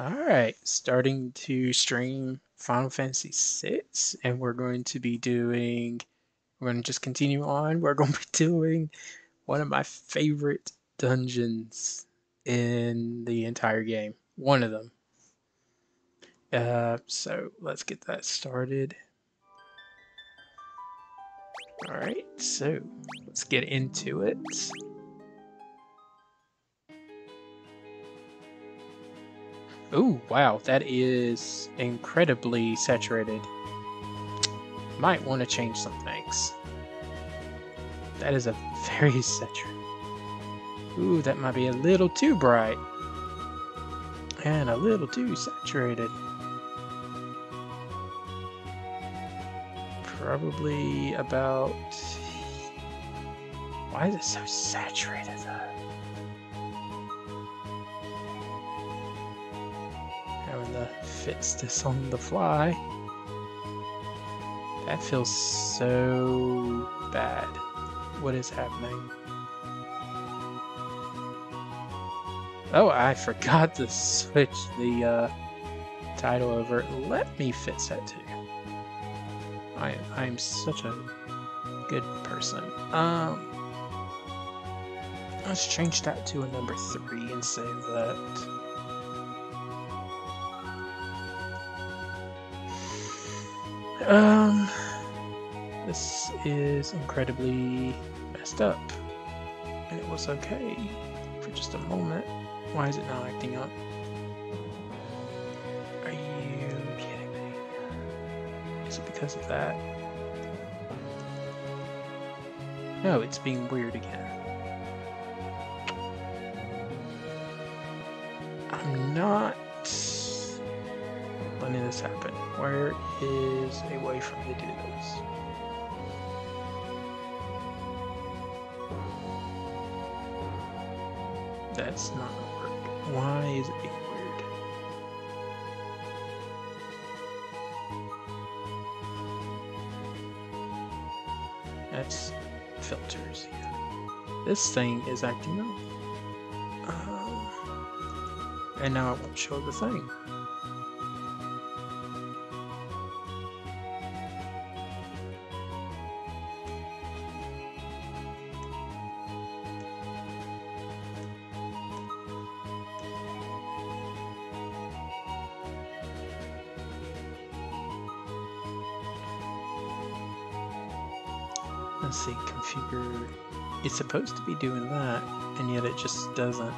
Alright, starting to stream Final Fantasy VI, and we're going to just continue on. We're going to be doing one of my favorite dungeons in the entire game. One of them. So let's get that started. Alright, so let's get into it. Oh, wow, that is incredibly saturated. Might want to change some things. That is a very saturated. Ooh, that might be a little too bright. And a little too saturated. Probably about... Why is it so saturated though? Having to fix this on the fly. That feels so bad. What is happening? Oh, I forgot to switch the title over. Let me fix that too. I'm such a good person. Let's change that to a number 3 and save that. This is incredibly messed up. And it was okay for just a moment. Why is it not acting up? Are you kidding me? Is it because of that? No, it's being weird again. I'm not letting this happen. Where is a way for me to do this? That's not gonna work. Why is it being weird? That's filters. Yeah. This thing is acting up. And now it won't show the thing. Let's see, configure. It's supposed to be doing that, and yet it just doesn't.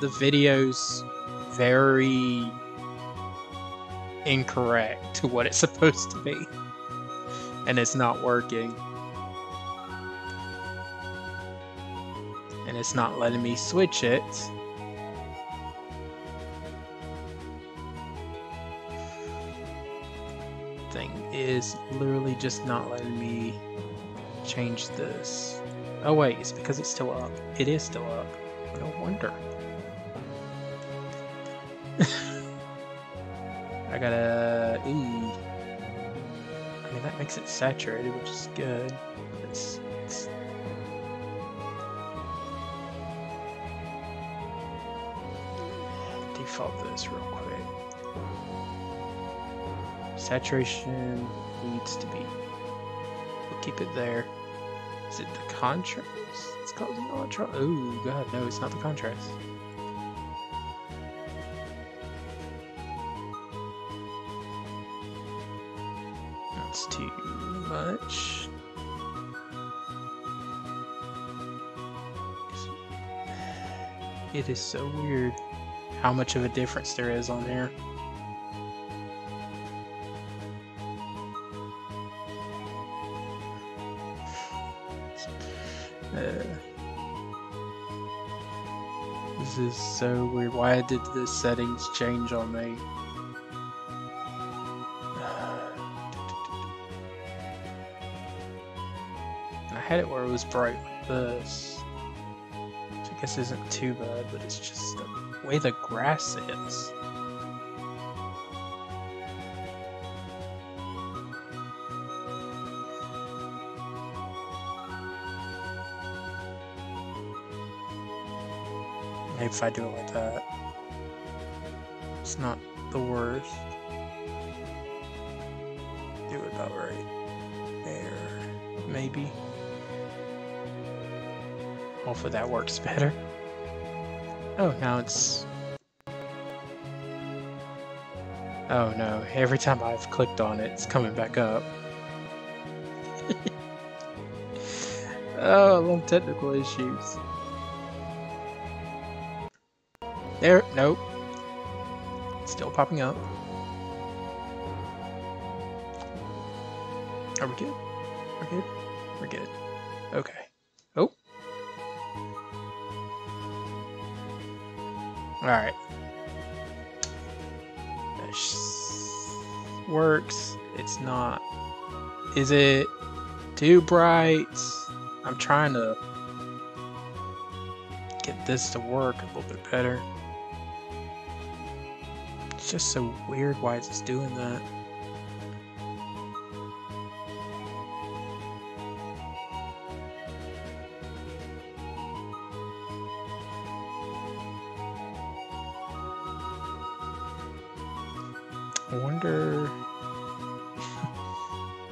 The video's very incorrect to what it's supposed to be, and it's not working. And it's not letting me switch it. Thing is literally just not letting me change this. Oh wait, it's because it's still up. It is still up. No wonder. I gotta... I mean, that makes it saturated, which is good. It's... Default this real quick. Saturation needs to be... We'll keep it there. Is it the contrast? It's causing contrast. Oh god, no, it's not the contrast. That's too much. It is so weird how much of a difference there is on there. This is so weird. Why did the settings change on me? I had it where it was bright like this. Which I guess isn't too bad, but it's just the way the grass is. Maybe if I do it like that. It's not the worst. Do it about right there, maybe. Hopefully that works better. Oh, now it's... Oh no, every time I've clicked on it, it's coming back up. Oh, I love technical issues. There, nope. Still popping up. Are we good? We're good? We're good. Okay. Oh. Alright. That works. It's not. Is it too bright? I'm trying to get this to work a little bit better. It's just so weird why it's doing that. I wonder...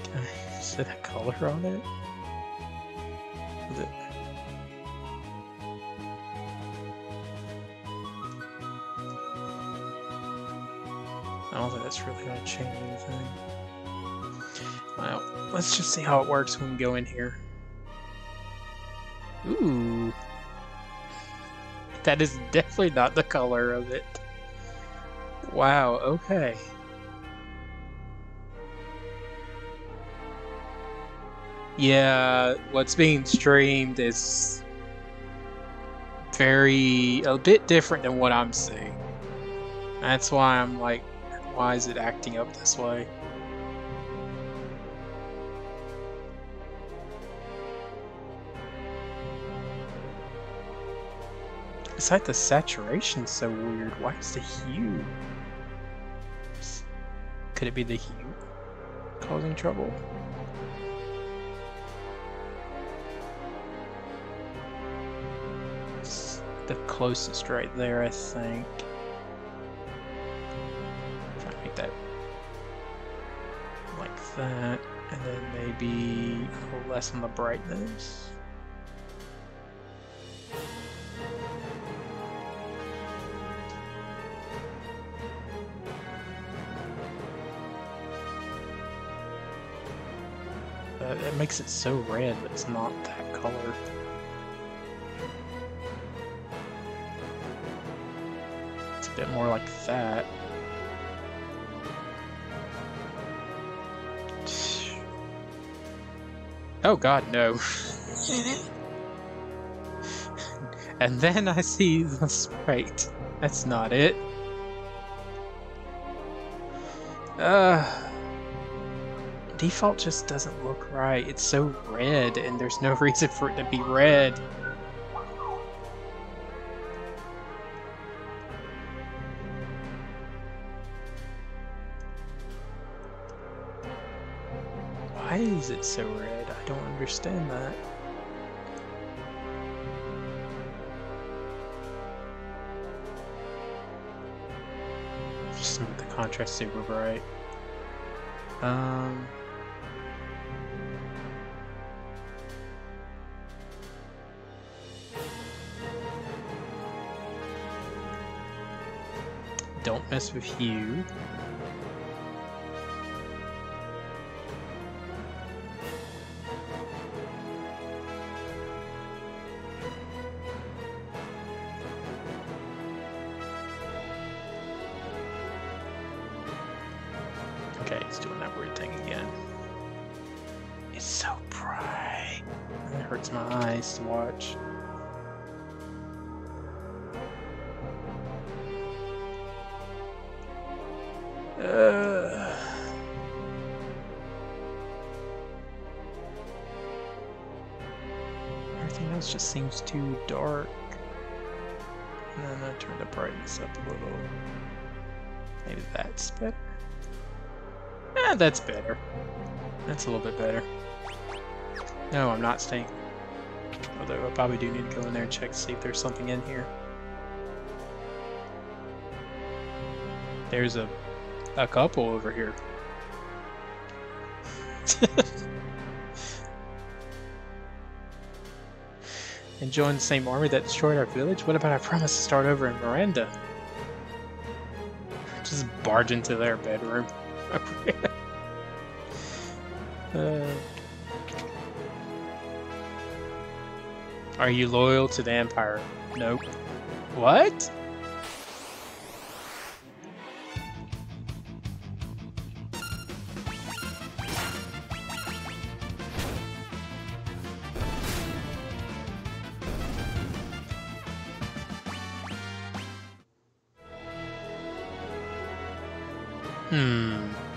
Can I set a color on it? Is it... I don't think that's really going to change anything. Well, let's just see how it works when we go in here. Ooh. That is definitely not the color of it. Wow, okay. Yeah, what's being streamed is a bit different than what I'm seeing. That's why I'm like, why is it acting up this way? It's like the saturation's so weird. Why is the hue? Could it be the hue causing trouble? It's the closest right there, I think. That like that, and then maybe a little less on the brightness. It makes it so red, but it's not that color. It's a bit more like that. Oh god, no. And then I see the sprite. That's not it. Default just doesn't look right. It's so red, and there's no reason for it to be red. Why is it so red? I don't understand that. Just make the contrast super bright. Don't mess with hue. Okay, it's doing that weird thing again. It's so bright. It hurts my eyes to watch. Everything else just seems too dark. And then I turn the brightness up a little. Maybe that's better. Eh, that's better. That's a little bit better. No, I'm not staying. Although I probably do need to go in there and check to see if there's something in here. There's a couple over here. And join the same army that destroyed our village? What about our promise to start over in Miranda? Just barge into their bedroom. Are you loyal to the Empire? Nope. What?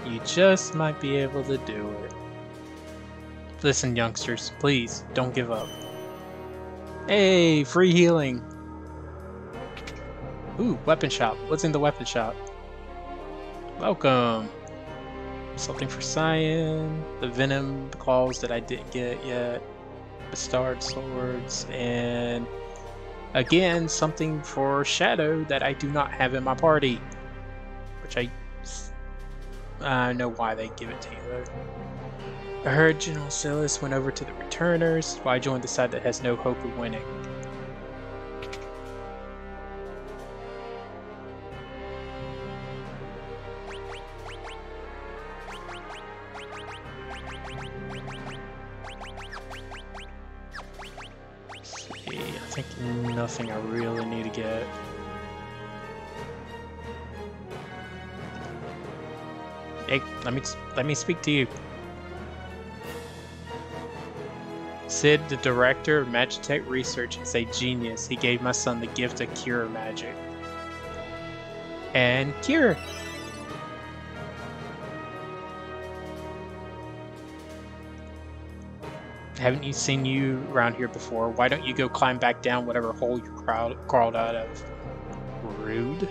You just might be able to do it. Listen, youngsters, please, don't give up. Hey, free healing! Ooh, weapon shop. What's in the weapon shop? Welcome! Something for Cyan, the venom claws that I didn't get yet, bestard swords, and again, something for Shadow that I do not have in my party. Which I know why they give it to you though. I heard General Silas went over to the Returners, while I joined the side that has no hope of winning. Let's see, I think nothing I really need to get. Hey, let me speak to you. Sid, the director of Magitech Research, is a genius. He gave my son the gift of Cure Magic. And Cure! Haven't you seen you around here before? Why don't you go climb back down whatever hole you crawled out of? Rude.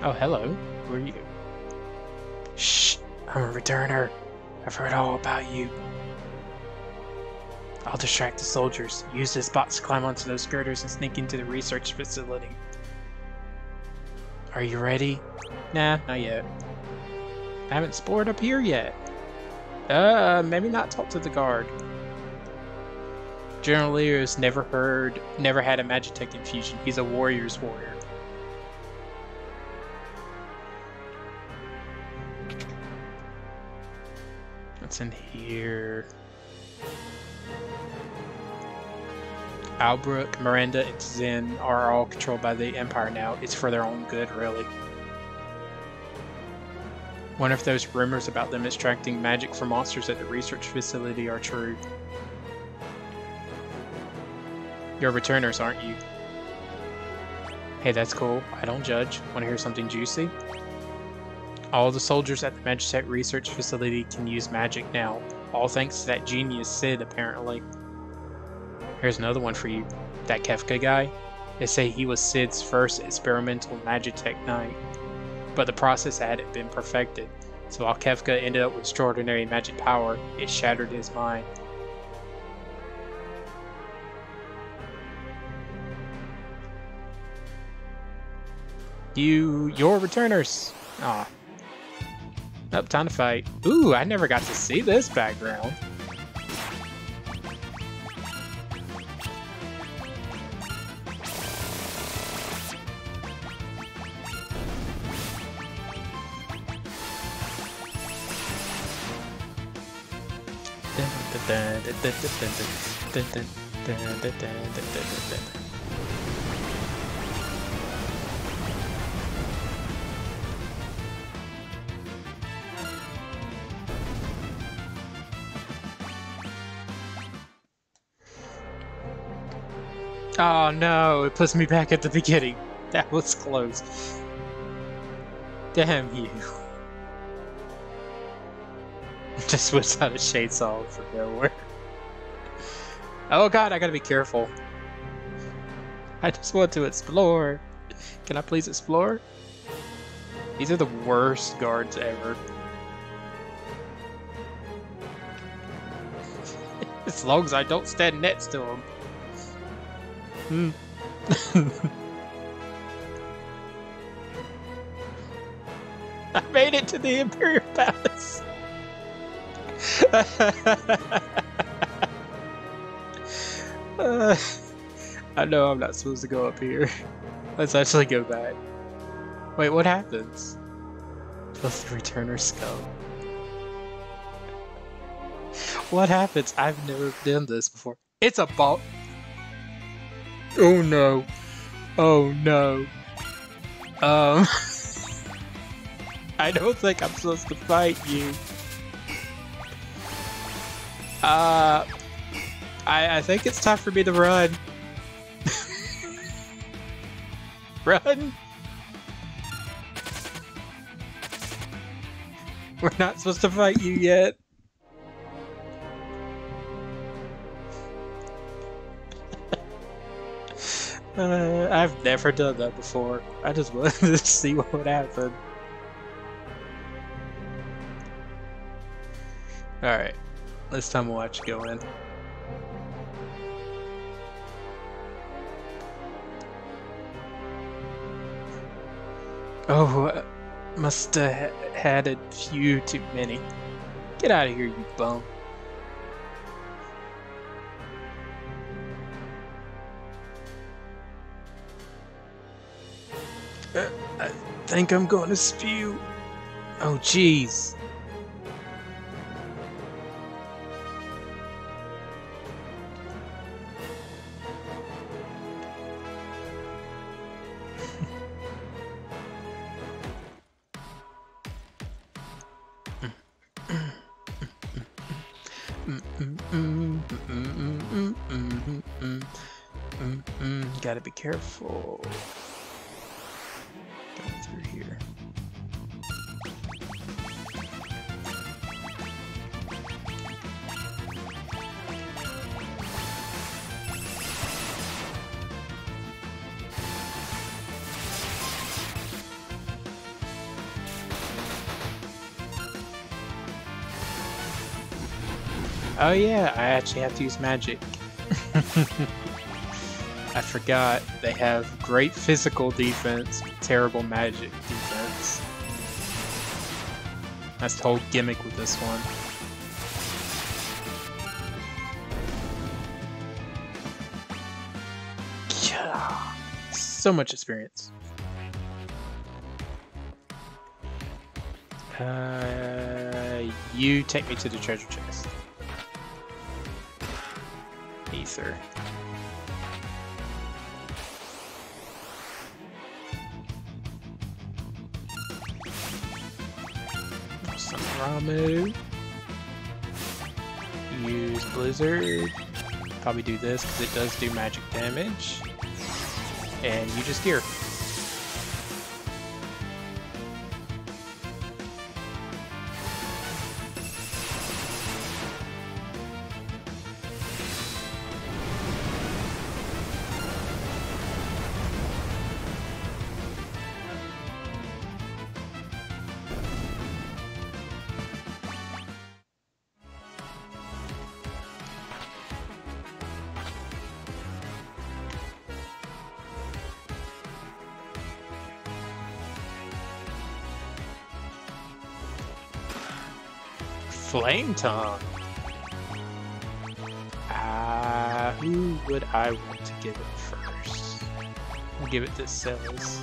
Oh, hello. Who are you? Shh! I'm a returner. I've heard all about you. I'll distract the soldiers. Use this box to climb onto those girders and sneak into the research facility. Are you ready? Nah, not yet. I haven't explored up here yet. Maybe not talk to the guard. General Leo's never had a Magitech infusion. He's a warrior's warrior. What's in here? Albrook, Miranda, and Zen are all controlled by the Empire now. It's for their own good, really. Wonder if those rumors about them extracting magic from monsters at the research facility are true. You're returners, aren't you? Hey, that's cool. I don't judge. Want to hear something juicy? All the soldiers at the Magitech Research Facility can use magic now, all thanks to that genius Sid, apparently. Here's another one for you. That Kefka guy? They say he was Sid's first experimental Magitech knight, but the process hadn't been perfected, so while Kefka ended up with extraordinary magic power, it shattered his mind. Your returners! Aw. Oh, time to fight. Ooh, I never got to see this background. Oh no, it puts me back at the beginning. That was close. Damn you. Just whips out a shade saw from nowhere. Oh god, I gotta be careful. I just want to explore. Can I please explore? These are the worst guards ever. As long as I don't stand next to them. I made it to the Imperial Palace. I know I'm not supposed to go up here. Let's actually go back. Wait, what happens? Supposed to return her skull. What happens? I've never done this before. It's a ball. Oh no. Oh no. I don't think I'm supposed to fight you. I think it's time for me to run. Run! We're not supposed to fight you yet. I've never done that before. I just wanted to see what would happen. Alright, this time we'll watch go in. Oh, must have had a few too many. Get out of here, you bum. I think I'm going to spew. Oh, jeez. Gotta be careful. Going through here. Oh yeah, I actually have to use magic. I forgot they have great physical defense, terrible magic defense. That's the whole gimmick with this one. Yeah. So much experience. You take me to the treasure chest. Ether. Some Ramu. Use Blizzard. Probably do this because it does do magic damage. And you just gear. Flame Tongue. Who would I want to give it first? We'll give it to Cells.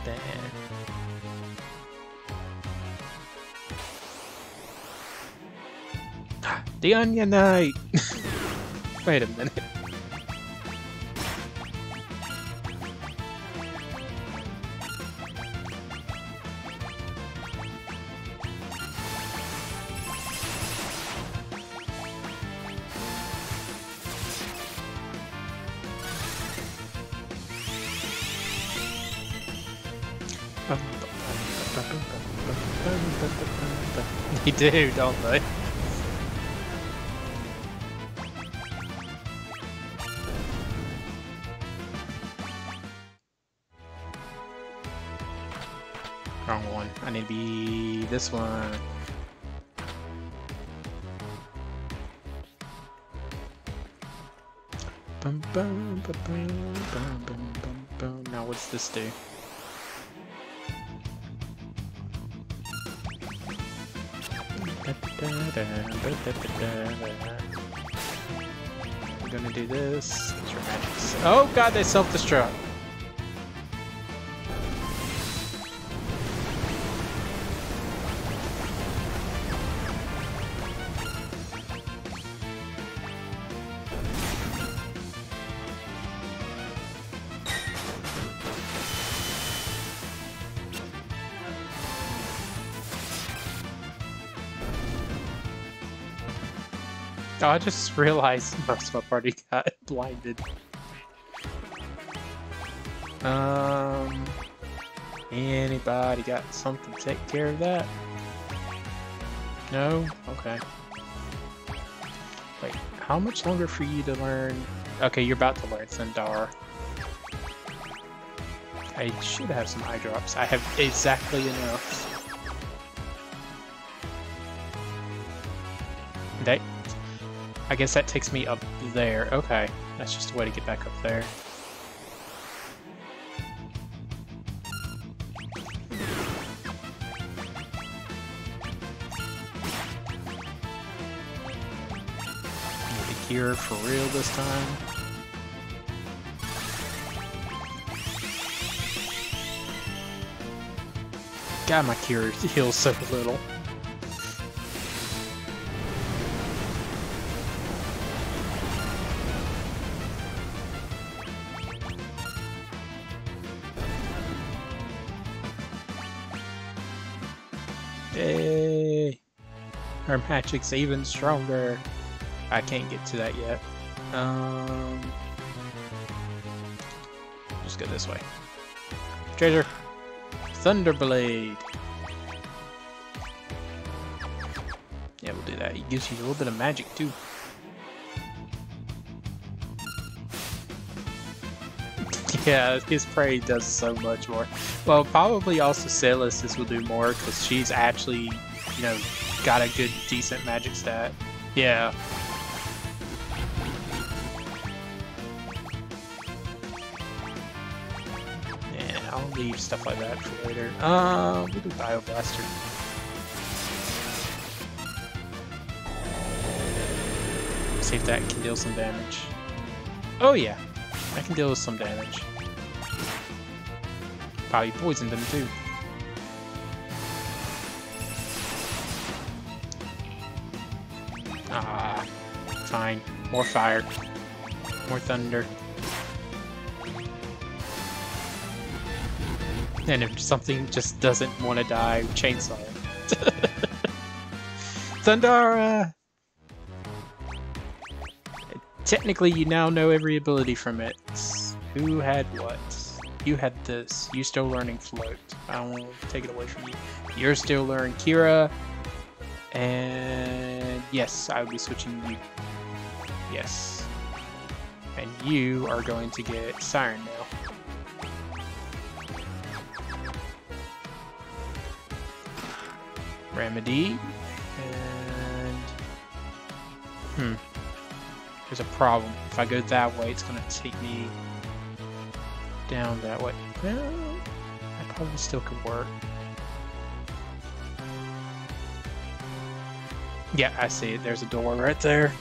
Then the Onion Knight. Wait a minute. They do, don't they? Wrong one. I need to be this one. Bum, bum, bum, bum, bum, bum, bum. Now what's this do? We're gonna do this. Get your magics. Oh god, they self-destruct. Oh, I just realized most of my party got blinded. Anybody got something to take care of that? No? Okay. Wait, how much longer for you to learn? Okay, you're about to learn Thundar. I should have some eye drops. I have exactly enough. That, I guess that takes me up there. Okay, that's just a way to get back up there. Need the cure for real this time. God, my cure heals so little. Yay! Our magic's even stronger. I can't get to that yet. Just go this way. Treasure! Thunderblade! Yeah, we'll do that. It gives you a little bit of magic too. Yeah, his prey does so much more. Well, probably also Celis will do more because she's actually, you know, got a good, decent magic stat. Yeah. Yeah, I'll leave stuff like that for later. We'll do Bioblaster. See if that can deal some damage. Oh yeah, that can deal with some damage. Probably poisoned him too. Ah, fine. More fire. More thunder. And if something just doesn't want to die, chainsaw it. Thundara! Technically, you now know every ability from it. Who had what? You had this. You still learning Float. I won't take it away from you. You're still learning Kira. And yes, I will be switching you. Yes. And you are going to get Siren now. Remedy. And... there's a problem. If I go that way, it's going to take me down that way. Well, that probably still could work. Yeah, I see it. There's a door right there.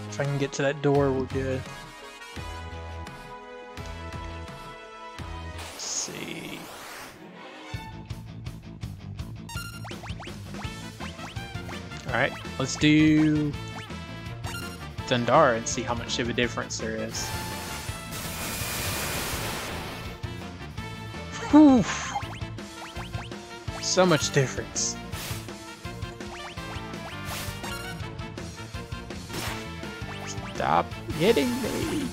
If I can get to that door, we're good. Let's see. Alright, let's do Thundara and see how much of a difference there is. Whew. So much difference. Stop hitting me.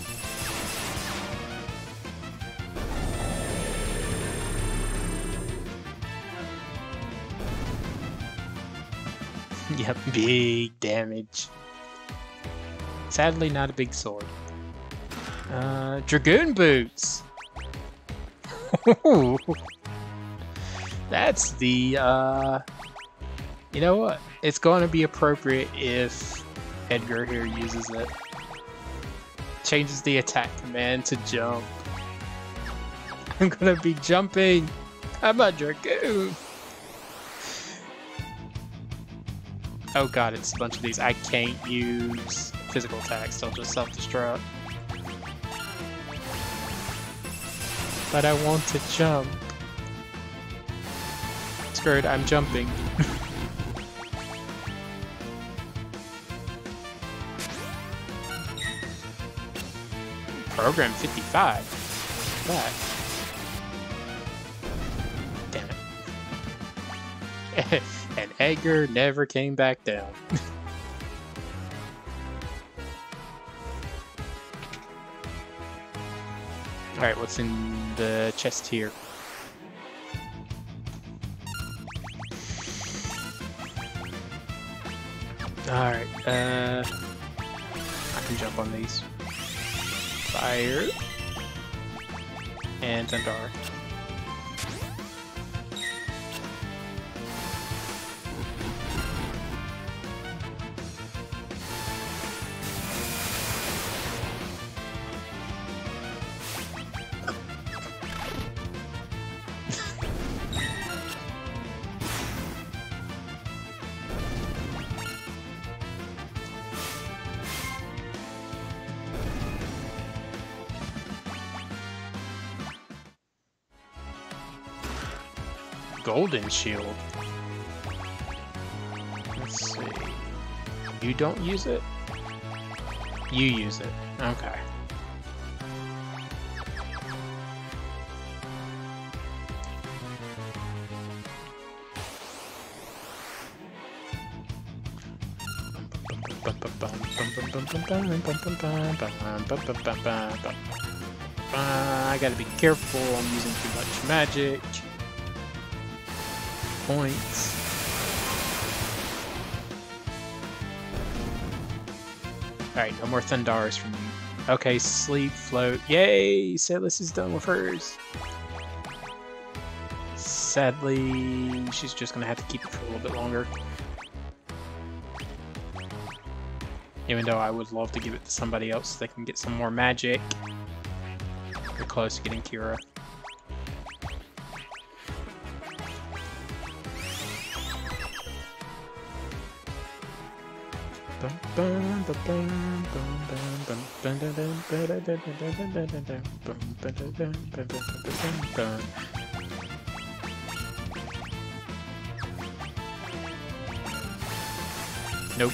Yep, big damage. Sadly, not a big sword. Dragoon boots! That's the, you know what? It's going to be appropriate if Edgar here uses it. Changes the attack command to jump. I'm going to be jumping! I'm a Dragoon! Oh god, it's a bunch of these. I can't use physical attacks, they'll just self-destruct. But I want to jump. Screw it, I'm jumping. Program 55? What? Damn it. And Edgar never came back down. Alright, what's in the chest here? Alright, I can jump on these. Fire. And Thundar. Golden Shield. Let's see. You don't use it? You use it. Okay. I gotta be careful, I'm using too much magic. Points. Alright, no more Thundars from you. Okay, sleep, float. Yay! Celis is done with hers. Sadly, she's just gonna have to keep it for a little bit longer. Even though I would love to give it to somebody else so they can get some more magic. We're close to getting Kira. Nope.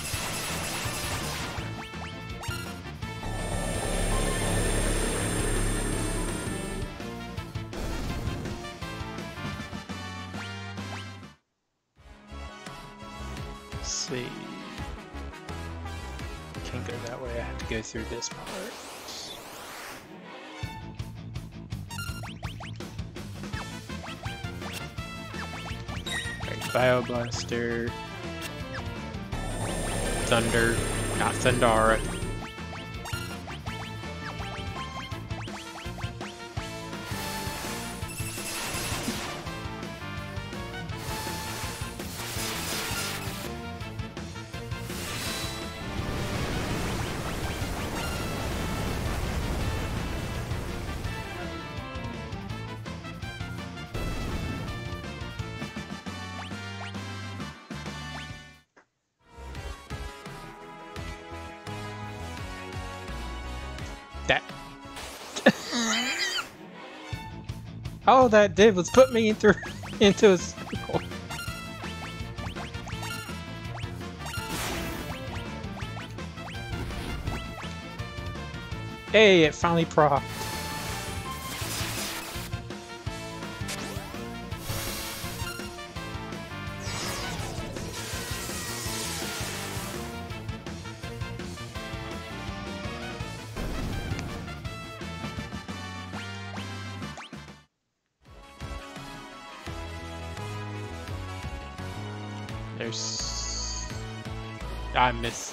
Let's see. Can't go that way, I have to go through this part. Alright, Bioblaster. Thunder, not Thundara. That. All that did was put me into a circle. Hey, it finally procced.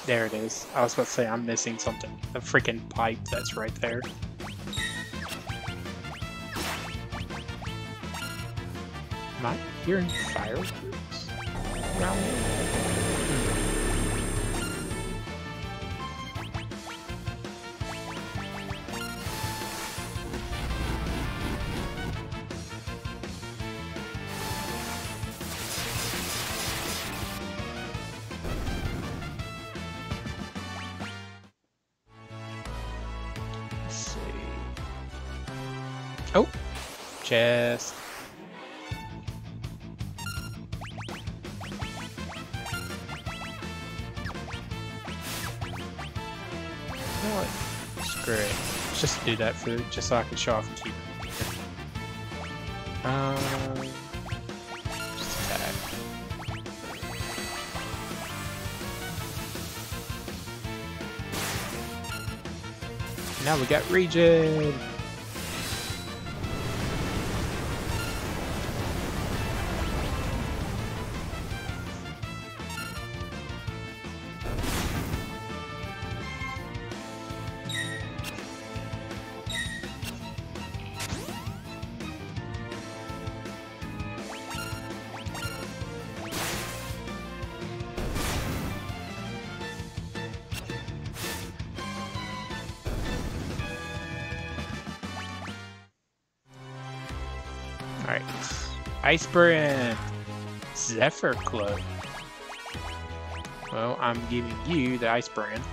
There it is. I was about to say I'm missing something. A freaking pipe that's right there. Am I hearing fireworks around me? Oh, chest. You know what? Screw it. Let's just do that food, just so I can show off and keep it. Just attack. Now we got regen. Alright. Ice Brand. Zephyr Cloak. Well, I'm giving you the Ice Brand.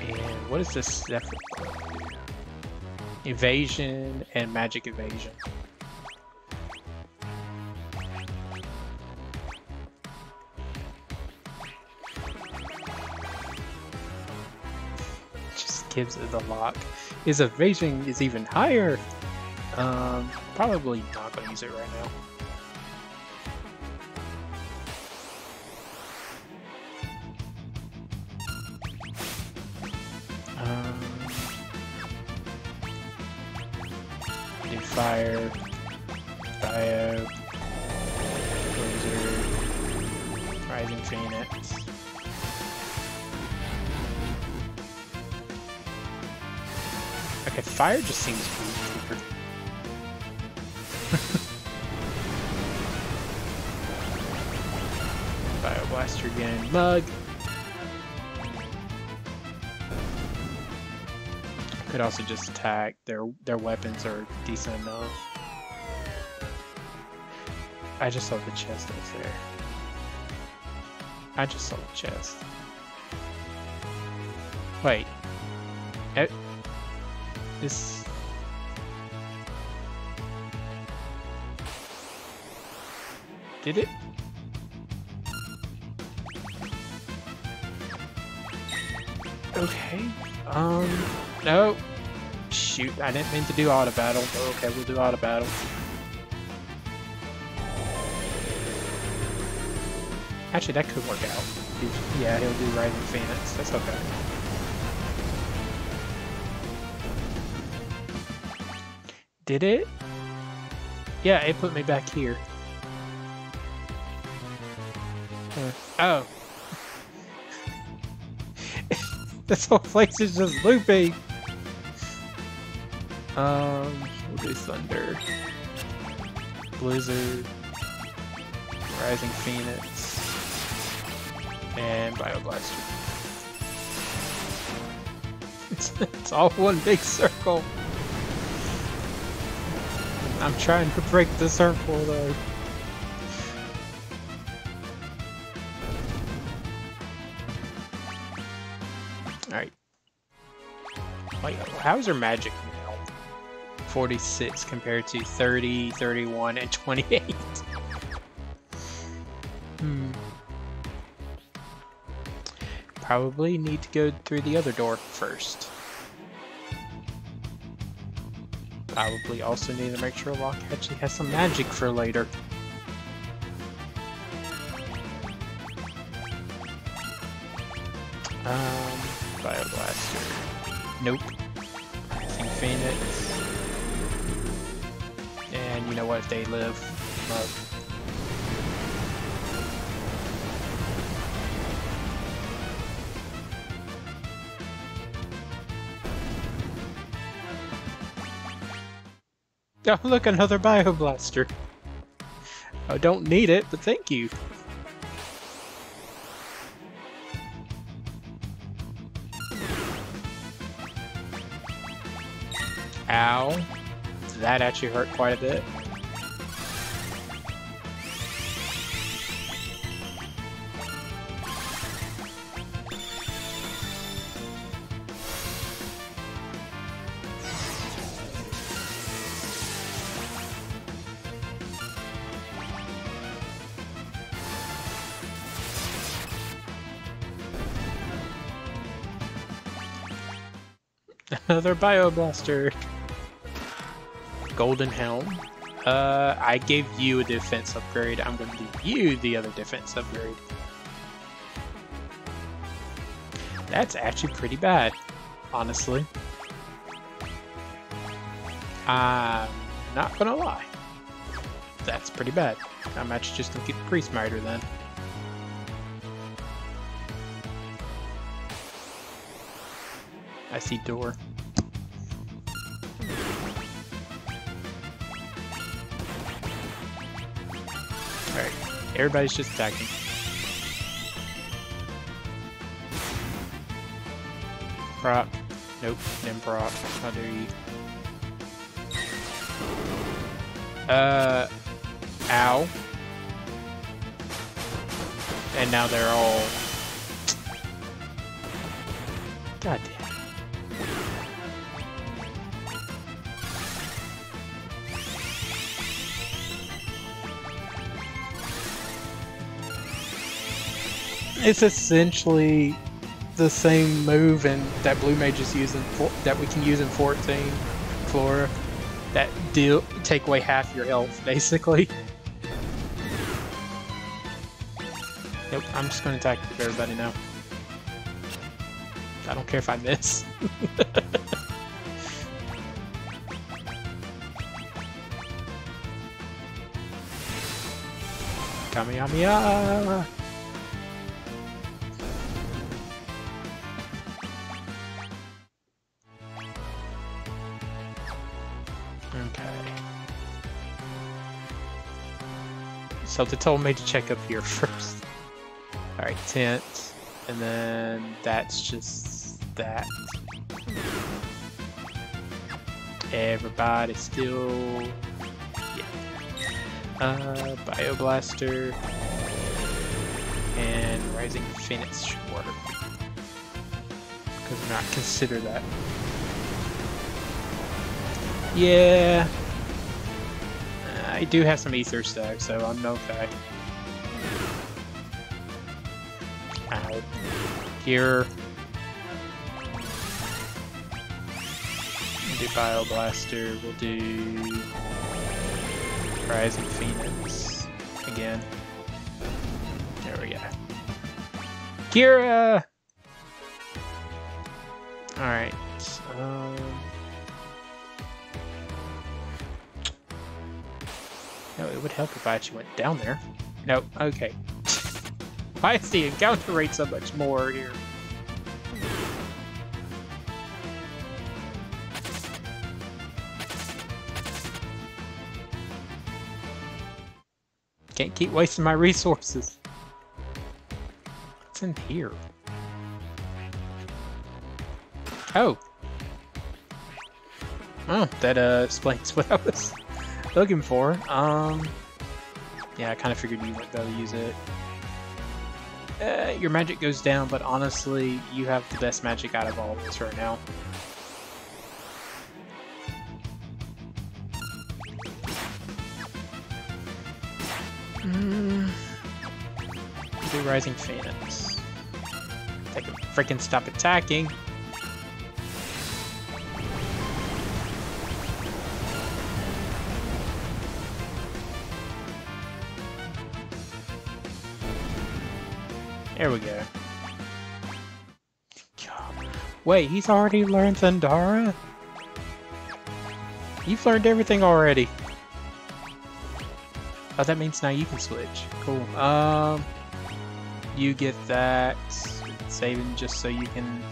And what is this Zephyr Cloak do? Evasion and magic evasion. Just gives it the lock. His evasion is even higher. Probably not gonna use it right now. Do fire, bio, blizzard, rising phoenix. Okay, fire just seems weaker. Bio blaster again, mug. Could also just attack. Their weapons are decent enough. I just saw the chest that was there. I just saw the chest. Wait. This. Did it? Okay. No. Shoot, I didn't mean to do auto battle. Okay, we'll do auto battle. Actually, that could work out. Yeah, he'll do Rising Phoenix. That's okay. Did it? Yeah, it put me back here. Oh. This whole place is just looping. We'll do Thunder, Blizzard, Rising Phoenix, and Bioblaster. It's all one big circle. I'm trying to break the circle though. Alright. Wait, how's her magic now? 46 compared to 30, 31, and 28. Probably need to go through the other door first. Probably also need to make sure Locke actually has some magic for later. Bioblaster. Nope. Rising Phoenix. And you know what, if they live, oh look, another Bioblaster. I don't need it, but thank you. Ow. That actually hurt quite a bit. Another Bio Blaster. Golden Helm. I gave you a defense upgrade. I'm going to give you the other defense upgrade. That's actually pretty bad, honestly. I'm not gonna lie. That's pretty bad. I'm actually just gonna keep the Priest Miter then. I see door. Alright, everybody's just attacking. Prop. Nope, then prop. How dare you. Ow. And now they're all... God damn. It's essentially the same move that Blue Mage is using that we can use in 14 Flora. That take away half your health, basically. Nope, I'm just going to attack everybody now. I don't care if I miss. Kamehameha! So they told me to check up here first. Alright, tent. And then that's just that. Everybody still... Yeah. Bio Blaster. And Rising Phoenix should work. Because we're not consider that. Yeah. I do have some ether stack, so I'm okay. Ow. Here. We'll do Bio Blaster, we'll do Rising Phoenix again. There we go. Kira! Alright. No, it would help if I actually went down there. No, okay. Why is the encounter rate so much more here? Can't keep wasting my resources. What's in here? Oh. Oh, that explains what I was looking for. Yeah, I kind of figured you wouldn't be able to use it. Your magic goes down, but honestly, you have the best magic out of all of this right now. Do Rising Phoenix. They can freaking stop attacking. There we go. God. Wait, he's already learned Thundara? You've learned everything already. Oh, that means now you can switch. Cool. You get that. Saving just so you can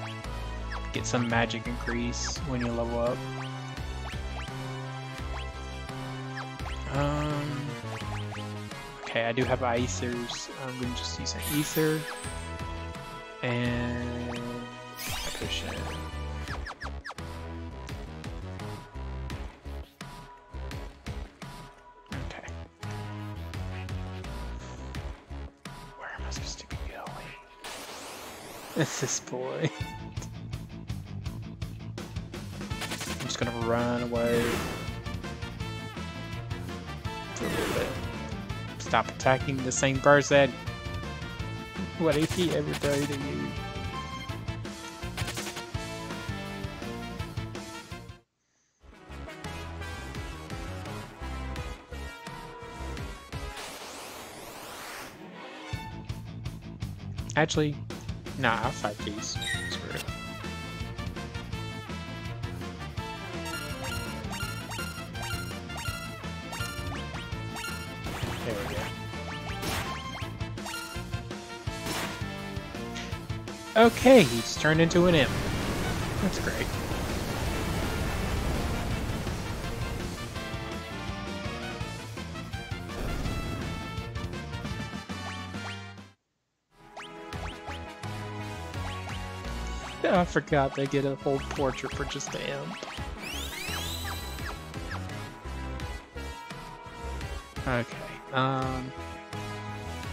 get some magic increase when you level up. Okay, I do have ethers. I'm gonna just use an ether and a potion. Okay. Where am I supposed to be going? This boy. I'm just gonna run away for a little bit. Stop attacking the same person. What did he ever do to you? Actually, nah, I'll fight these. Screw it. There we go. Okay, he's turned into an imp. That's great. Oh, I forgot they get a whole portrait for just the imp.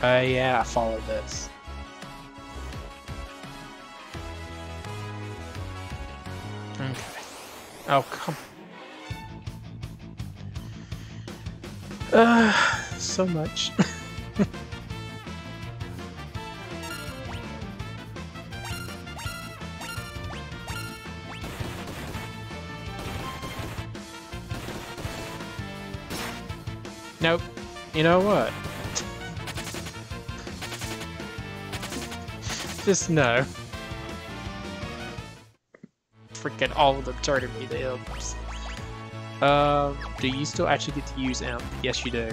Okay, yeah, I followed this. Okay. Oh, come on. So much. Nope. You know what? Just no. Freaking all of them turning me to imps. Do you still actually get to use imp? Yes, you do.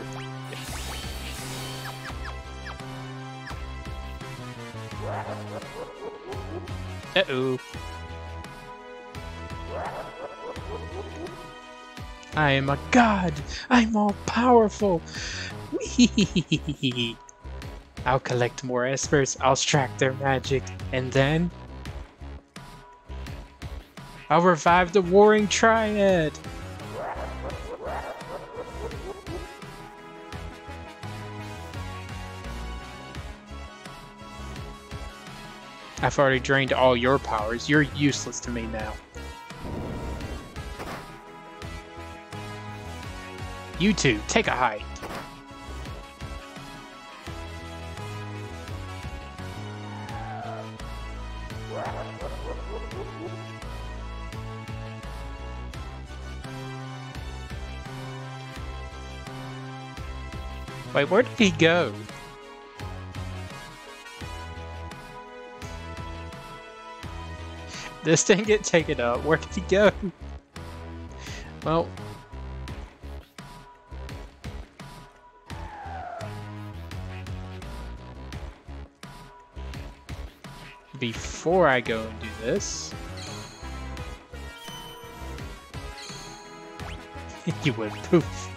Uh-oh. I am a god! I'm all powerful! Whee! I'll collect more espers, I'll extract their magic, and then I'll revive the Warring Triad! I've already drained all your powers. You're useless to me now. You two, take a hike. Wait, where did he go? This didn't get taken up. Where did he go? Well... before I go and do this... you would poof.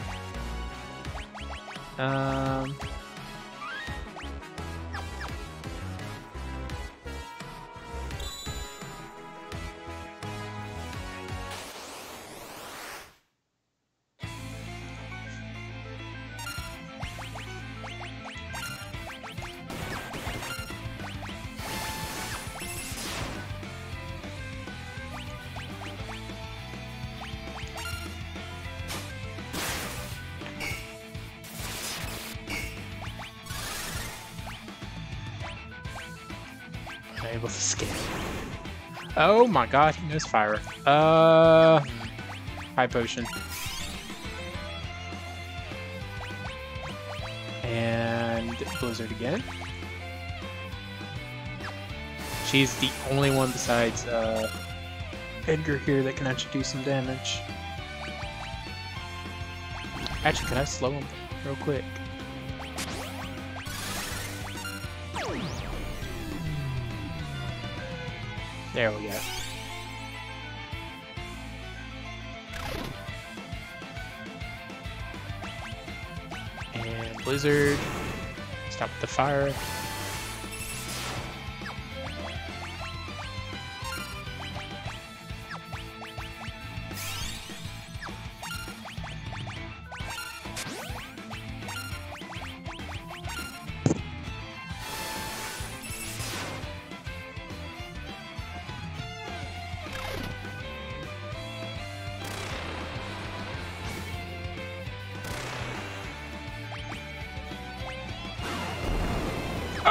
Able to escape. Oh my god, he knows fire. High potion. And Blizzard again. She's the only one besides Edgar here that can actually do some damage. Actually, can I slow him real quick? There we go. And Blizzard. Stop the fire.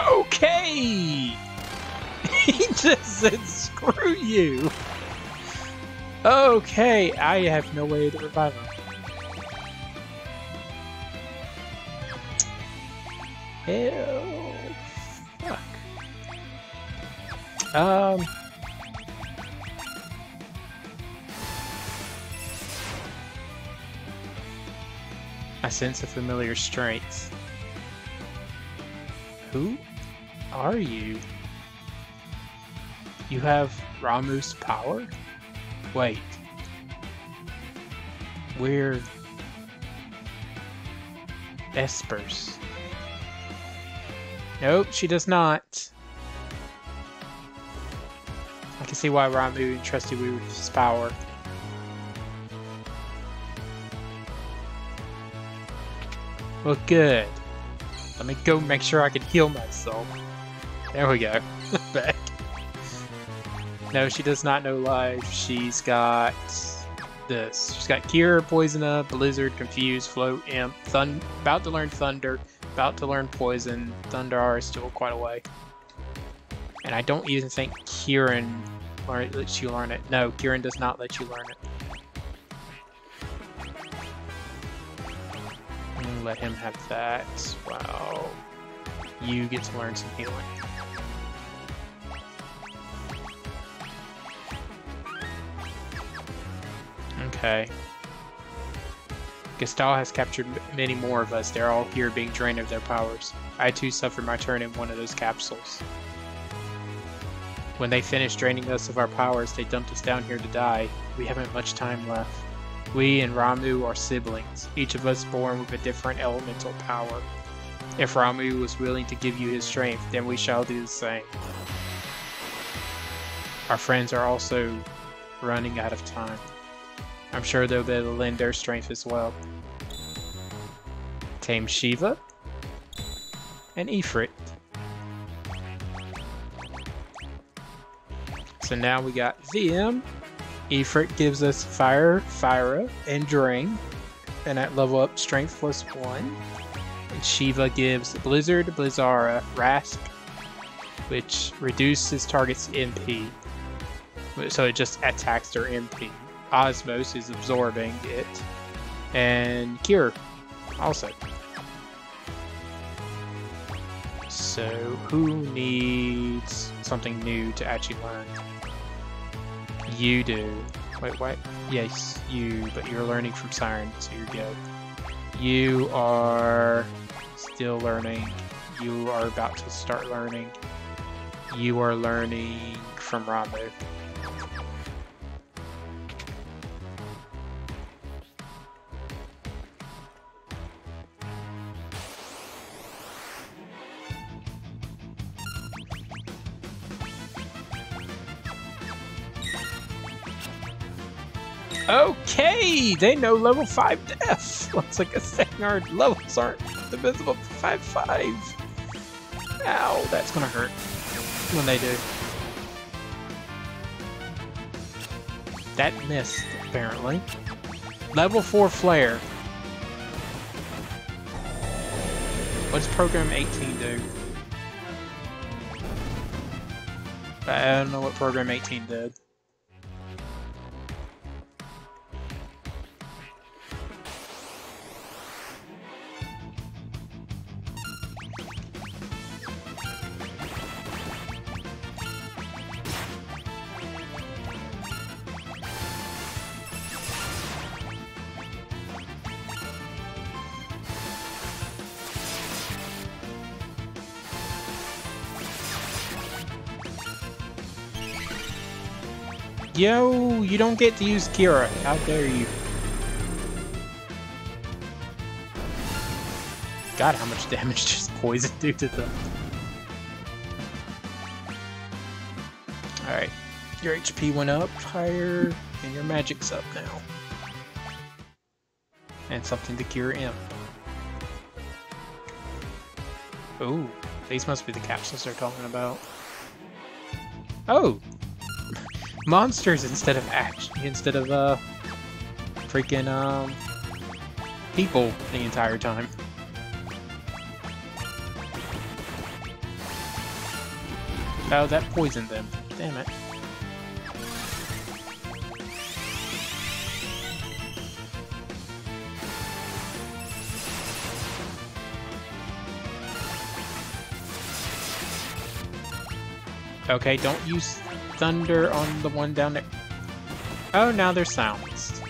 Okay! He just said screw you! Okay, I have no way to revive him. Hell... fuck. I sense a familiar strength. Who are you? You have Ramuh's power? Wait. We're Espers. Nope, she does not. I can see why Ramuh entrusted you with his power. Well, good. Let me go make sure I can heal myself. There we go. Back. No, she does not know life. She's got this. She's got Cure, Poisona, Blizzard, Confuse, Float, Imp, about to learn Thunder, about to learn Poison. Thundar is still quite a way. And I don't even think Kieran lets you learn it. No, Kieran does not let you learn it. Let him have that. Wow. You get to learn some healing. Okay. Gestal has captured many more of us. They're all here being drained of their powers. I too suffered my turn in one of those capsules. When they finished draining us of our powers, they dumped us down here to die. We haven't much time left. We and Ramuh are siblings, each of us born with a different elemental power. If Ramuh was willing to give you his strength, then we shall do the same. Our friends are also running out of time. I'm sure they'll be able to lend their strength as well. Tame Shiva and Ifrit. So now we got VM. Ifrit gives us Fire, Fyra, and Drain, and that level up Strength +1. And Shiva gives Blizzard, Blizzara, Rasp, which reduces target's MP. So it just attacks their MP. Osmos is absorbing it. And Cure, also. So who needs something new to actually learn? You do. Wait, what? Yes, you, but you're learning from Siren, so you're good. You are still learning. You are about to start learning. You are learning from Ramuh. Okay, they know level 5 death. Looks like a saying our levels aren't divisible by 5. Ow, that's gonna hurt when they do. That missed, apparently. Level 4 Flare. What's Program 18 do? I don't know what Program 18 did. Yo, you don't get to use Kira. How dare you? God, how much damage does poison do to them? Alright, your HP went up higher, and your magic's up now. And something to cure Imp. Ooh, these must be the capsules they're talking about. Oh! Monsters instead of freaking people the entire time. Oh, that poisoned them. Damn it. Okay, don't use thunder on the one down there. Oh, now they're silenced.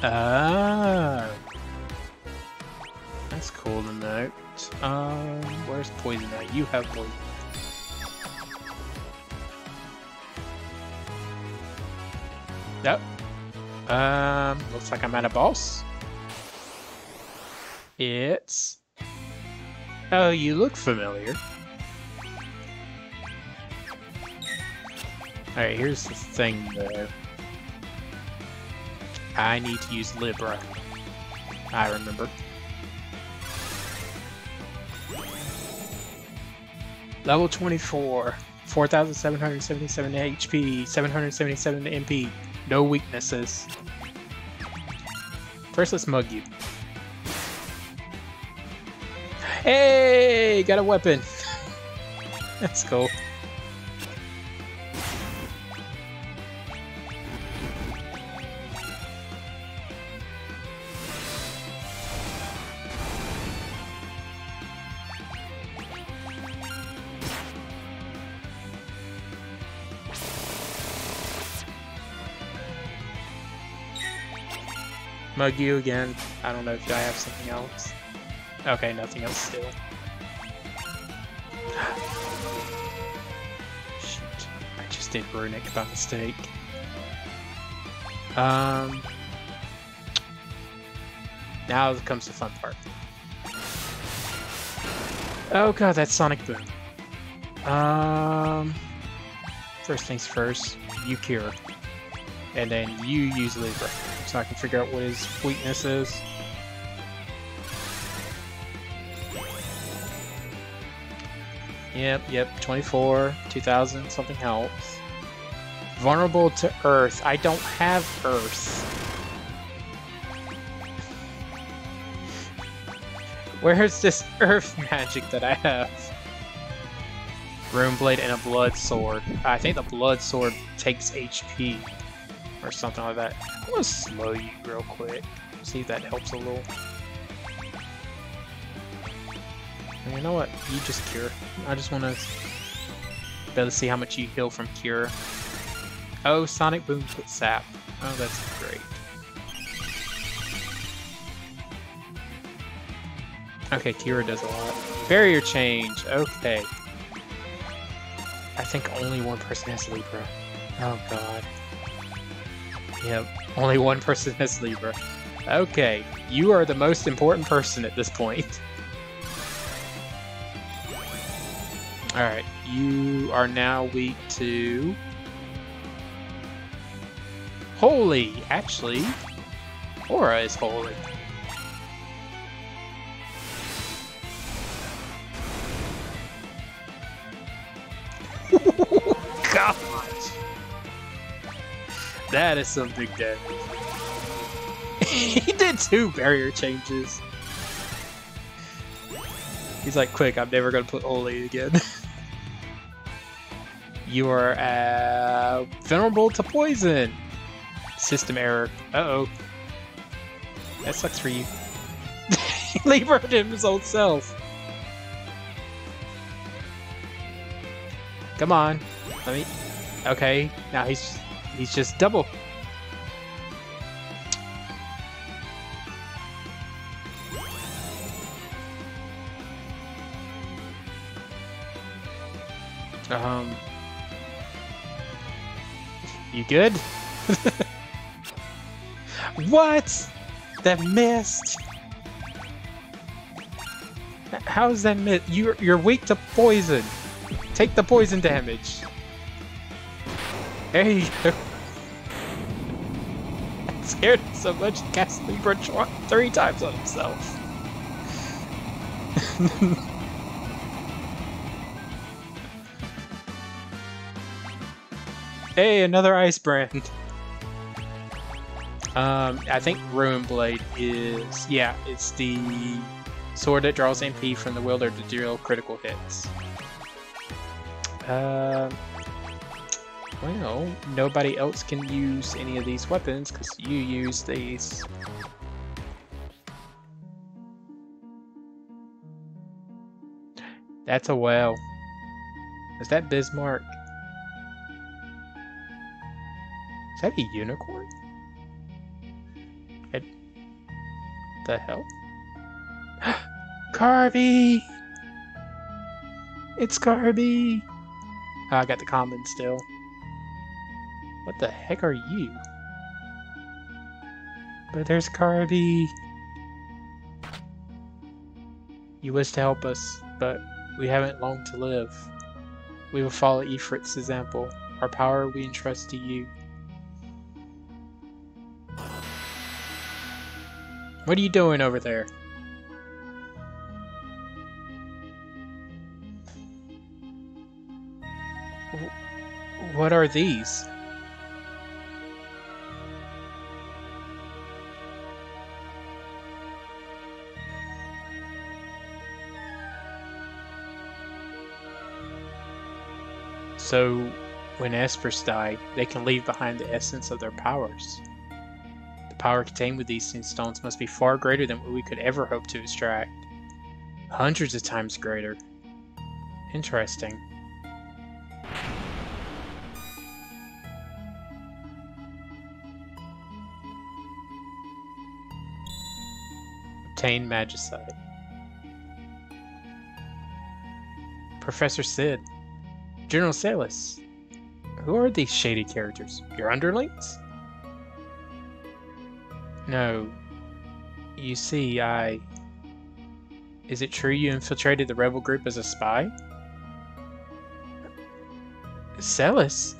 Ah, that's cool to note. Where's poison at? You have poison. Yep. Looks like I'm at a boss. It's... Oh, you look familiar. Alright, here's the thing though. I need to use Libra. I remember. Level 24. 4,777 HP, 777 MP. No weaknesses. First, let's mug you. Hey! Got a weapon! That's cool. Mug you again. I don't know if I have something else. Okay, nothing else still. Shoot, I just did Runic by mistake. Now comes the fun part. Oh god, that's Sonic Boom. First things first, you cure. And then you use Libra, so I can figure out what his weakness is. Yep, 24, 2,000, something health. Vulnerable to Earth. I don't have Earth. Where's this Earth magic that I have? Rune Blade and a Blood Sword. I think the Blood Sword takes HP. Or something like that. I'm gonna slow you real quick. See if that helps a little. And you know what? You just cure. I just want to be able to see how much you heal from cure. Oh, Sonic Boom with sap. Oh, that's great. Okay, Kira does a lot. Barrier change. Okay. I think only one person has Libra. Oh god. Yep, only one person has Libra. Okay, you are the most important person at this point. Alright, you are now weak to... Holy! Actually, Aura is holy. God! That is some big damage. He did 2 barrier changes. He's like, quick, I'm never gonna put Oli again. You are vulnerable to poison. System error. Uh-oh. That sucks for you. He Libra-ed his old self. Come on. Let me... Okay, now he's just double. You good? What? That missed. How is that miss? You're weak to poison. Take the poison damage. There you go. I'm scared so much he cast Libra 3 times on himself. Hey, another Ice Brand. I think Rune Blade is... Yeah, it's the Sword that draws MP from the wielder to deal critical hits. Well, nobody else can use any of these weapons because you use these. That's a well. Is that Bismarck? Is that a unicorn? The hell? Carby! It's Carby! Oh, I got the common still. What the heck are you? But there's Carby. You wish to help us, but we haven't long to live. We will follow Ifrit's example. Our power we entrust to you. What are you doing over there? What are these? So, when Espers die, they can leave behind the essence of their powers. The power contained with these stones must be far greater than what we could ever hope to extract. Hundreds of times greater. Interesting. Obtain Magicite. Professor Cid. General Salis. Who are these shady characters? Your underlings? No. You see, Is it true you infiltrated the rebel group as a spy? Salis?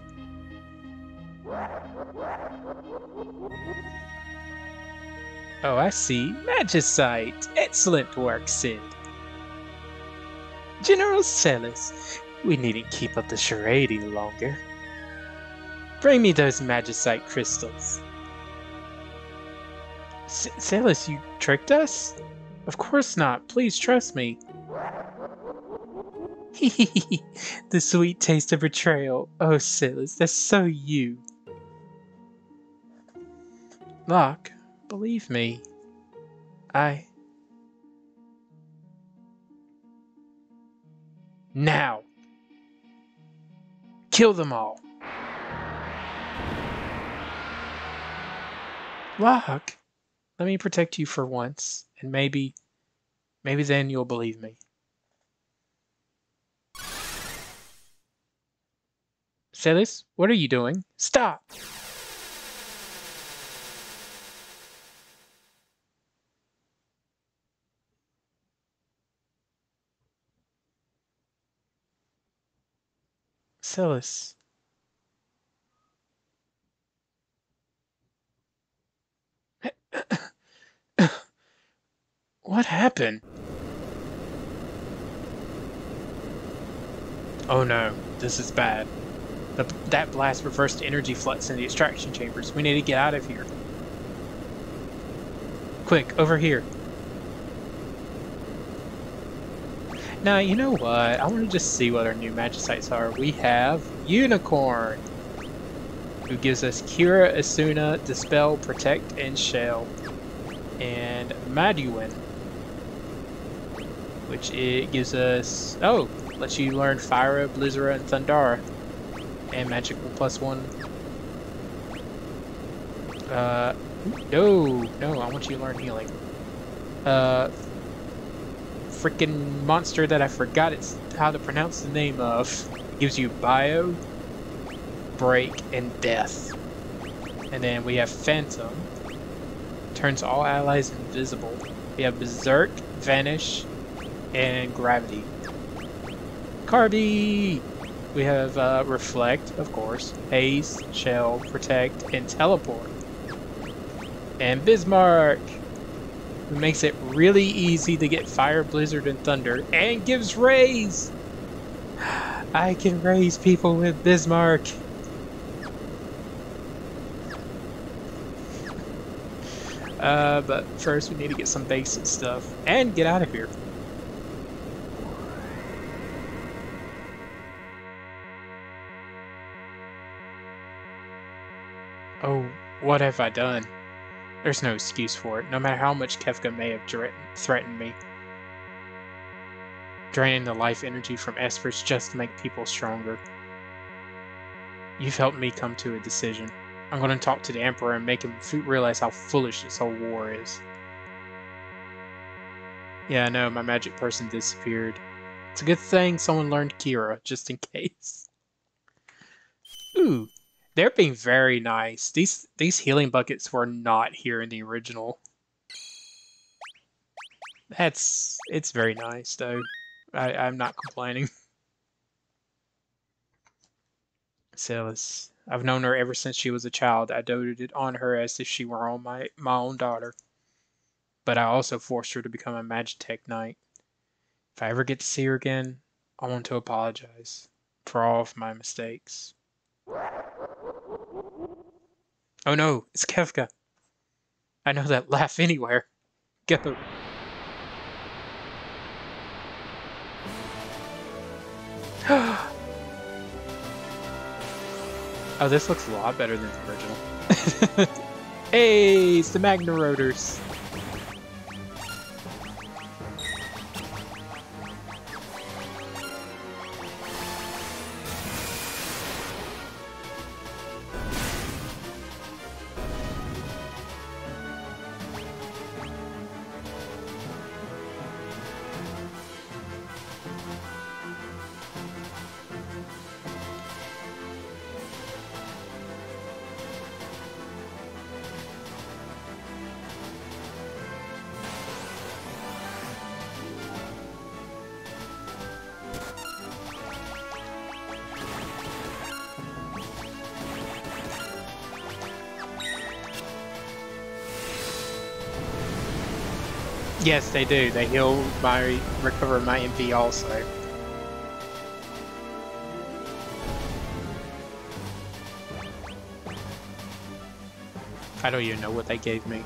Oh, I see. Magicite! Excellent work, Cid. General Salis, we needn't keep up the charade any longer. Bring me those Magicite crystals. Salis, you tricked us? Of course not. Please trust me. Hehehe, the sweet taste of betrayal. Oh, Salis, that's so you. Locke, believe me. Now! Kill them all! Locke, let me protect you for once, and maybe then you'll believe me. Salis, what are you doing? Stop! Salis. What happened? Oh no, this is bad. That blast reversed energy flux in the extraction chambers. We need to get out of here. Quick, over here. Now, you know what? I want to just see what our new Magicites are. We have Unicorn, who gives us Cura, Asuna, Dispel, Protect, and Shell. And Maduin, which it gives us... Oh! Lets you learn Fire, Blizzara, and Thundara. And Magical +1. No, I want you to learn Healing. Freaking monster that I forgot how to pronounce the name of. It gives you Bio, Break, and Death. And then we have Phantom. Turns all allies invisible. We have Berserk, Vanish, and Gravity. Carby! We have Reflect, of course, Haze, Shell, Protect, and Teleport. And Bismarck, who makes it really easy to get Fire, Blizzard, and Thunder, and gives Raise! I can raise people with Bismarck! But first we need to get some basic stuff and get out of here. Oh, what have I done? There's no excuse for it, no matter how much Kefka may have threatened me. Draining the life energy from espers just to make people stronger. You've helped me come to a decision. I'm going to talk to the Emperor and make him realize how foolish this whole war is. Yeah, I know, my magic person disappeared. It's a good thing someone learned Kira, just in case. Ooh, they're being very nice. These healing buckets were not here in the original. It's very nice, though. I'm not complaining. Celis. I've known her ever since she was a child. I doted on her as if she were my own daughter. But I also forced her to become a Magitech Knight. If I ever get to see her again, I want to apologize for all of my mistakes. Oh no, it's Kefka. I know that laugh anywhere. Go. Oh, this looks a lot better than the original. Hey, it's the Magna Rotors. Yes, they do. They recover my MP also. I don't even know what they gave me.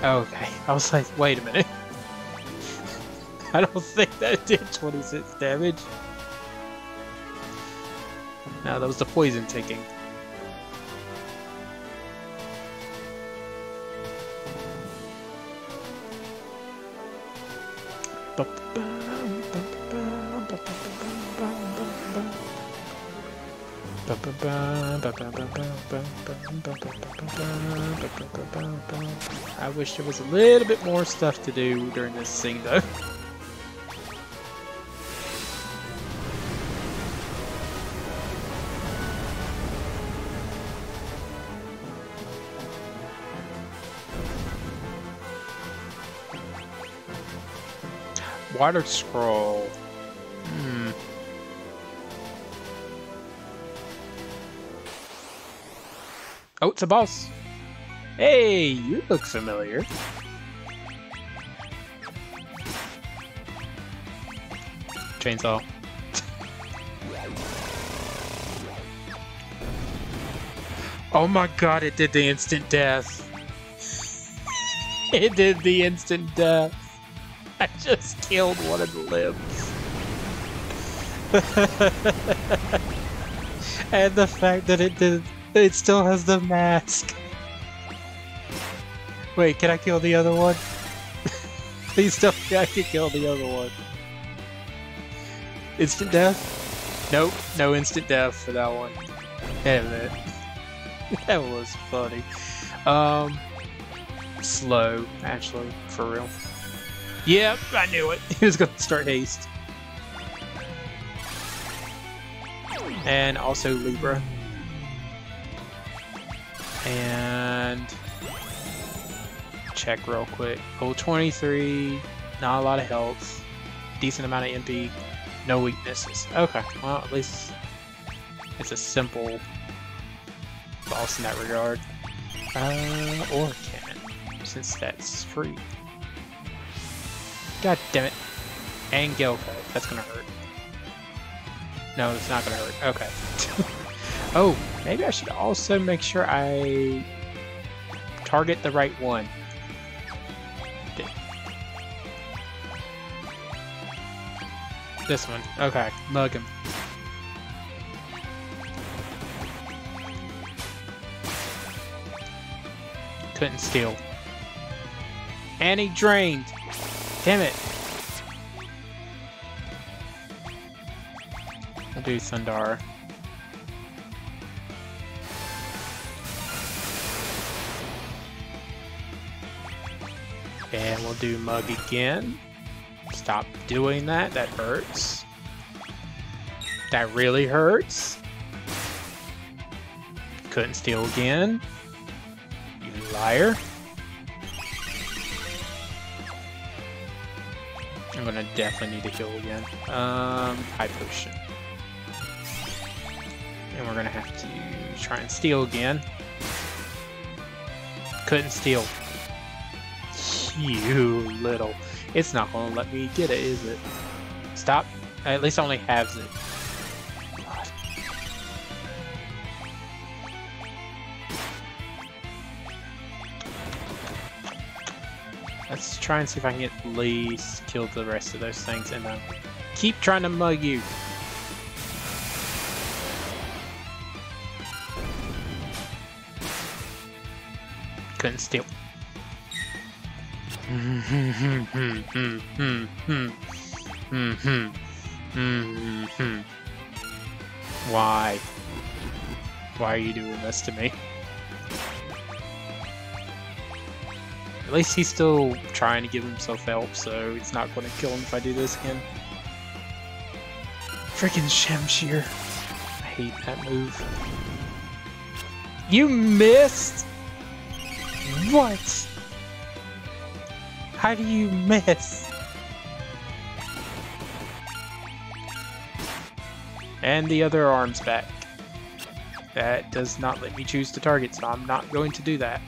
Okay, I was like, wait a minute. I don't think that did 26 damage. No, that was the poison taking. I wish there was a little bit more stuff to do during this scene, though. Water scroll. Oh, it's a boss. Hey, you look familiar. chainsaw. Oh my god, it did the instant death. It did the instant death. I just killed one of the limbs. And the fact that it still has the mask. Wait, can I kill the other one? Please tell me I can kill the other one. Instant death? Nope, no instant death for that one. Damn it. That was funny. Slow, actually, for real. Yep, I knew it. He was gonna start haste. And also Libra. And check real quick. Level 23, not a lot of health, decent amount of MP, no weaknesses. Okay, well at least it's a simple boss in that regard. Or can, since that's free. God damn it. And Gale Cut, that's gonna hurt. No, it's not gonna hurt. Okay. Oh, maybe I should also make sure I target the right one. This one. Okay, mug him. Couldn't steal. And he drained. Damn it. We'll do Thundar. And we'll do Mug again. Stop doing that. That hurts. That really hurts. Couldn't steal again. You liar. I'm gonna definitely need to heal again. High potion. And we're gonna have to try and steal again. Couldn't steal. You little. It's not gonna let me get it, is it? Stop. At least only halves it. God. Let's try and see if I can at least kill the rest of those things and then keep trying to mug you. Couldn't steal. Why? Why are you doing this to me? At least he's still trying to give himself help, so it's not going to kill him if I do this again. Freaking Shamshir. I hate that move. You missed? What? How do you miss? And the other arm's back. That does not let me choose to target, so I'm not going to do that.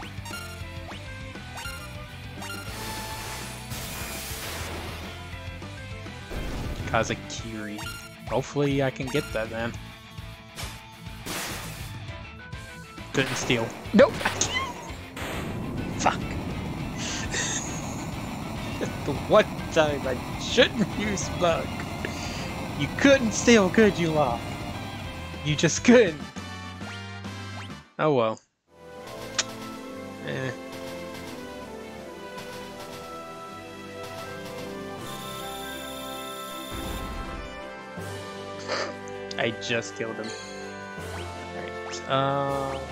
Kazakiri. Hopefully I can get that then. Couldn't steal. Nope! I can't. Fuck. The one time I shouldn't use Bug. You couldn't steal, could you, Locke? You just couldn't. Oh well. Eh. I just killed him. Alright,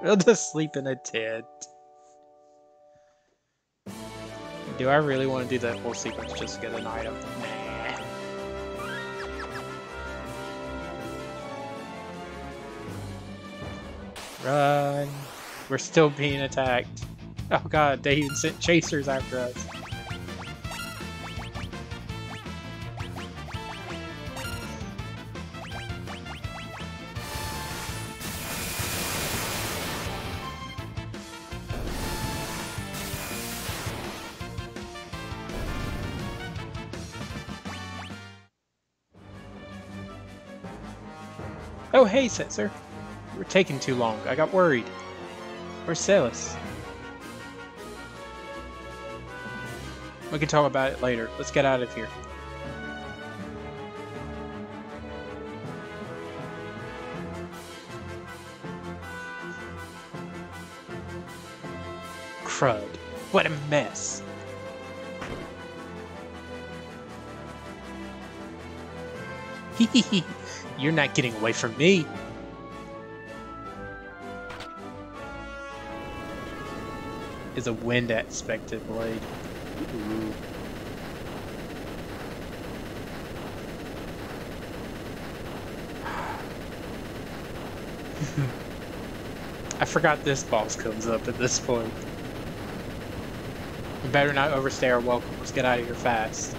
we'll just sleep in a tent. Do I really want to do that whole sequence just to get an item? Nah. Run. We're still being attacked. Oh god, they even sent chasers after us. Oh, hey, Setzer. You were taking too long. I got worried. Where's Celis? We can talk about it later. Let's get out of here. Crud. What a mess. Hehehe. You're not getting away from me. Is a wind aspected blade. Ooh. I forgot this boss comes up at this point. We better not overstay our welcome. Let's get out of here fast.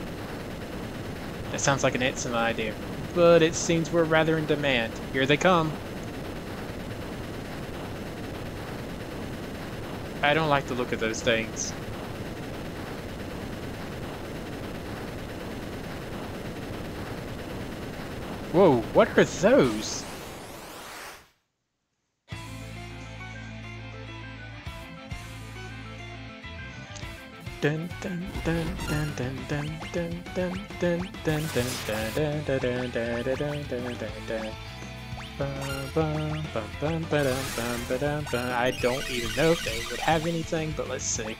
That sounds like an excellent idea, but it seems we're rather in demand. Here they come. I don't like the look of those things. Whoa, what are those? Dun dun dun dun dun dun dun dun dun dun dun dun dun dun dun dun dun dun. I don't even know if they would have anything, but let's see.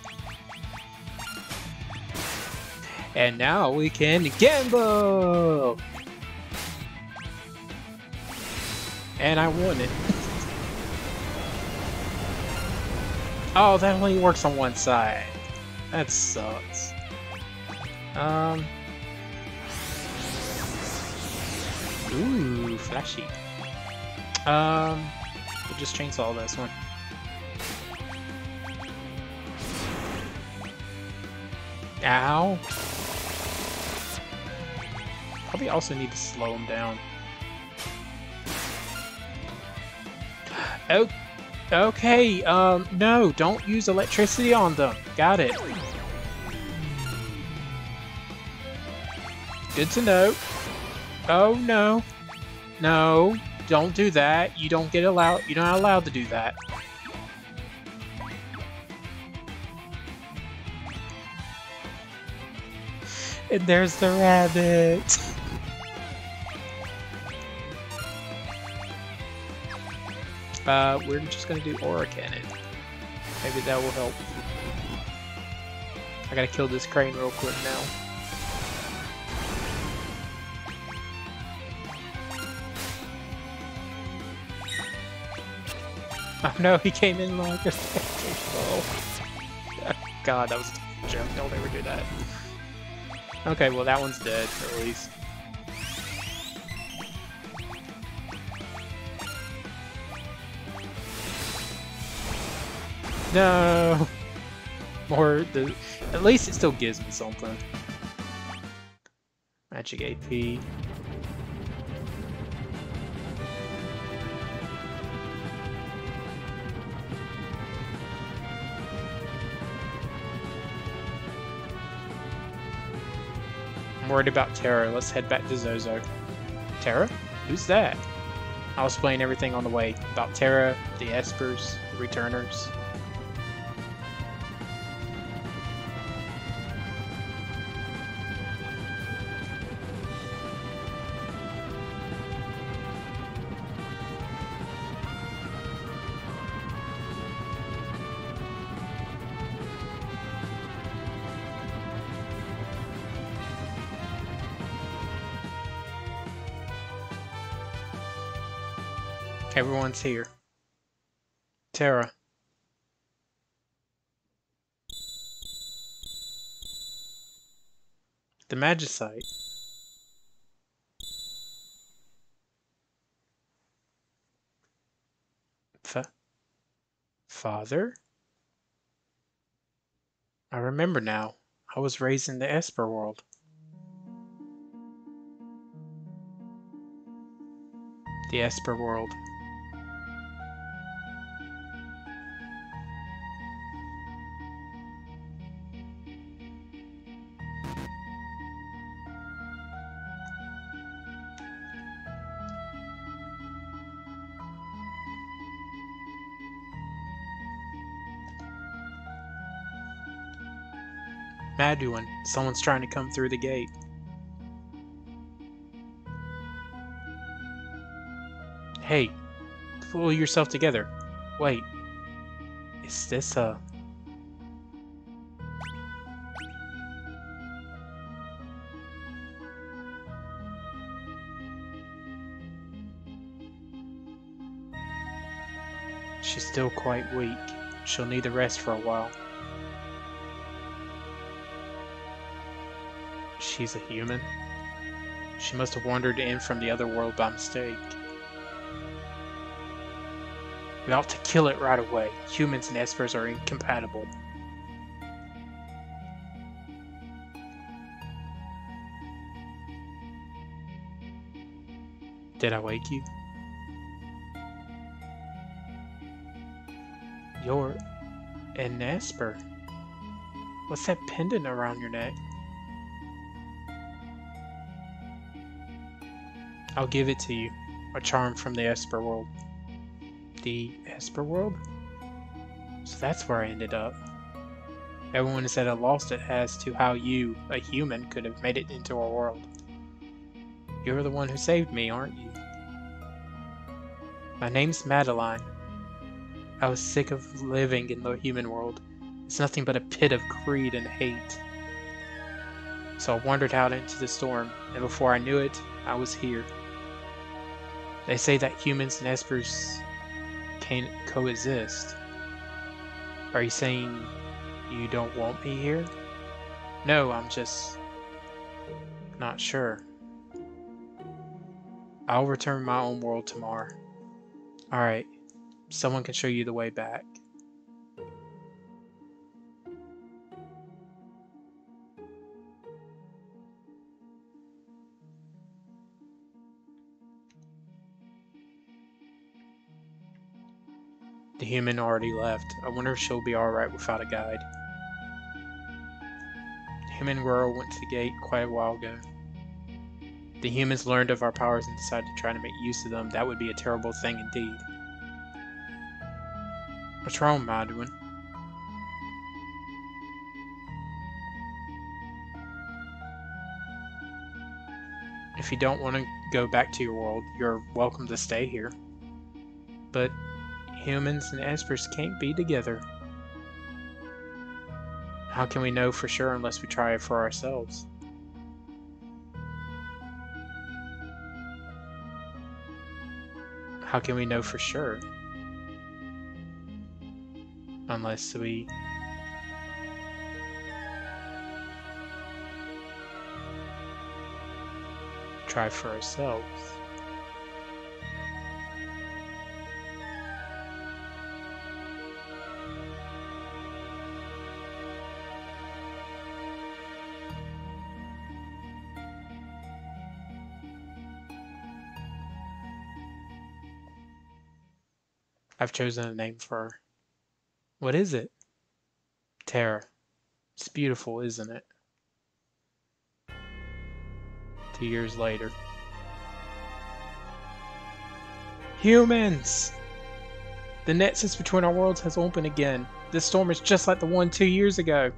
And now we can gamble! And I won it. Oh, that only works on one side. That sucks. Ooh, flashy. We'll just chainsaw this one. Ow. Probably also need to slow him down. Oh, okay, no, don't use electricity on them. Got it. Good to know. Oh, no. No, don't do that. You don't get allowed, you're not allowed to do that. And there's the rabbit. We're just gonna do Aura Cannon. Maybe that will help. I gotta kill this crane real quick now. Oh no, he came in like a oh. God, that was a joke. Don't ever do that. Okay, well that one's dead, at least. No! More the at least it still gives me something. Magic AP. I'm worried about Terra. Let's head back to Zozo. Terra? Who's that? I was playing everything on the way. About Terra, the Espers, the Returners. Everyone's here. Terra. The Magicite. Father? I remember now. I was raised in the Esper world. The Esper world. Maduin, someone's trying to come through the gate. Hey, pull yourself together. Wait, is this a... She's still quite weak. She'll need a rest for a while. She's a human? She must have wandered in from the other world by mistake. We ought to kill it right away. Humans and espers are incompatible. Did I wake you? You're an esper. What's that pendant around your neck? I'll give it to you. A charm from the Esper world. The Esper world? So that's where I ended up. Everyone is at a loss as to how you, a human, could have made it into our world. You're the one who saved me, aren't you? My name's Madeline. I was sick of living in the human world. It's nothing but a pit of greed and hate. So I wandered out into the storm, and before I knew it, I was here. They say that humans and espers can't coexist. Are you saying you don't want me here? No, I'm just not sure. I'll return my own world tomorrow. Alright, someone can show you the way back. The human already left. I wonder if she'll be alright without a guide. The human girl went to the gate quite a while ago. The humans learned of our powers and decided to try to make use of them. That would be a terrible thing indeed. What's wrong, Maduin? If you don't want to go back to your world, you're welcome to stay here. But humans and espers can't be together. How can we know for sure unless we try it for ourselves? How can we know for sure? Unless we... try for ourselves. I've chosen a name for her. What is it? Terra. It's beautiful, isn't it? 2 years later. Humans! The nexus between our worlds has opened again. This storm is just like the one 2 years ago.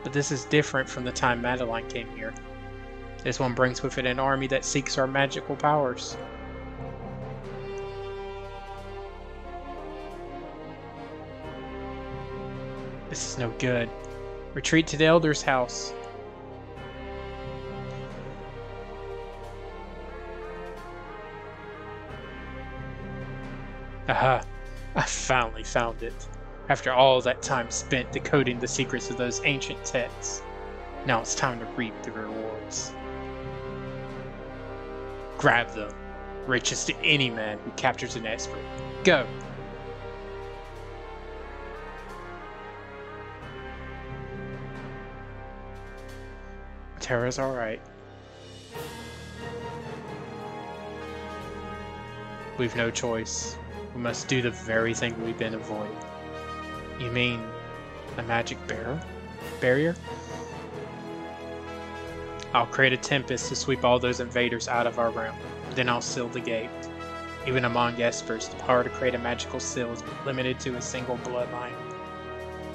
But this is different from the time Madeline came here. This one brings with it an army that seeks our magical powers. This is no good. Retreat to the Elder's house. Aha! I finally found it. After all that time spent decoding the secrets of those ancient texts. Now it's time to reap the rewards. Grab them. Riches to any man who captures an esper. Go! Terra's alright. We've no choice. We must do the very thing we've been avoiding. You mean a magic barrier? I'll create a tempest to sweep all those invaders out of our realm. Then I'll seal the gate. Even among espers, the power to create a magical seal is limited to a single bloodline.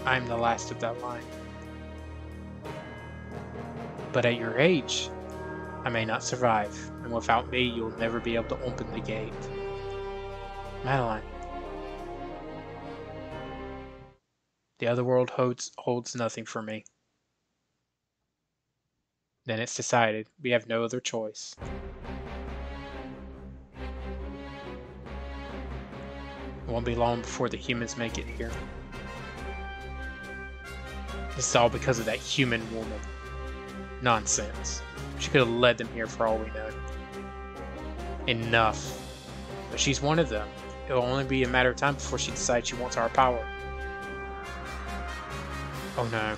I'm the last of that line. But at your age, I may not survive, and without me, you'll never be able to open the gate. Madeline. The other world holds nothing for me. Then it's decided. We have no other choice. It won't be long before the humans make it here. This is all because of that human woman. Nonsense. She could have led them here for all we know. Enough. But she's one of them. It'll only be a matter of time before she decides she wants our power. Oh no.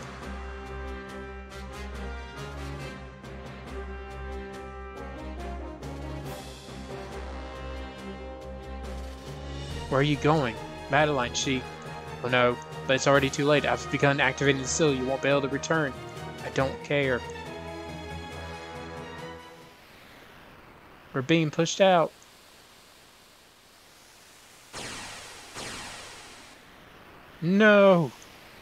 Where are you going? Madeline, she... Oh no, but it's already too late. I've begun activating the seal. You won't be able to return. I don't care. We're being pushed out. No!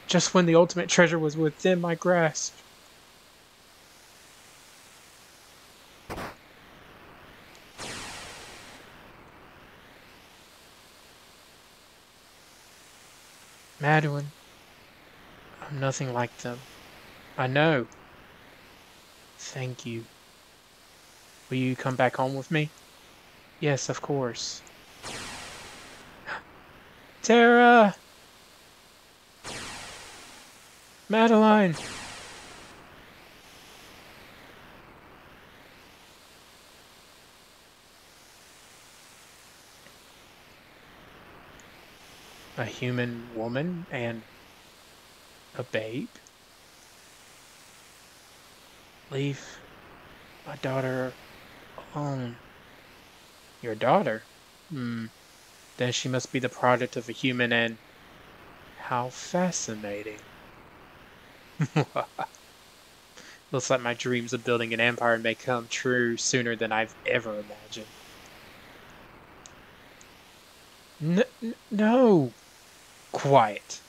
Just when the ultimate treasure was within my grasp. Madeline, I'm nothing like them. I know. Thank you. Will you come back home with me? Yes, of course. Tara! Madeline! A human woman and a babe? Leave my daughter alone. Your daughter? Then she must be the product of a human and... How fascinating. Looks like my dreams of building an empire may come true sooner than I've ever imagined. No! Quiet.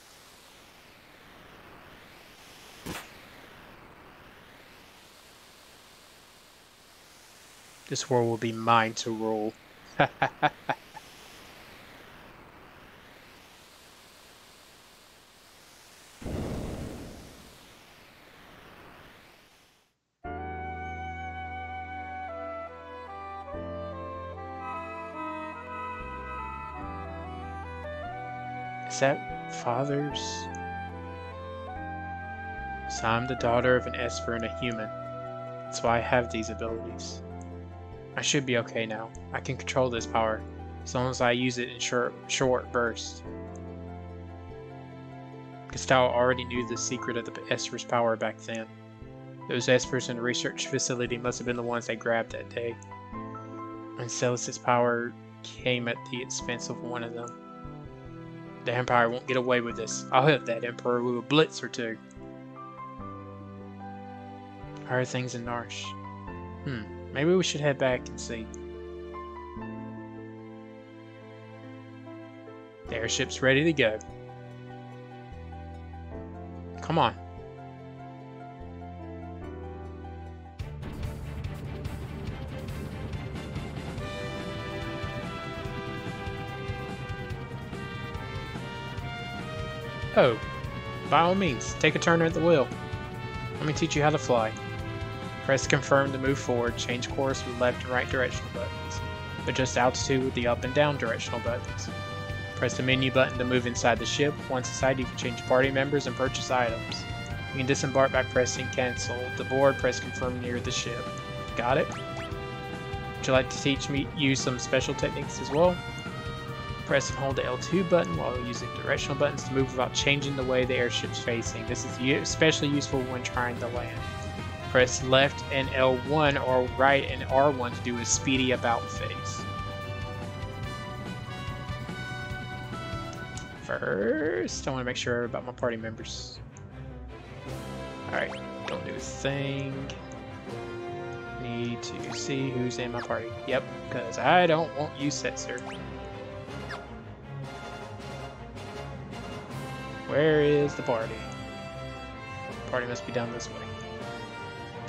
This world will be mine to rule. Is that father's? So I'm the daughter of an Esper and a human. That's why I have these abilities. I should be okay now. I can control this power, as long as I use it in short bursts. Gustavo already knew the secret of the Esper's power back then. Those Espers in the research facility must have been the ones they grabbed that day. And Celis's power came at the expense of one of them. The Empire won't get away with this. I'll hit that Emperor with a blitz or two. How are things in Narshe? Maybe we should head back and see. The airship's ready to go. Come on. Oh, by all means, take a turn at the wheel. Let me teach you how to fly. Press confirm to move forward, change course with left and right directional buttons. Adjust altitude with the up and down directional buttons. Press the menu button to move inside the ship. Once inside, you can change party members and purchase items. You can disembark by pressing cancel. To board, press confirm near the ship. Got it? Would you like to teach you some special techniques as well? Press and hold the L2 button while using directional buttons to move without changing the way the airship's facing. This is especially useful when trying to land. Press left and L1 or right and R1 to do a speedy about face. First, I want to make sure about my party members. Alright, don't do a thing. Need to see who's in my party. Yep, because I don't want you, Setzer. Where is the party? Party must be down this way.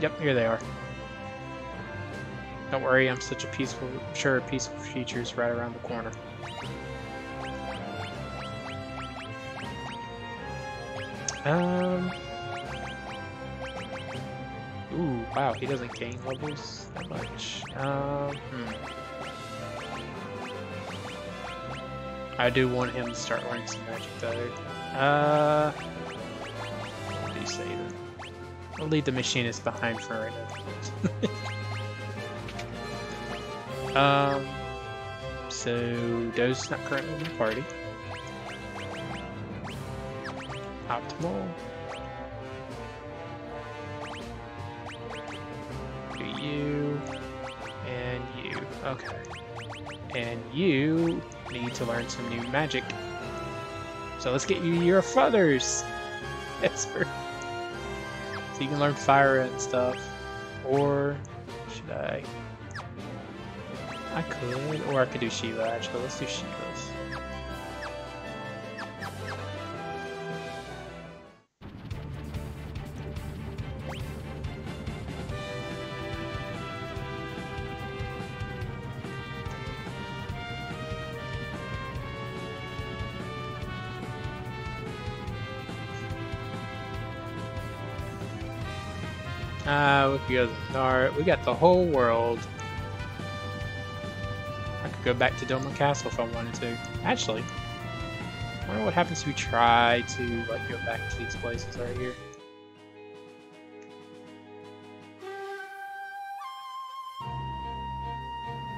Yep, here they are. Don't worry, I'm such a peaceful future's right around the corner. Ooh, wow, he doesn't gain levels that much. I do want him to start learning some magic though. What do you say then? I'll leave the machinist behind for right now. So Doe's not currently in the party. Optimal. Do you and you. Okay. And you need to learn some new magic. So let's get you your feathers, Esper. So you can learn fire and stuff. Or should I? I could, or I could do Shiva actually. Let's do Shiva's. Look, you guys are. We got the whole world. I could go back to Doma Castle if I wanted to. Actually, I wonder what happens if we try to like go back to these places right here.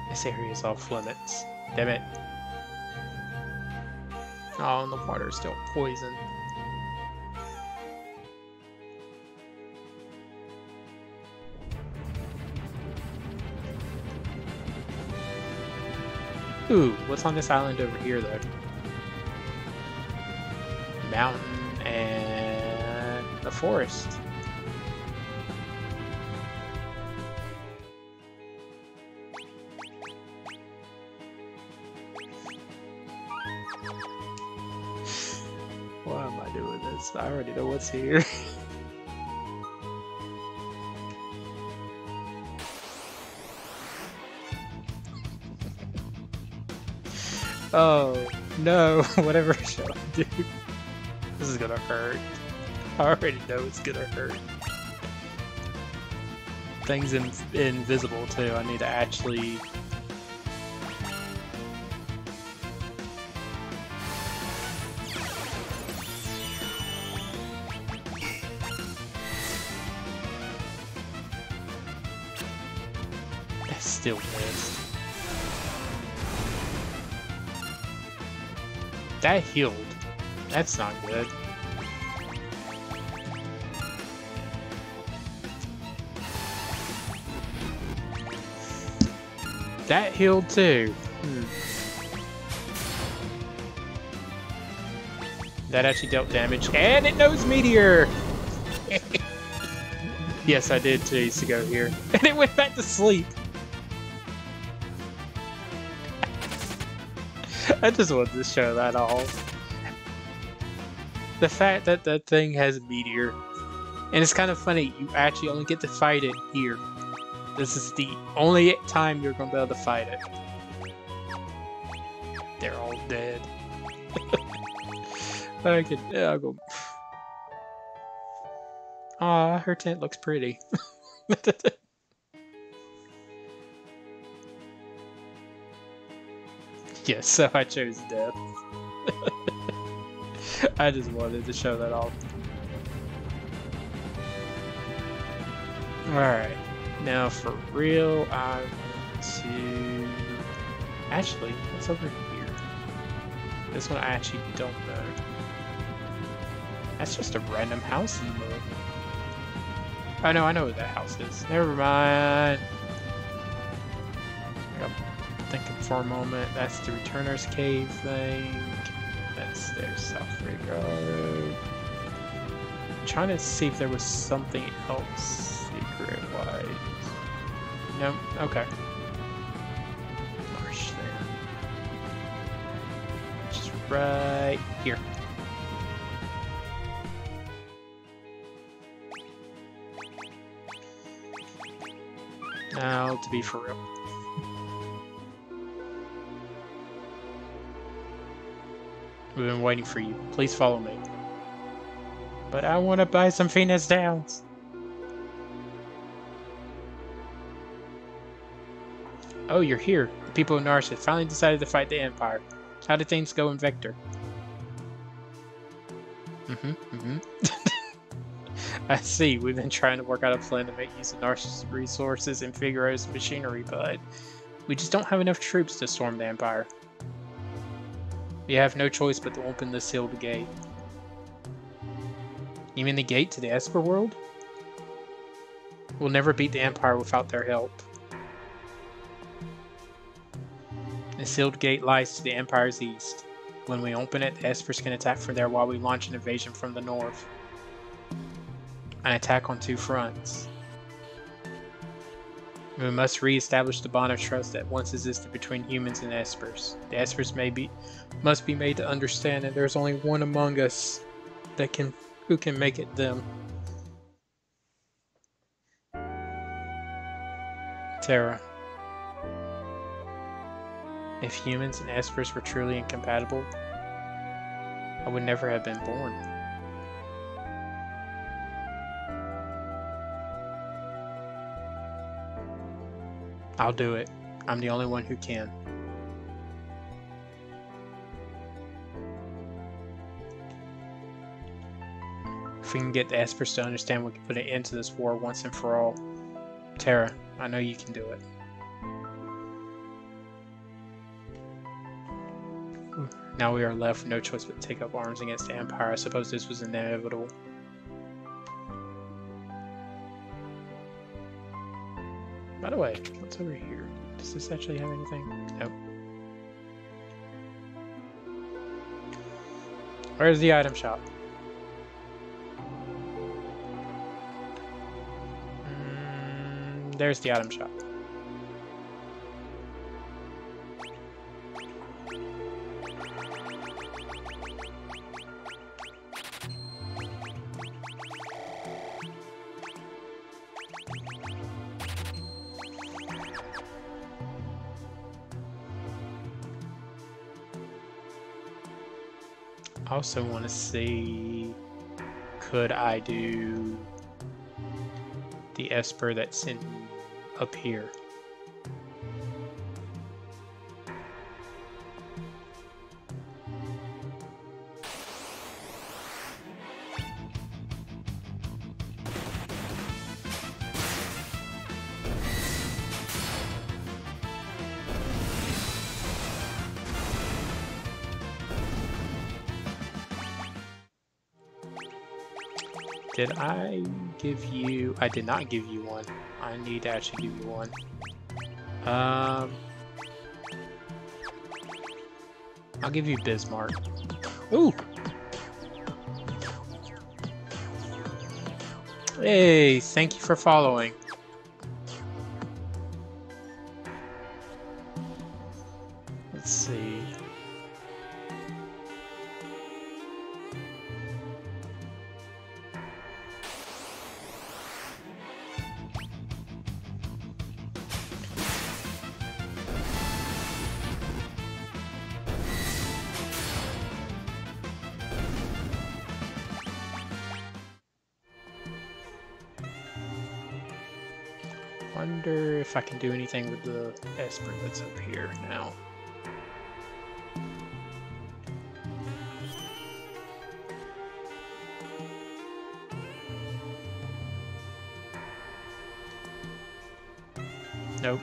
This area is off limits. Damn it. Oh, and the water is still poison. Ooh, what's on this island over here, though? Mountain and the forest. Why am I doing this? I already know what's here. Oh, no, whatever shall I do? This is gonna hurt. I already know it's gonna hurt. Things invisible too, I need to actually... That still missed. That healed. That's not good. That healed too. That actually dealt damage. And it knows Meteor! Yes, I did 2 days ago here. And it went back to sleep. I just wanted to show that off. The fact that that thing has Meteor. And it's kind of funny, you actually only get to fight it here. This is the only time you're going to be able to fight it. They're all dead. I'll go... Aw, her tent looks pretty. Yes, so I chose death. I just wanted to show that off. Alright, now for real, I want to... Actually, what's over here? This one I actually don't know. That's just a random house in the middle. Oh no, I know what that house is. Never mind. I'm thinking for a moment. That's the Returner's Cave thing. That's their South Regard. I'm trying to see if there was something else secret-wise. No? Okay. Marsh there. Just right here. Now, to be for real. We've been waiting for you. Please follow me. But I want to buy some Phoenix Downs. Oh, you're here. The people of Narset finally decided to fight the Empire. How did things go in Vector? I see. We've been trying to work out a plan to make use of Narset's resources and Figaro's machinery, but we just don't have enough troops to storm the Empire. We have no choice but to open the sealed gate. You mean the gate to the Esper world? We'll never beat the Empire without their help. The sealed gate lies to the Empire's east. When we open it, the Espers can attack from there while we launch an invasion from the north. An attack on two fronts. We must re-establish the bond of trust that once existed between humans and Espers. The Espers must be made to understand that there's only one among us who can make it them. Terra. If humans and Espers were truly incompatible, I would never have been born. I'll do it. I'm the only one who can. If we can get the Espers to understand, we can put an end to this war once and for all. Terra, I know you can do it. Now we are left with no choice but to take up arms against the Empire. I suppose this was inevitable. By the way, what's over here? Does this actually have anything? Nope. Where's the item shop? There's the item shop. I also want to see, could I do the Esper that's in up here? Did I give you... I did not give you one. I need to actually give you one. I'll give you Bismarck. Ooh! Hey, thank you for following. Let's see. Wonder if I can do anything with the Esper that's up here now. Nope.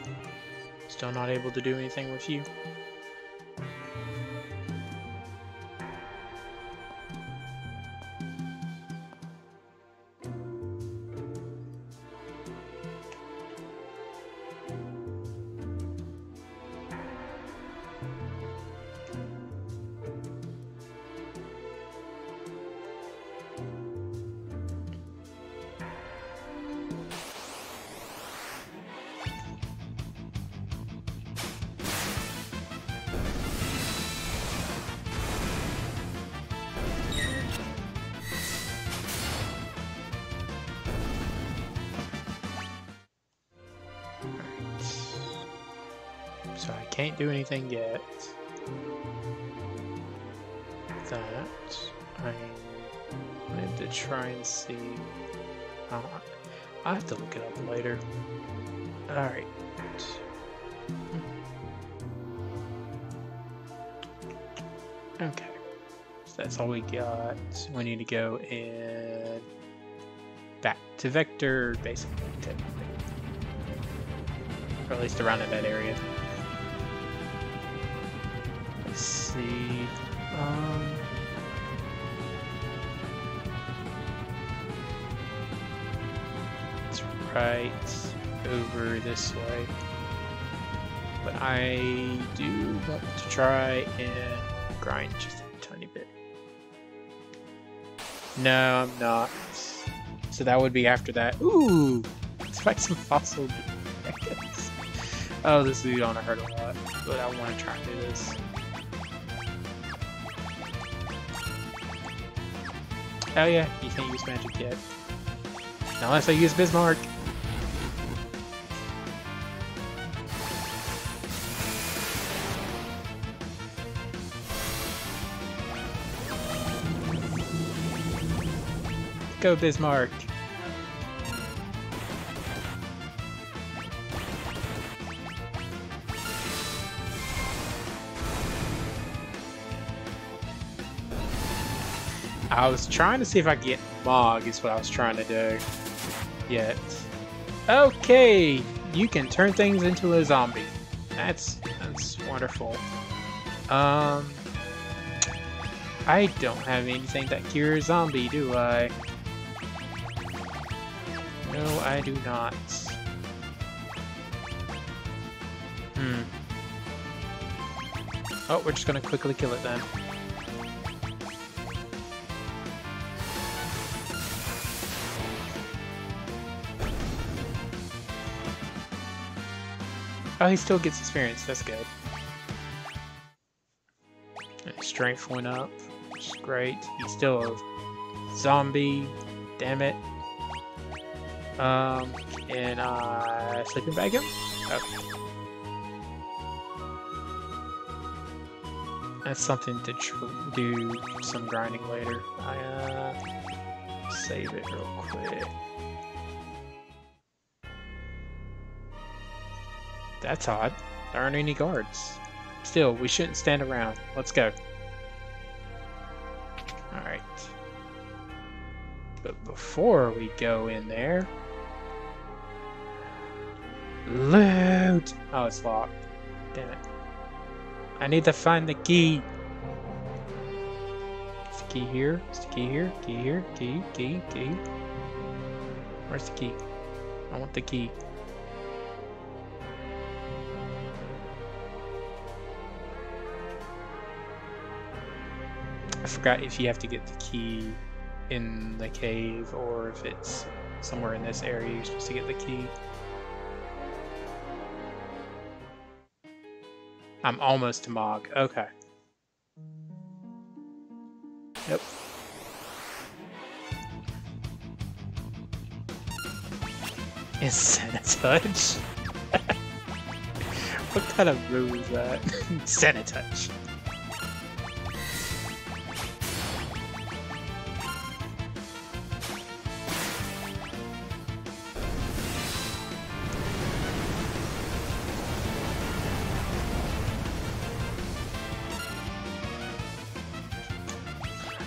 Still not able to do anything with you. So I can't do anything yet. That I wanted to try and see. I have to look it up later. Alright. Okay. So that's all we got. We need to go and back to Vector, basically, technically. Or at least around in that area. Let's see. It's right over this way. But I do want to try and grind just a tiny bit. No, I'm not. So that would be after that. Ooh! Let's find some fossil dragons. Oh, this is gonna hurt a lot, but I want to try and do this. Oh yeah, you can't use magic yet. Not unless I use Bismarck. Go Bismarck. I was trying to see if I could get Mog, is what I was trying to do. Yet. Okay! You can turn things into a zombie. That's wonderful. I don't have anything that cures zombie, do I? No, I do not. Oh, we're just gonna quickly kill it then. Oh, he still gets experience. That's good. And strength went up, which is great. He's still a zombie. Damn it. And I sleeping bag him? Okay. That's something to do some grinding later. I save it real quick. That's odd. There aren't any guards. Still, we shouldn't stand around. Let's go. Alright. But before we go in there... Loot! Oh, it's locked. Damn it. I need to find the key. Is the key here? Is the key here? Key here? Key? Where's the key? I want the key. I forgot if you have to get the key in the cave or if it's somewhere in this area you're supposed to get the key. I'm almost to Mog. Okay. Yep. Insanitouch? What kind of move is that? Insanitouch.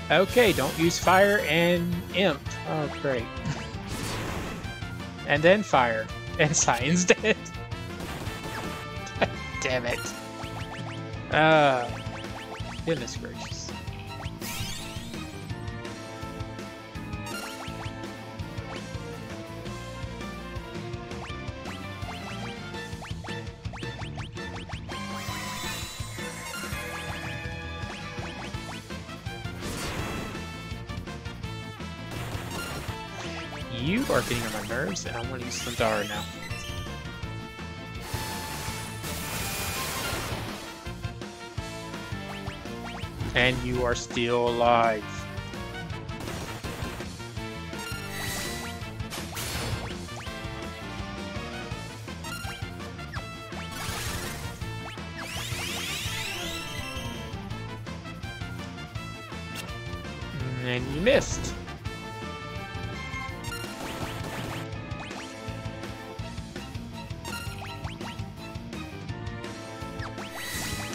Okay, don't use fire and imp. Oh, great. And then fire. And Cyan's dead. Damn it. Goodness gracious. You are getting on my nerves, and I want to use Sundara now. And you are still alive. And you missed.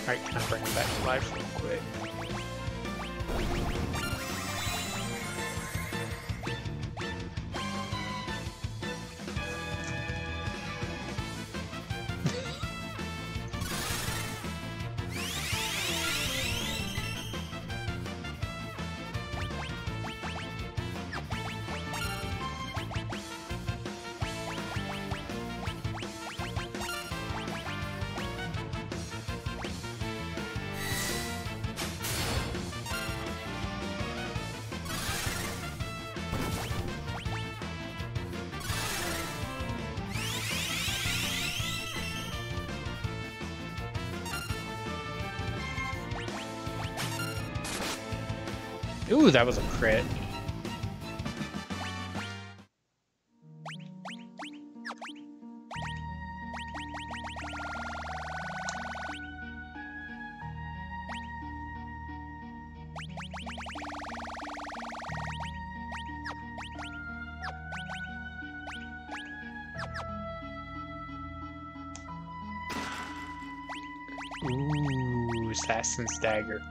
Alright, can I bring him back to life real quick? Ooh, that was a crit. Ooh, Assassin's Dagger.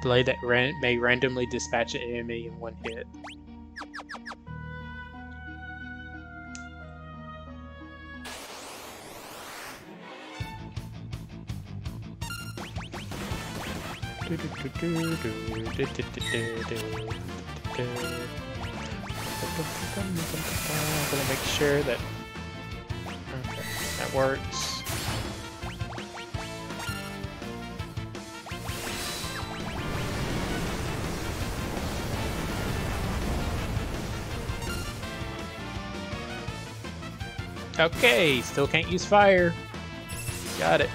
Blade that may randomly dispatch an enemy in one hit. I'm gonna make sure that that works. Okay, still can't use fire. Got it.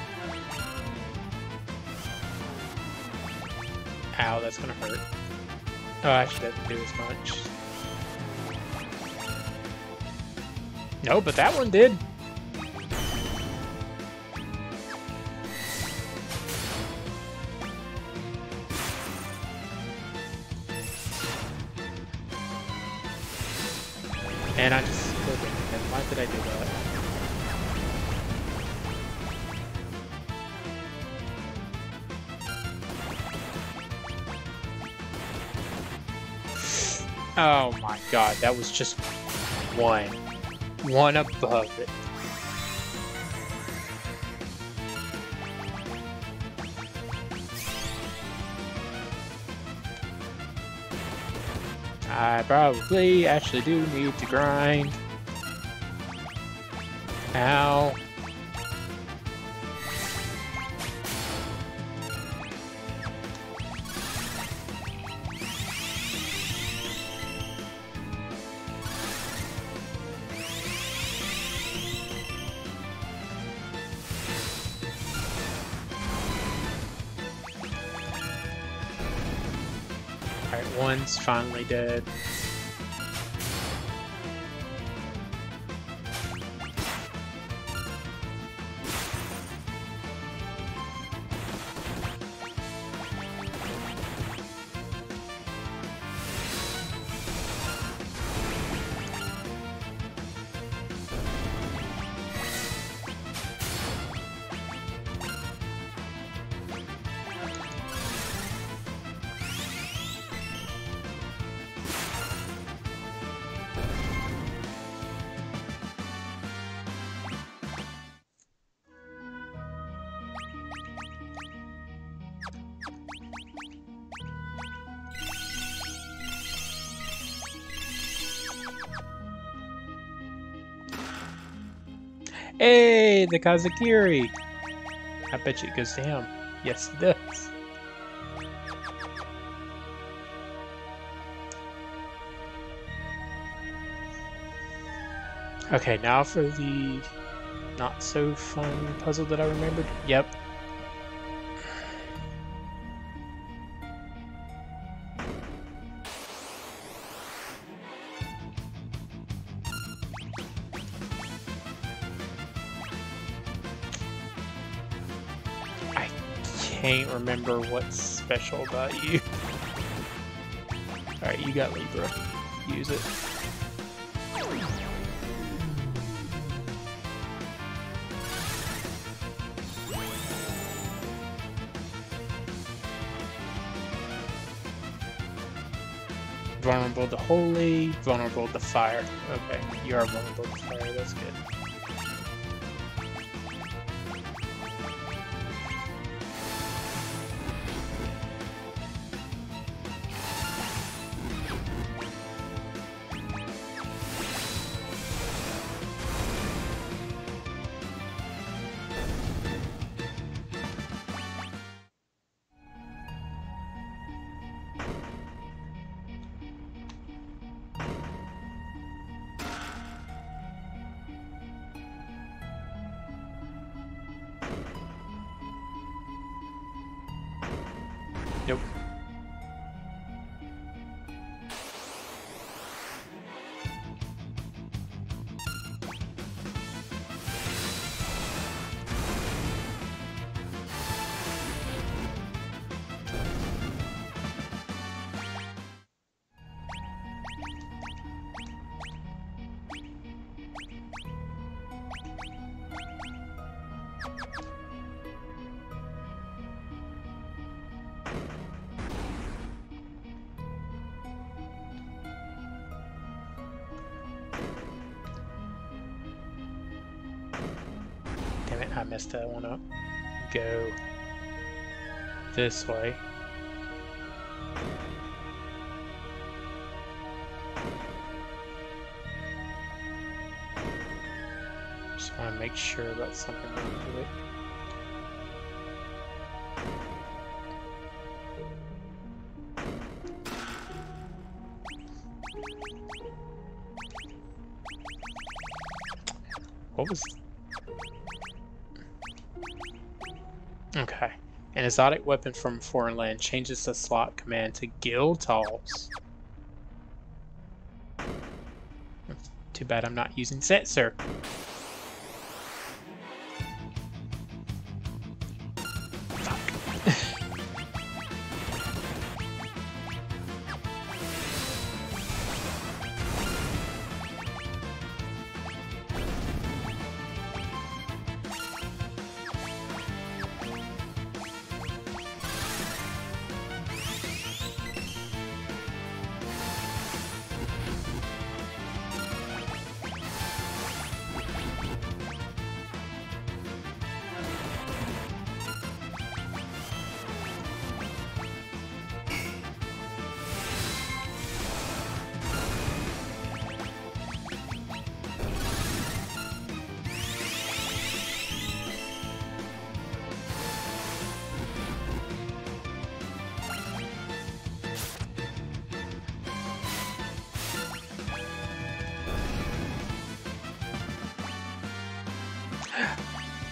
Ow, that's gonna hurt. Oh, actually doesn't do as much. No, but that one did. And I just killed him. Why did I do that? Oh my god, that was just one. One above it. I probably actually do need to grind. Ow. Alright, one's finally dead. Hey, the Kazakiri! I bet you it goes to him. Yes, it does. Okay, now for the not so fun puzzle that I remembered. Yep. I can't remember what's special about you. Alright, you got Libra. Use it. Vulnerable to holy, vulnerable to fire. Okay, you are vulnerable to fire, that's good. Nope. Damn it, I messed that one up. Go this way. Just want to make sure about something really quick. What was... Okay. An exotic weapon from a foreign land changes the slot command to Giltals. Too bad I'm not using Setzer.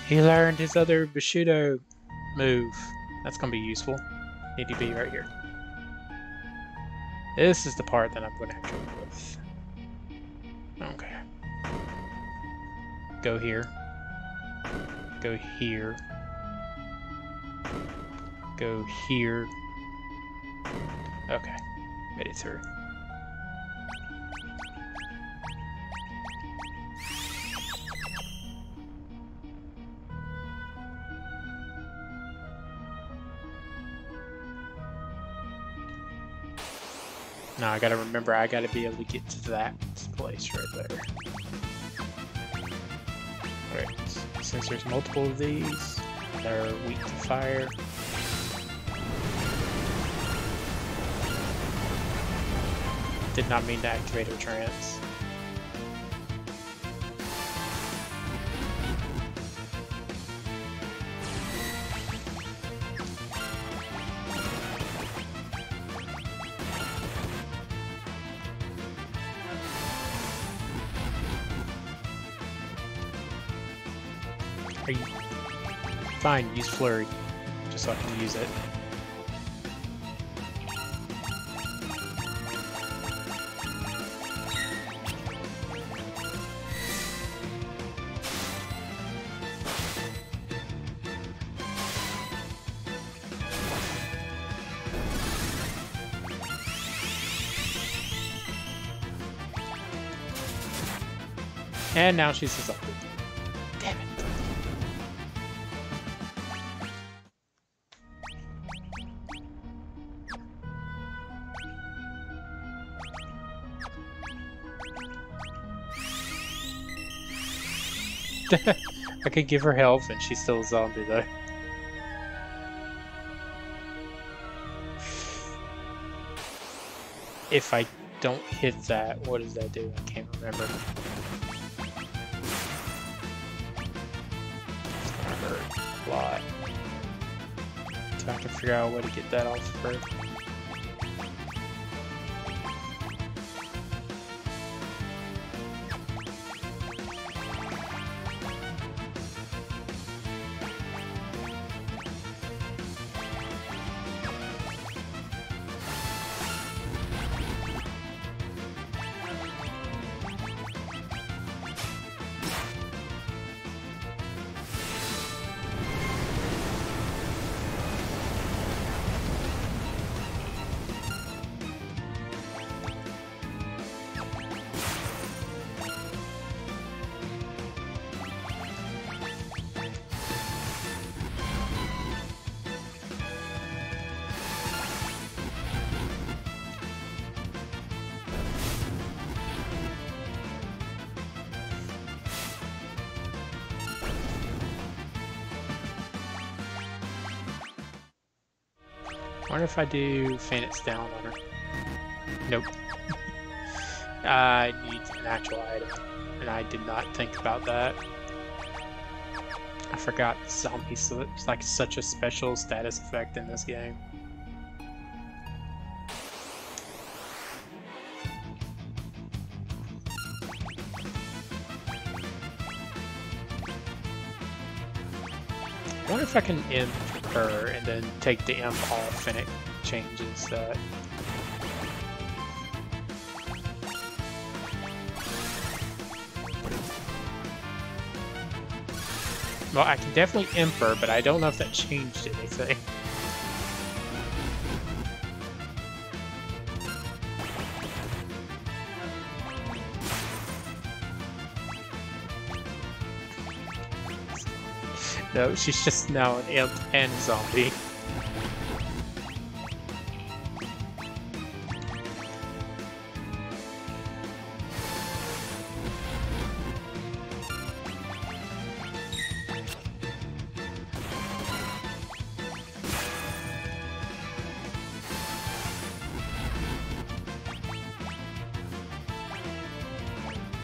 He learned his other Bushido move. That's gonna be useful. Need to be right here. This is the part that I'm gonna have trouble with. Okay. Go here. Go here. Go here. Okay. Made it through. Now I gotta remember, I gotta be able to get to that place right there. Alright, since there's multiple of these, they're weak to fire. Did not mean to activate her trance. Are you... Fine, use Flurry, just so I can use it. And now she's a zombie. Damn it. I could give her health and she's still a zombie though. If I don't hit that, what does that do? I can't remember. It's gonna hurt a lot. So I can figure out a way to get that off of her. I wonder if I do Phoenix down on her. Nope. I need an actual item, and I did not think about that. I forgot zombies, so it's like such a special status effect in this game. I wonder if I can imp her and then take the imp off and it changes that. Well, I can definitely imp her, but I don't know if that changed anything. No, she's just now an imp and a zombie.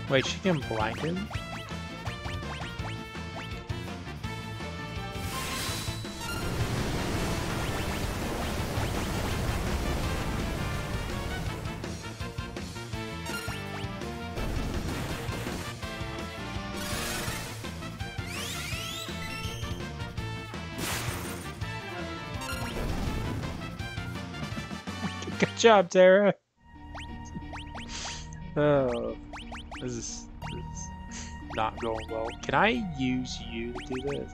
Wait, she can blind him? Good job, Tara. Oh, this is not going well. Can I use you to do this?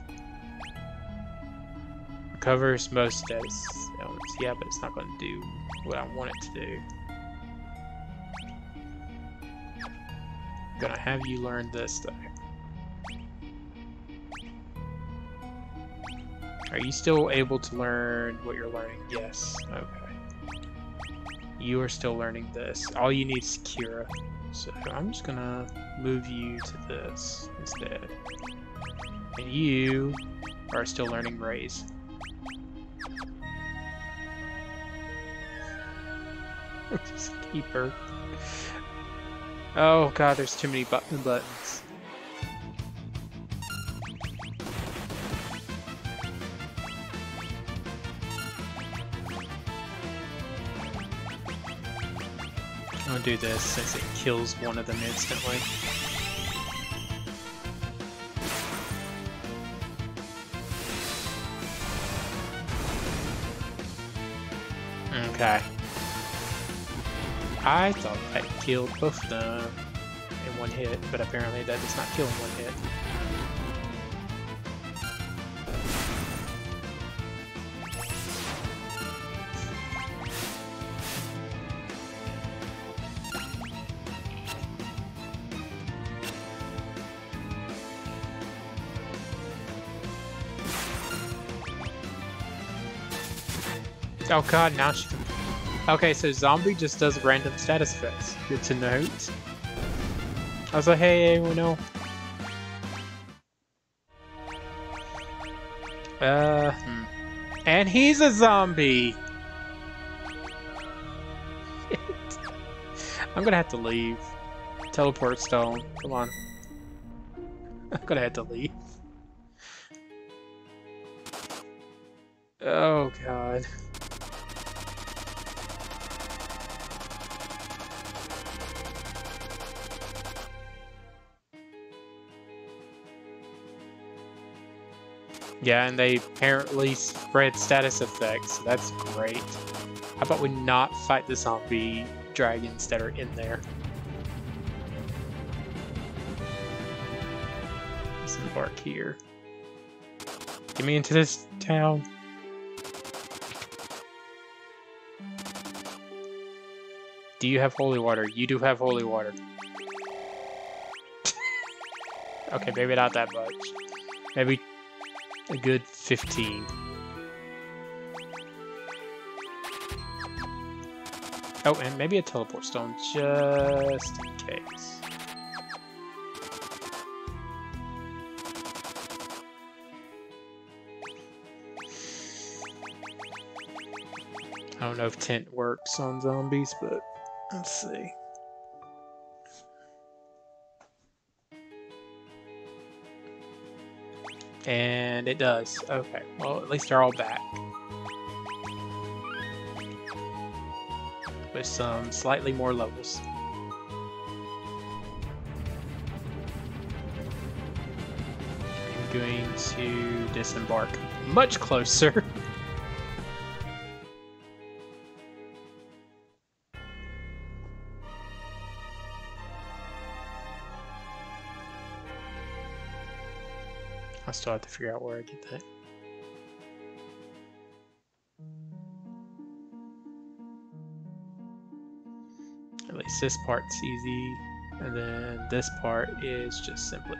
Recovers most status elements. Yeah, but it's not going to do what I want it to do. I'm gonna have you learn this though. Are you still able to learn what you're learning? Yes. Okay. You are still learning this. All you need is Kira. So I'm just gonna move you to this instead. And you are still learning Raise. Just keep her. Oh god, there's too many buttons. I'm gonna do this since it kills one of them instantly. Okay. I thought that killed both of them in one hit, but apparently that does not kill in one hit. Oh god, now she can... Okay, so zombie just does random status effects. Good to note. I was like, hey, we know. And he's a zombie! I'm gonna have to leave. Teleport stone. Come on. I'm gonna have to leave. Oh god. Yeah, and they apparently spread status effects, so that's great. How about we not fight the zombie dragons that are in there? Disembark here. Get me into this town. Do you have holy water? You do have holy water. Okay, maybe not that much. Maybe a good 15. Oh, and maybe a teleport stone, just in case. I don't know if tent works on zombies, but let's see. And it does. Okay, well, at least they're all back. With some slightly more levels. I'm going to disembark much closer. I still have to figure out where I get that. At least this part's easy, and then this part is just simply...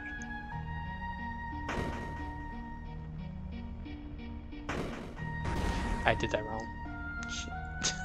I did that wrong. Shit.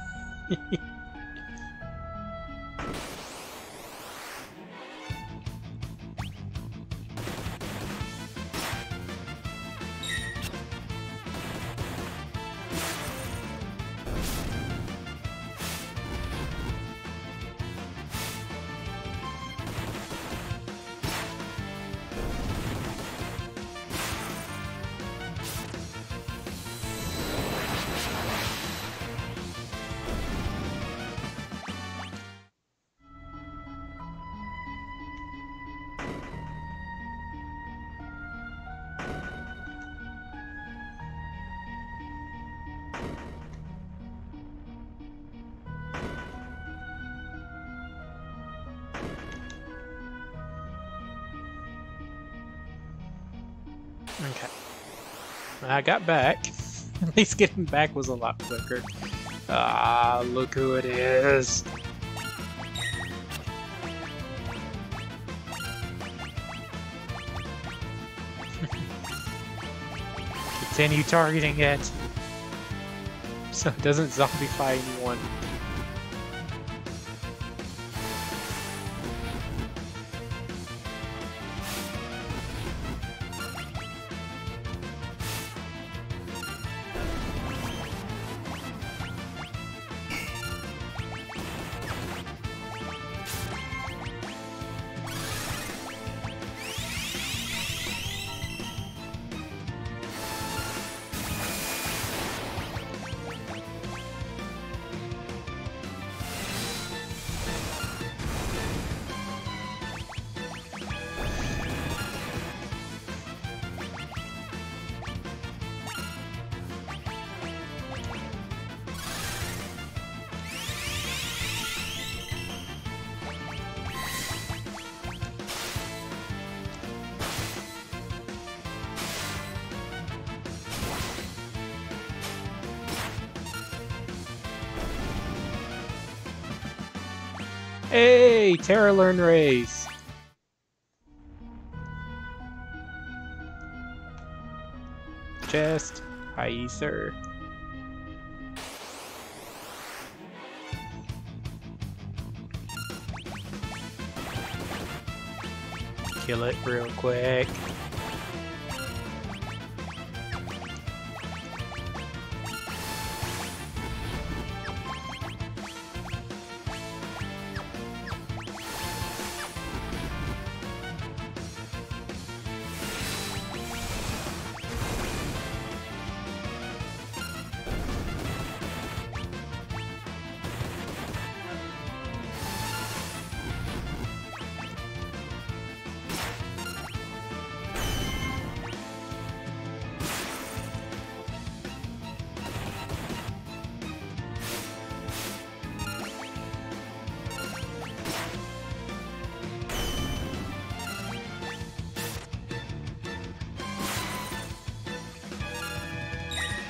Okay. I got back. At least getting back was a lot quicker. Ah, look who it is. Continue targeting it. So it doesn't zombify anyone. Hey, Terra Learn Race. Chest. Hi, sir. kill it real quick.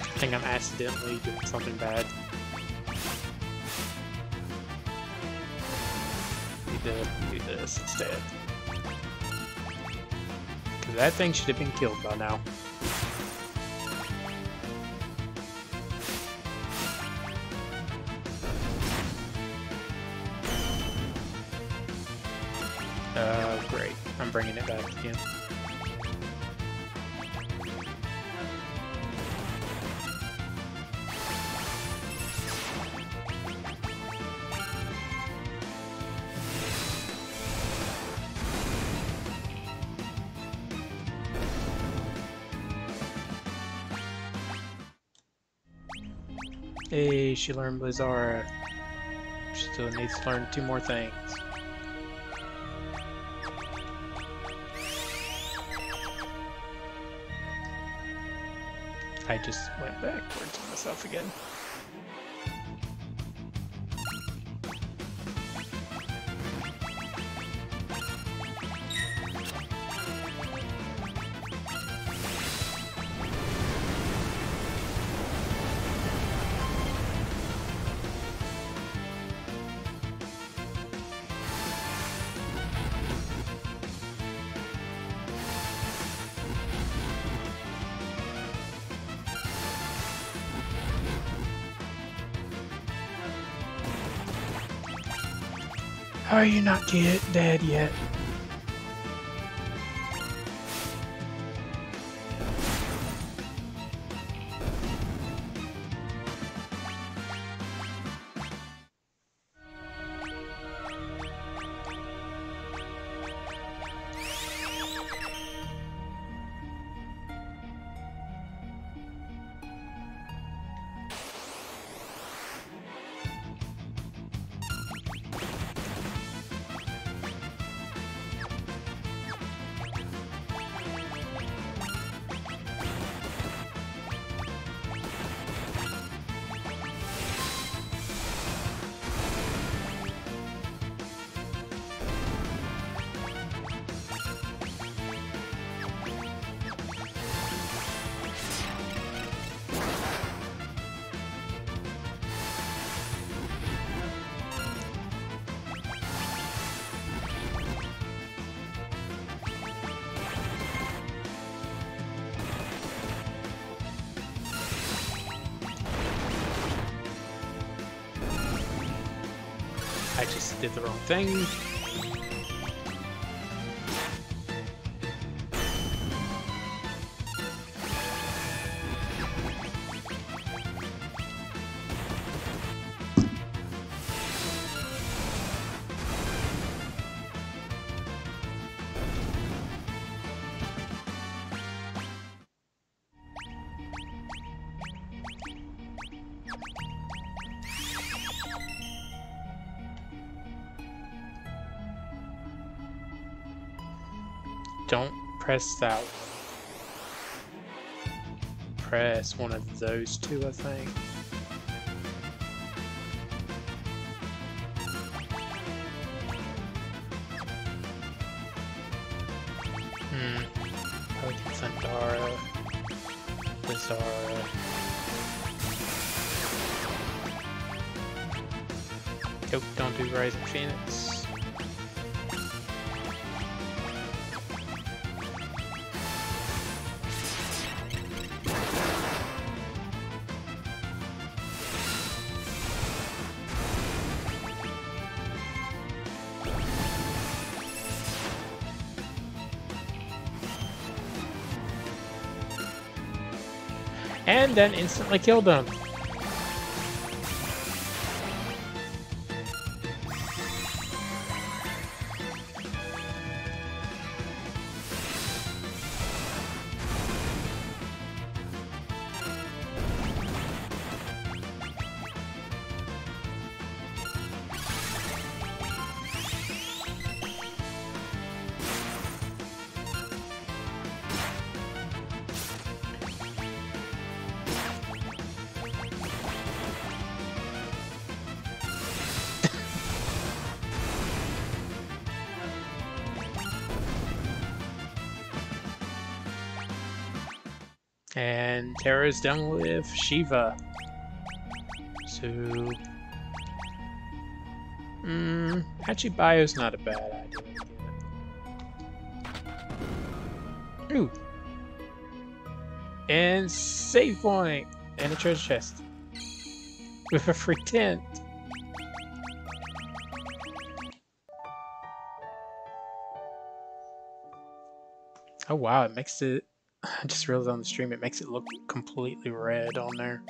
I think I'm accidentally doing something bad. Need to do this instead. Because that thing should have been killed by now. Great. I'm bringing it back again. Hey, she learned Blizzara. She still needs to learn 2 more things. I just went backwards on myself again. How are you not dead yet? I just did the wrong thing. Don't press that one. Press one of those 2, I think. Probably Thundara. Blizzara. Nope, don't do Rising Phoenix. And then instantly killed him. And Terra is done with Shiva. So... Hachibio's not a bad idea to get. Ooh! And save point! And a treasure chest. With a free tent. Oh wow, it makes it... I just realized on the stream it makes it look completely red on there.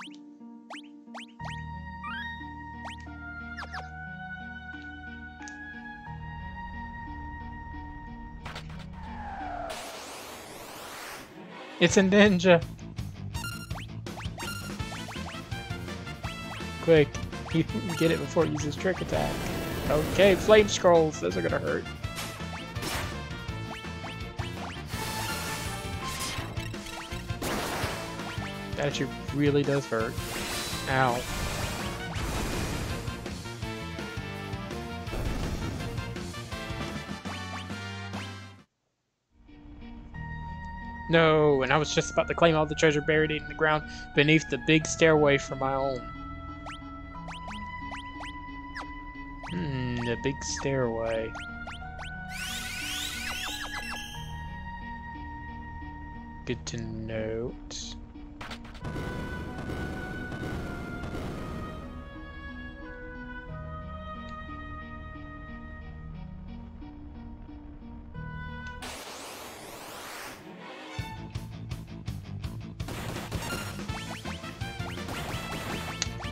It's a ninja! Quick, you can get it before it uses trick attack. Okay, flame scrolls, those are gonna hurt. That actually really does hurt. Ow. No, and I was just about to claim all the treasure buried in the ground beneath the big stairway for my own. The big stairway. Good to note.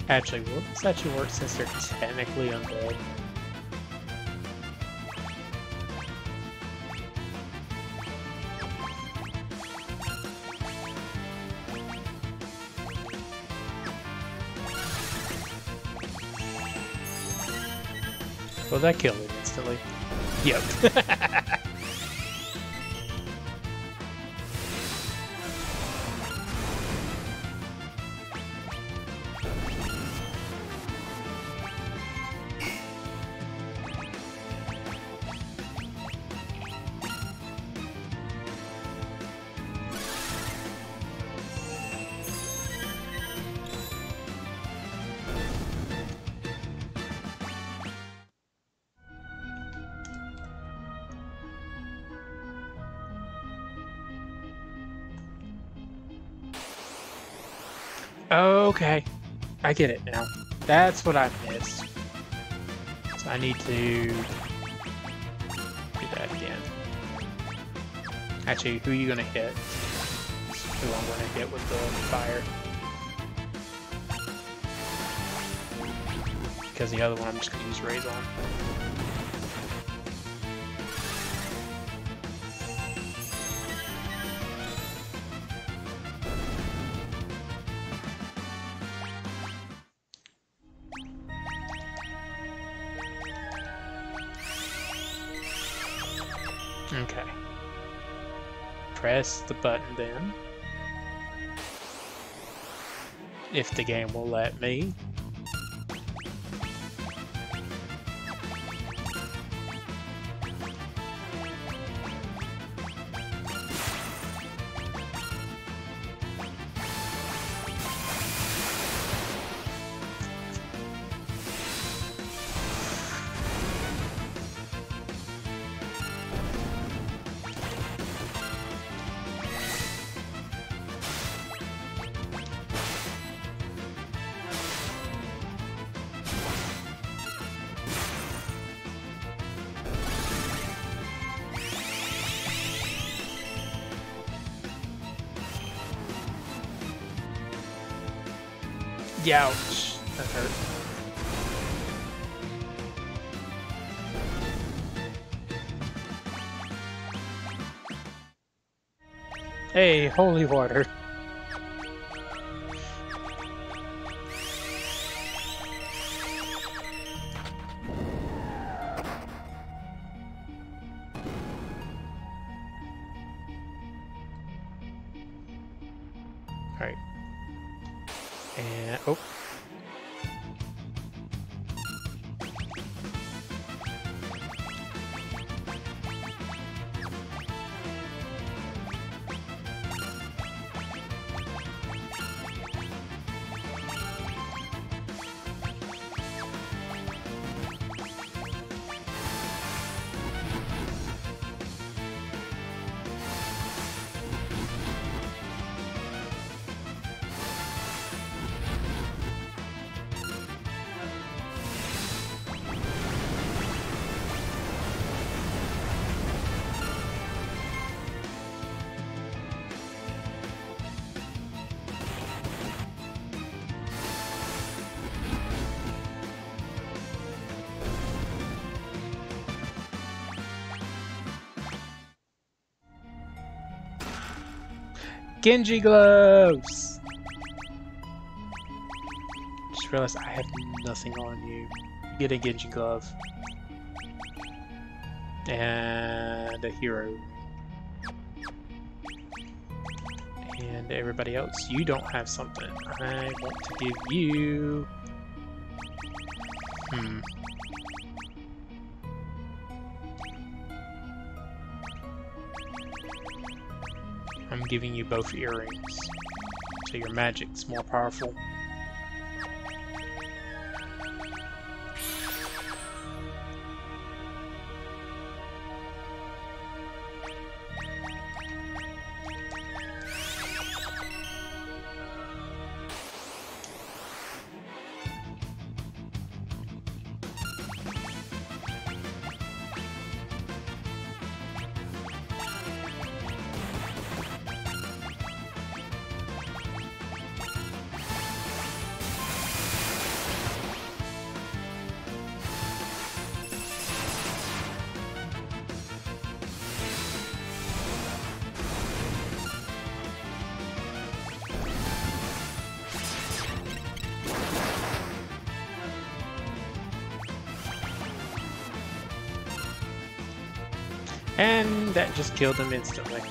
Actually, will this actually work since they're technically undead? Will that kill it instantly? Yep. Okay, I get it now. That's what I missed. So I need to do that again. Actually, who are you gonna hit? Who I'm gonna hit with the fire. Because the other one I'm just gonna use Raise on. Okay. Press the button then. If the game will let me. Youch. That hurt. Hey, holy water. Alright. And, oh. Genji gloves! Just realized I have nothing on you. Get a Genji glove. And a hero. And everybody else, you don't have something. I want to give you... I'm giving you both earrings, so your magic's more powerful. And that just killed him instantly.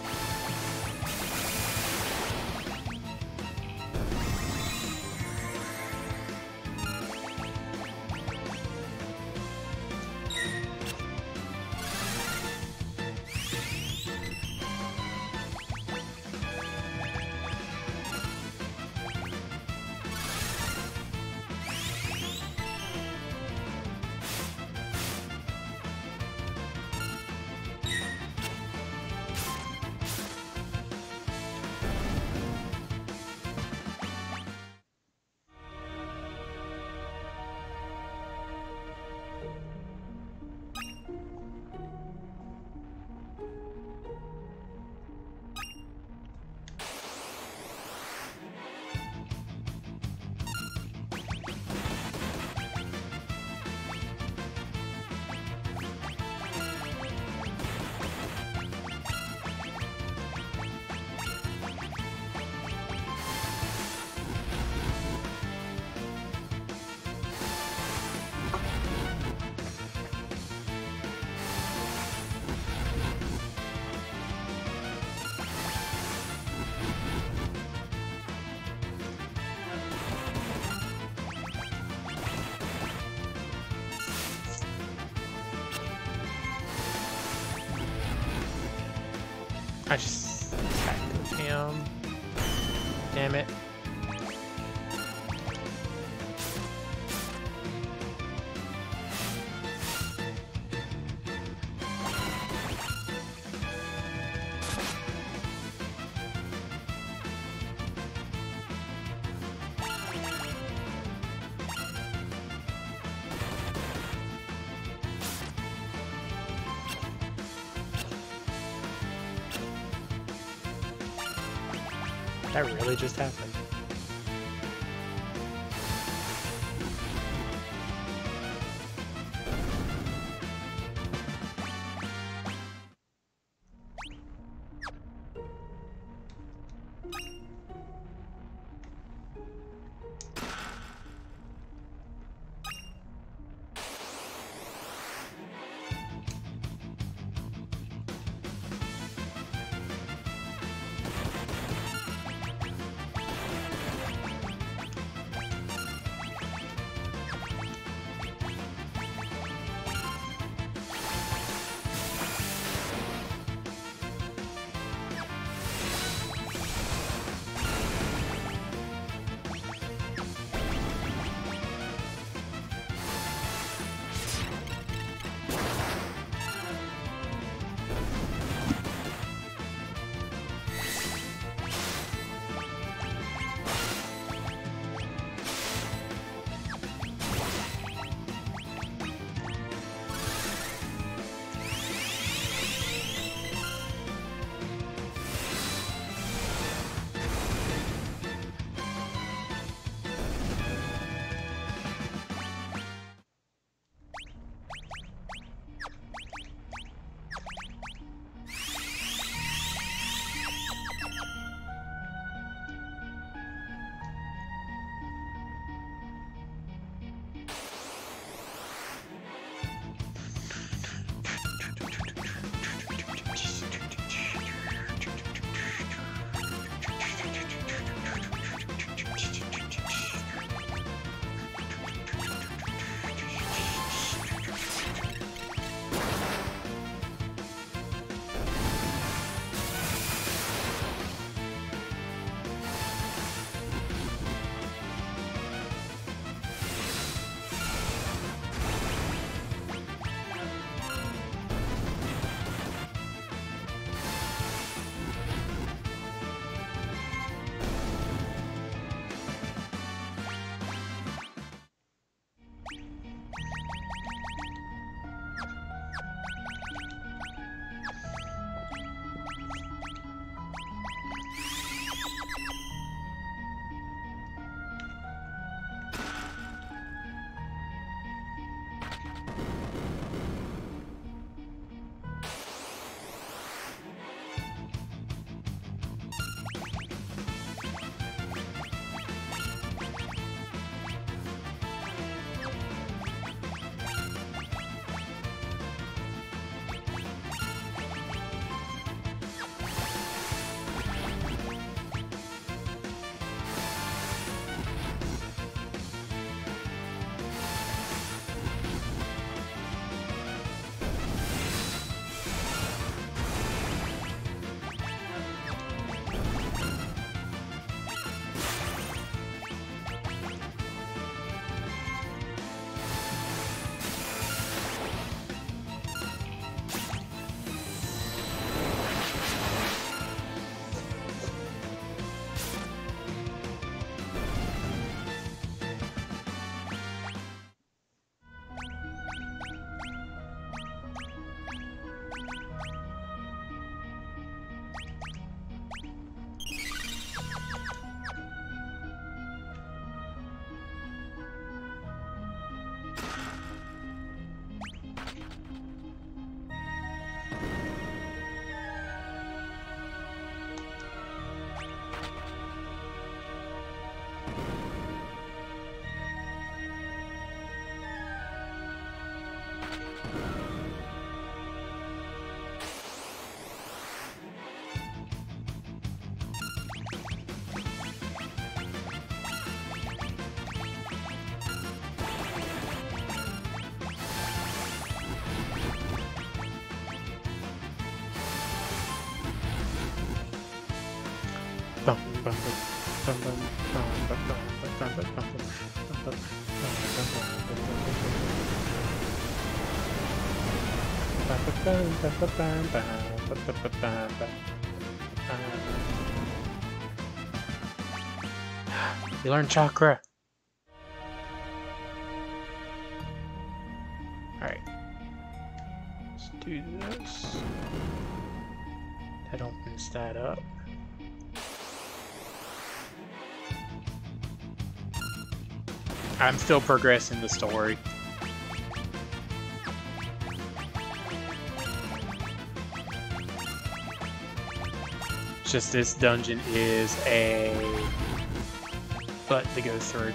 I just attacked with him. Damn it. That really just happened. Bum, bum, bum, bum, bum, bum, bum, bum, bum, bum, bum, bum, bum, you learn chakra. Alright. Let's do this. That opens that up. I'm still progressing the story. It's just this dungeon is a button to go through.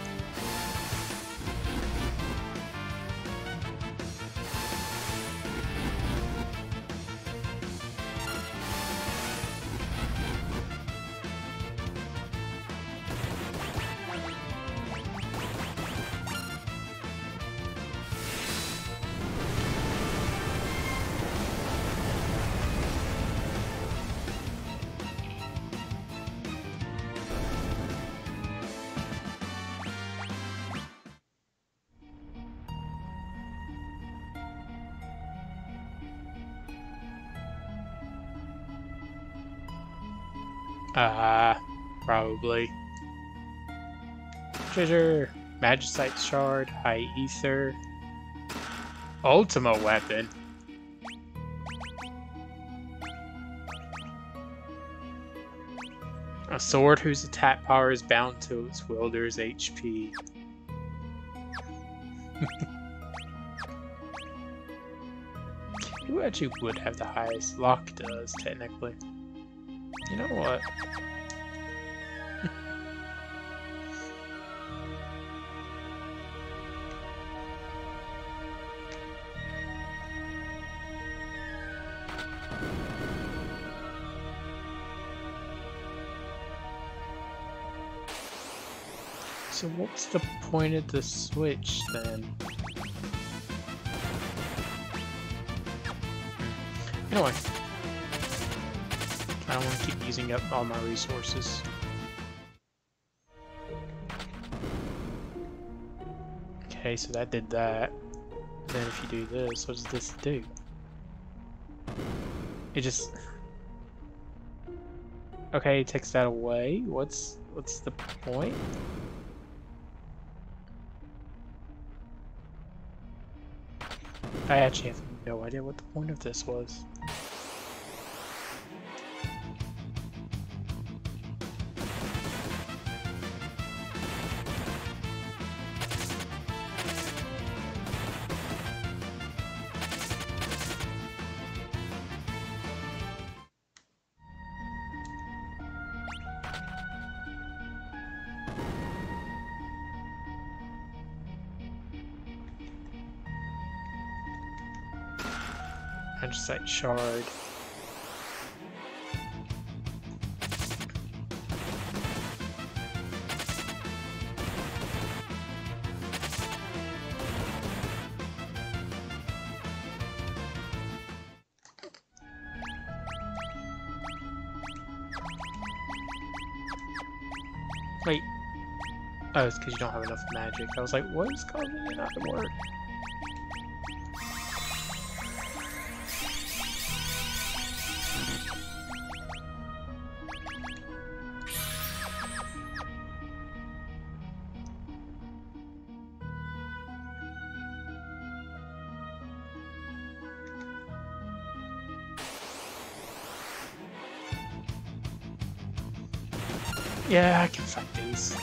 Probably. Treasure, Magicite Shard, High Ether, Ultima Weapon. A sword whose attack power is bound to its wielder's HP. Who actually would have the highest? Locke does, technically. You know what? So what's the point of the switch then? Anyway. I don't want to keep using up all my resources. Okay, so that did that. Then if you do this, what does this do? It just... Okay, it takes that away. What's the point? I actually have no idea what the point of this was. Magicite Shard. Wait. Oh, it's because you don't have enough magic. I was like, what is causing it not to work? Yeah, I can fight these.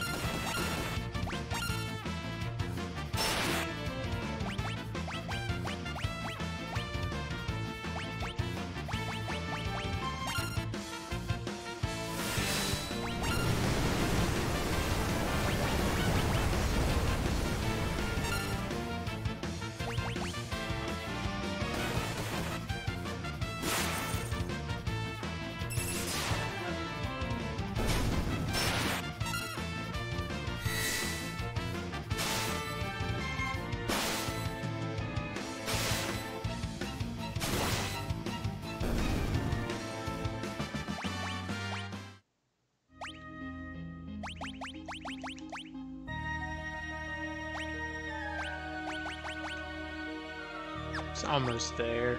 It's almost there.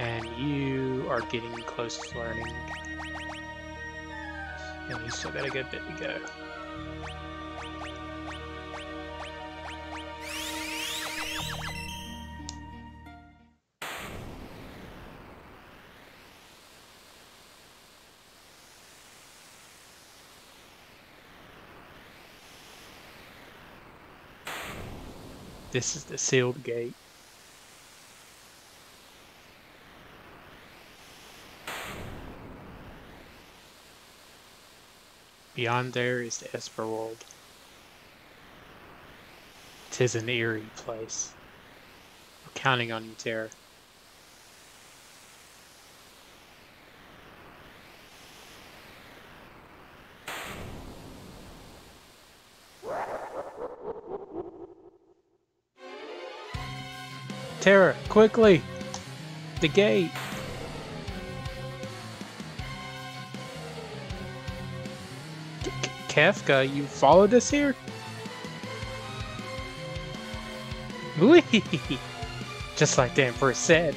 And you are getting close to learning. And you still got a good bit to go. This is the sealed gate. Beyond there is the Esper world. 'Tis an eerie place. We're counting on you, Terra. Terra, quickly! The gate! Kefka, you followed us here? Whee! Just like the Emperor said.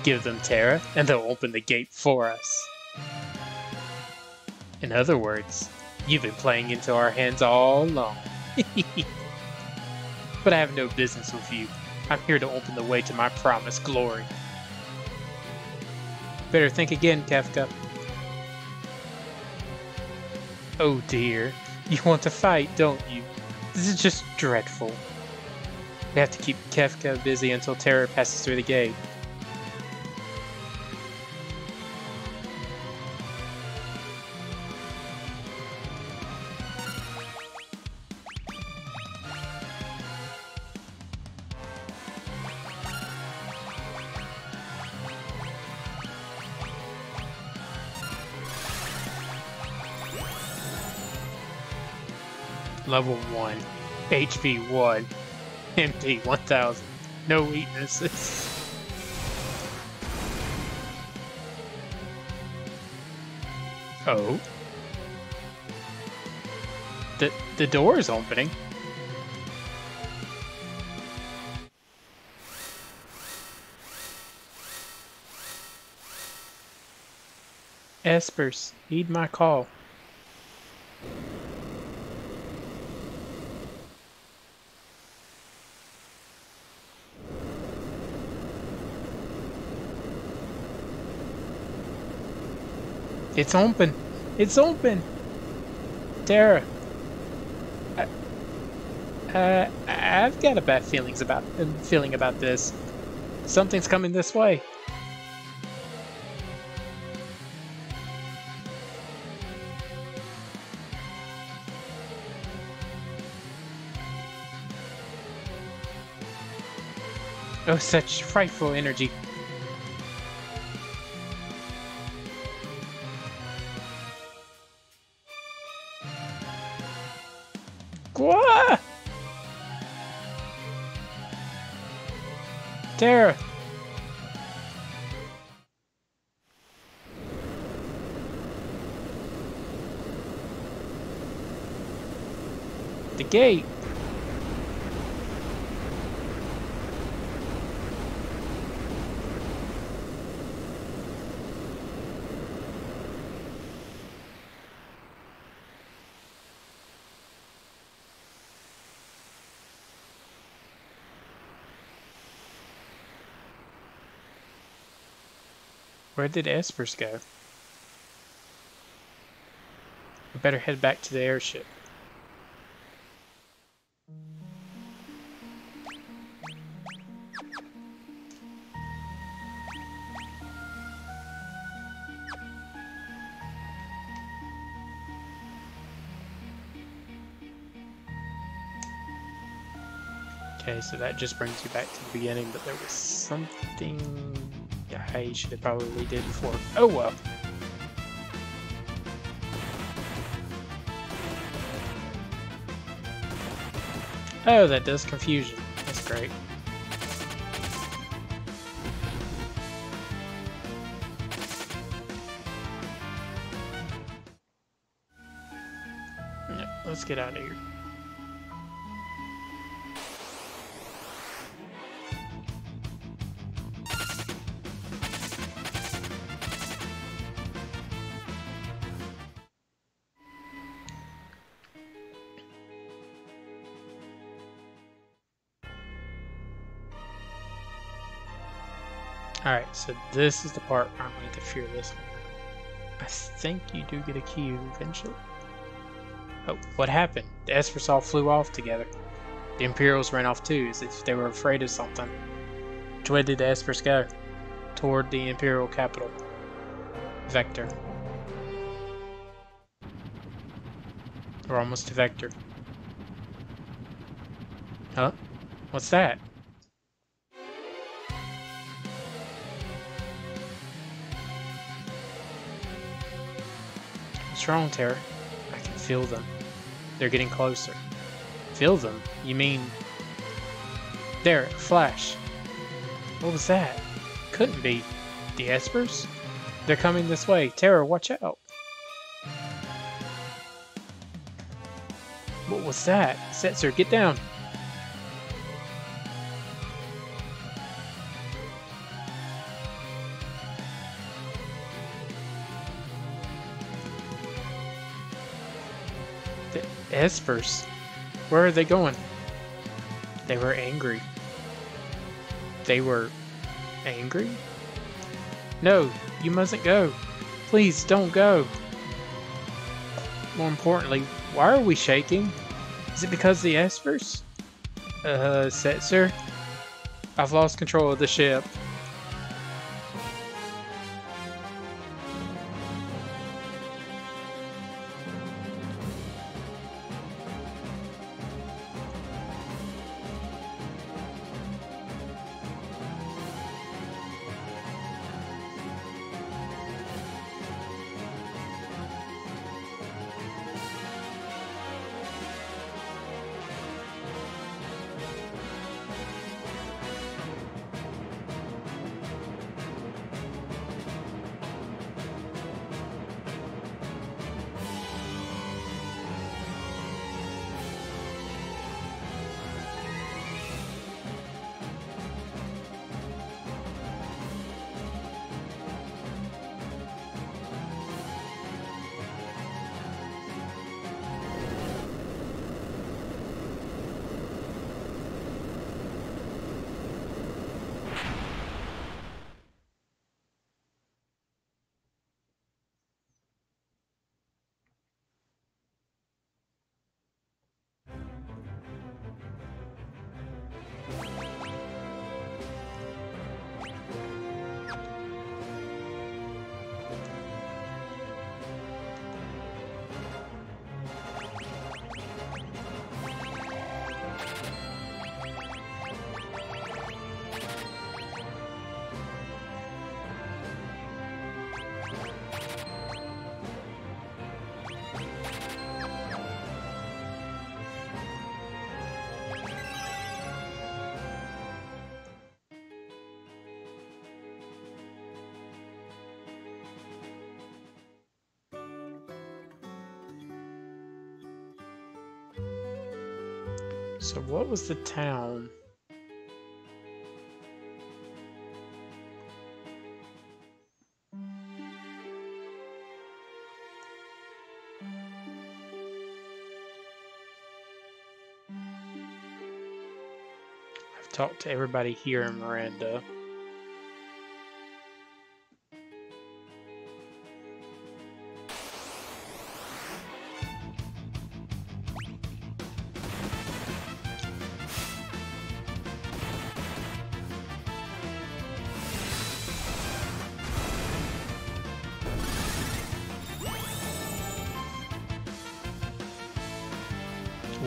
Give them Terra, and they'll open the gate for us. In other words, you've been playing into our hands all along. But I have no business with you. I'm here to open the way to my promised glory. Better think again, Kefka. Oh dear, you want to fight, don't you? This is just dreadful. We have to keep Kefka busy until Terra passes through the gate. Level 1, HP 1, MP 1000, no weaknesses. Oh. The door is opening. Espers, heed my call. It's open! It's open! Terra! I've got a bad feeling about this. Something's coming this way. Oh, such frightful energy. What? Terra! The gate! Where did Espers go? I better head back to the airship. Okay, so that just brings you back to the beginning, but there was something I should have probably did before. Oh well. Oh, that does confusion. That's great. Yeah, let's get out of here. . Alright, so this is the part where I'm going to fear this one. I think you do get a key eventually. Oh, what happened? The Espers all flew off together. The Imperials ran off too, as if they were afraid of something. Which way did the Espers go? Toward the Imperial capital. Vector. We're almost to Vector. Huh? What's that? What's wrong, Terra? I can feel them. They're getting closer. Feel them? You mean... There, flash. What was that? Couldn't be. The Espers? They're coming this way. Terra, watch out. What was that? Setzer, get down. The Espers? Where are they going? They were angry. They were angry? No, you mustn't go. Please don't go. More importantly, why are we shaking? Is it because of the Espers? Setzer? I've lost control of the ship. So what was the town? I've talked to everybody here in Miranda.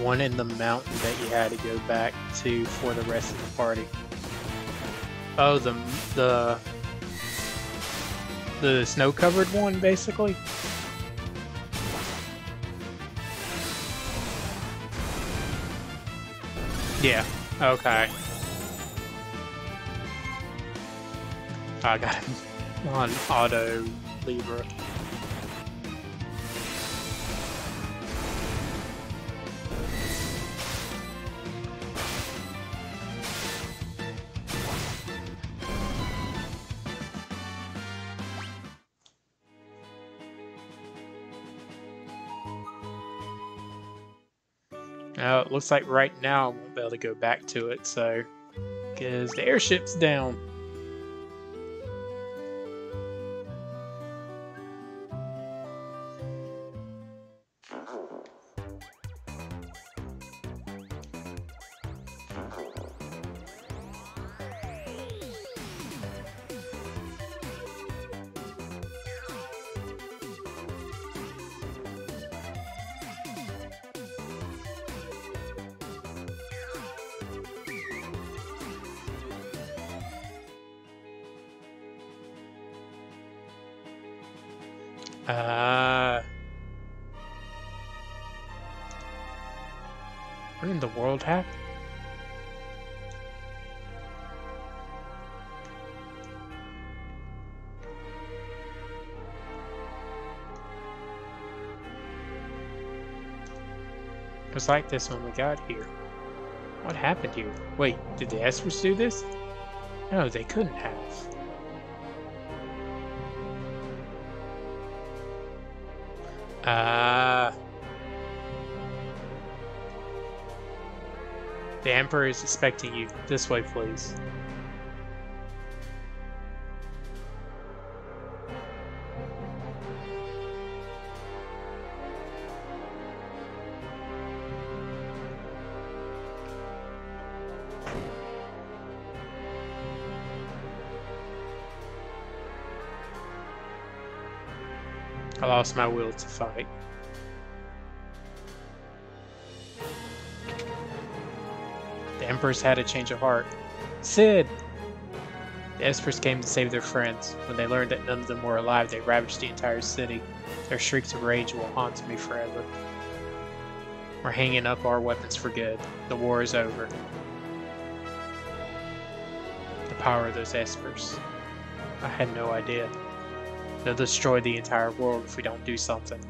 One in the mountain that you had to go back to for the rest of the party. Oh, the snow-covered one, basically? Yeah, okay. I got him on auto Libra. Now, it looks like right now I won't be able to go back to it, so... Because the airship's down. What in the world happened? It was like this when we got here. What happened here? Wait, did the Espers do this? No, they couldn't have. The Emperor is expecting you. This way, please. I lost my will to fight. The Emperor's had a change of heart. Cid! The Espers came to save their friends. When they learned that none of them were alive, they ravaged the entire city. Their shrieks of rage will haunt me forever. We're hanging up our weapons for good. The war is over. The power of those Espers. I had no idea. They'll destroy the entire world if we don't do something.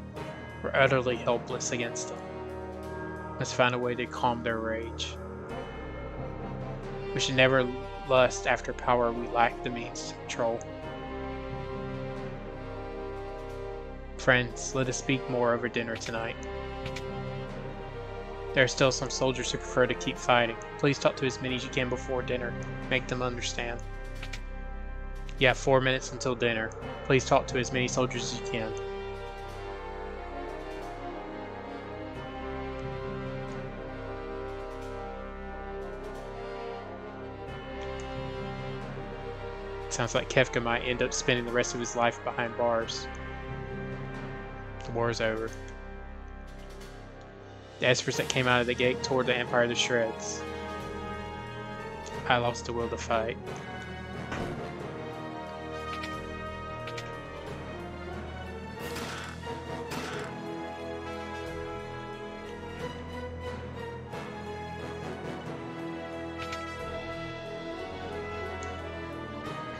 We're utterly helpless against them. Let's find a way to calm their rage. We should never lust after power we lack the means to control. Friends, let us speak more over dinner tonight. There are still some soldiers who prefer to keep fighting. Please talk to as many as you can before dinner. Make them understand. You have 4 minutes until dinner. Please talk to as many soldiers as you can. Sounds like Kefka might end up spending the rest of his life behind bars. The war is over. The Espers that came out of the gate tore the Empire to shreds. I lost the will to fight.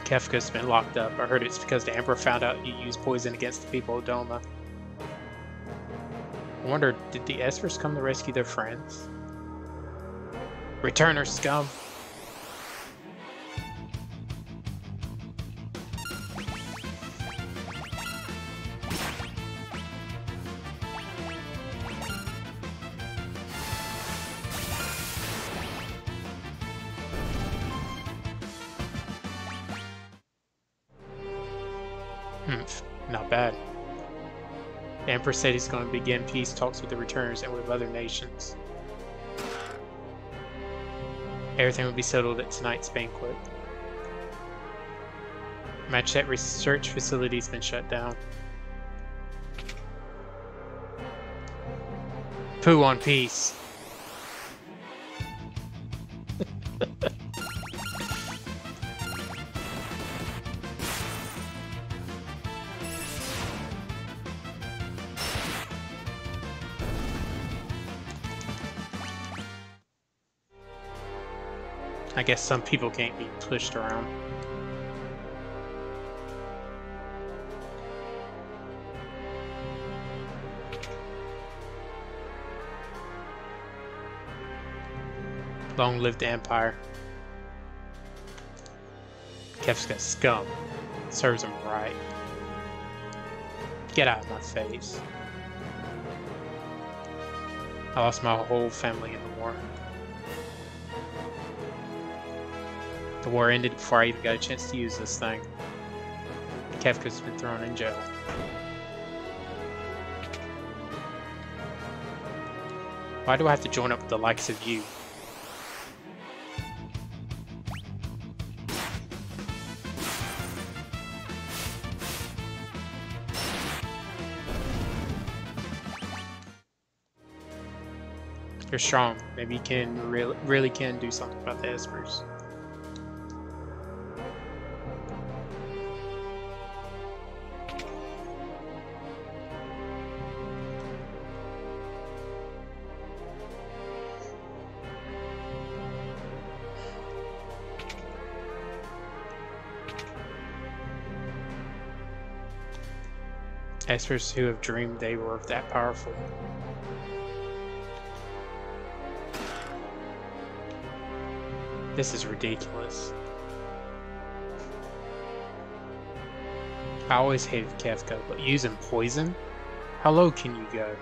Kefka's been locked up. I heard it's because the Emperor found out he used poison against the people of Doma. I wonder, did the Espers come to rescue their friends? Returner scum! Not bad. The Emperor said he's going to begin peace talks with the returners and with other nations. Everything will be settled at tonight's banquet. Machet research facility's been shut down. Poo on peace. I guess some people can't be pushed around. Long live the Empire. Kefka scum. Serves him right. Get out of my face. I lost my whole family in the war. The war ended before I even got a chance to use this thing. Kefka's been thrown in jail. Why do I have to join up with the likes of you? You're strong. Maybe you can really can do something about the Espers. Espers who have dreamed they were that powerful. This is ridiculous. I always hated Kefka, but using poison? How low can you go?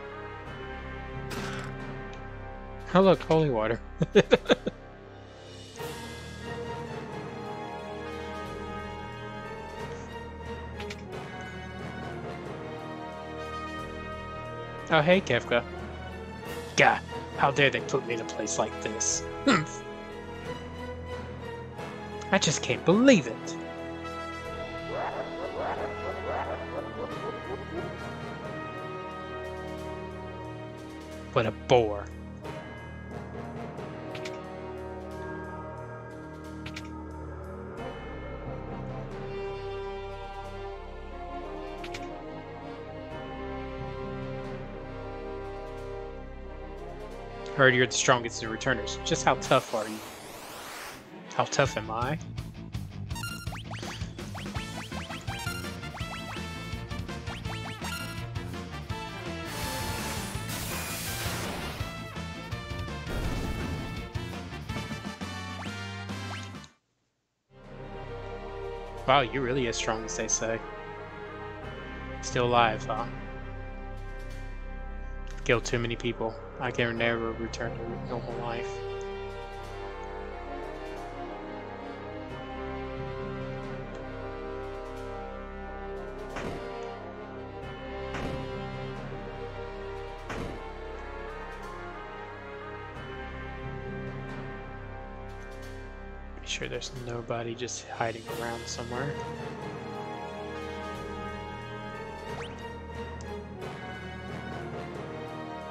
Oh look, holy water. Oh hey Kefka. God, how dare they put me in a place like this? I just can't believe it. What a bore. Heard you're the strongest of the returners. Just how tough are you? How tough am I? Wow, you're really as strong as they say. Still alive, huh? Killed too many people. I can never return to normal life. Be sure there's nobody just hiding around somewhere.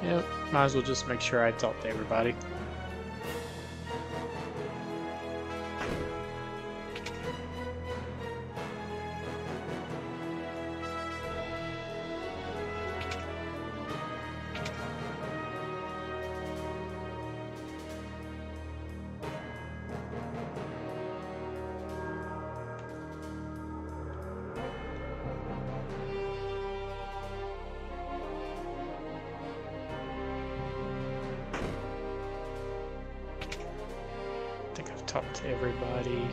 Yep, might as well just make sure I talk to everybody. Talk to everybody.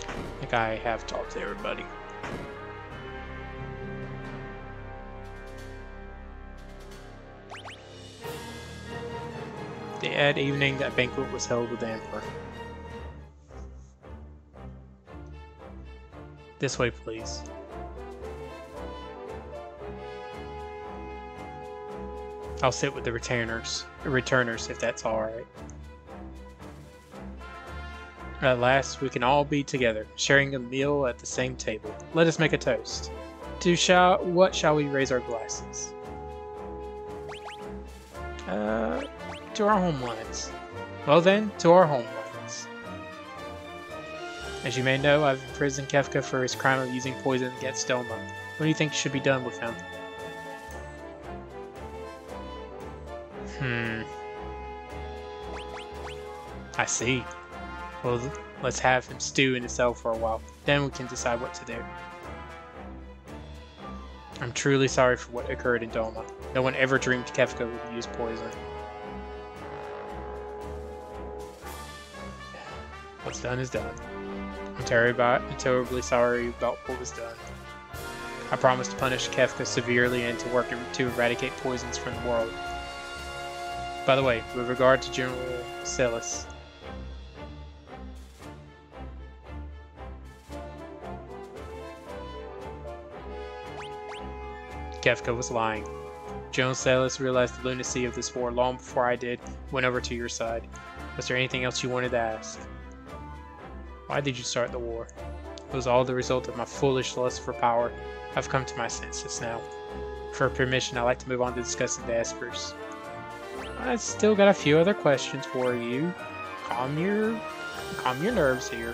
I think I have talked to everybody. That evening, that banquet was held with the Emperor. This way, please. I'll sit with the returners if that's alright. At last, we can all be together, sharing a meal at the same table. Let us make a toast. What shall we raise our glasses? To our homelands. Well then, to our homelands. As you may know, I've imprisoned Kefka for his crime of using poison against Doma. What do you think should be done with him? I see. Well, let's have him stew in his cell for a while. Then we can decide what to do. I'm truly sorry for what occurred in Doma. No one ever dreamed Kefka would use poison. What's done is done. I'm terribly sorry about what was done. I promise to punish Kefka severely and to work to eradicate poisons from the world. By the way, with regard to General Celis, Kefka was lying. General Celis realized the lunacy of this war long before I did, went over to your side. Was there anything else you wanted to ask? Why did you start the war? It was all the result of my foolish lust for power. I've come to my senses now. For permission, I'd like to move on to discussing the Espers. I still got a few other questions for you. Calm your calm your nerves here.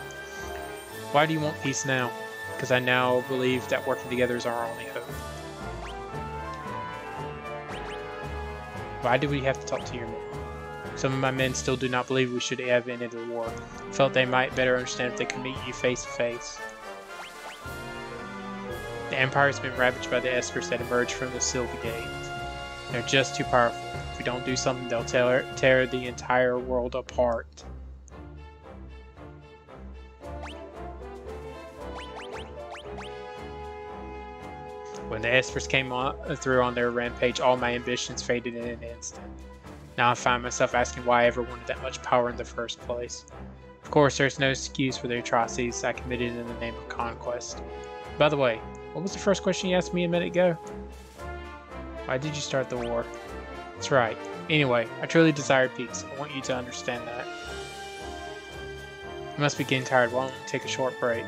Why do you want peace now? Because I now believe that working together is our only hope. Why do we have to talk to your men? Some of my men still do not believe we should have ended the war. Felt they might better understand if they could meet you face to face. The Empire has been ravaged by the Espers that emerged from the Silver Gate. They're just too powerful. If we don't do something, they'll tear the entire world apart. When the Espers came through on their rampage, all my ambitions faded in an instant. Now I find myself asking why I ever wanted that much power in the first place. Of course, there's no excuse for the atrocities I committed in the name of conquest. By the way, what was the first question you asked me a minute ago? Why did you start the war? That's right. Anyway, I truly desire peace. I want you to understand that. You must be getting tired. Why don't we take a short break?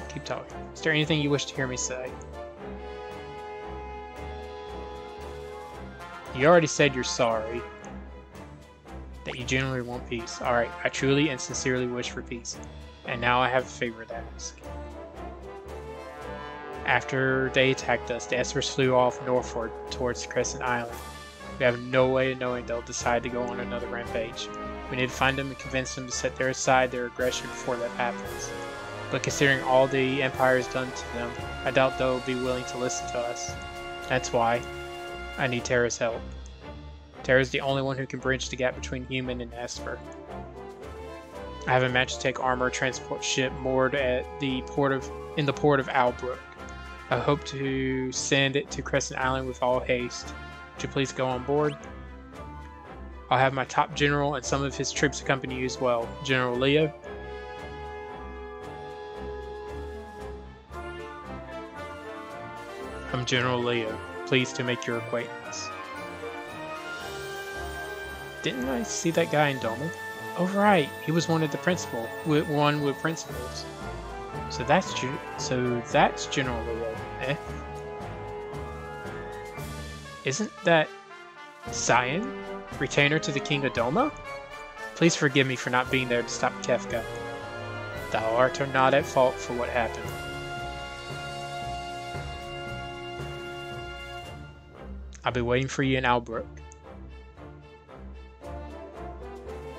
Keep talking. Is there anything you wish to hear me say? You already said you're sorry. That you genuinely want peace. Alright, I truly and sincerely wish for peace. And now I have a favor to ask. After they attacked us, the Espers flew off northward towards Crescent Island. We have no way of knowing they'll decide to go on another rampage. We need to find them and convince them to set aside their aggression before that happens. But considering all the Empire has done to them, I doubt they'll be willing to listen to us. That's why I need Terra's help. Terra's the only one who can bridge the gap between human and Esper. I have a Magitech armor transport ship moored at in the port of Albrook. I hope to send it to Crescent Island with all haste. Would you please go on board? I'll have my top general and some of his troops accompany you as well. General Leo? I'm General Leo. Pleased to make your acquaintance. Didn't I see that guy in Doma? Oh right, he was one of the principals. So that's General Leo, eh? Isn't that Cyan, retainer to the King of Doma? Please forgive me for not being there to stop Kefka. Thou art not at fault for what happened. I'll be waiting for you in Albrook.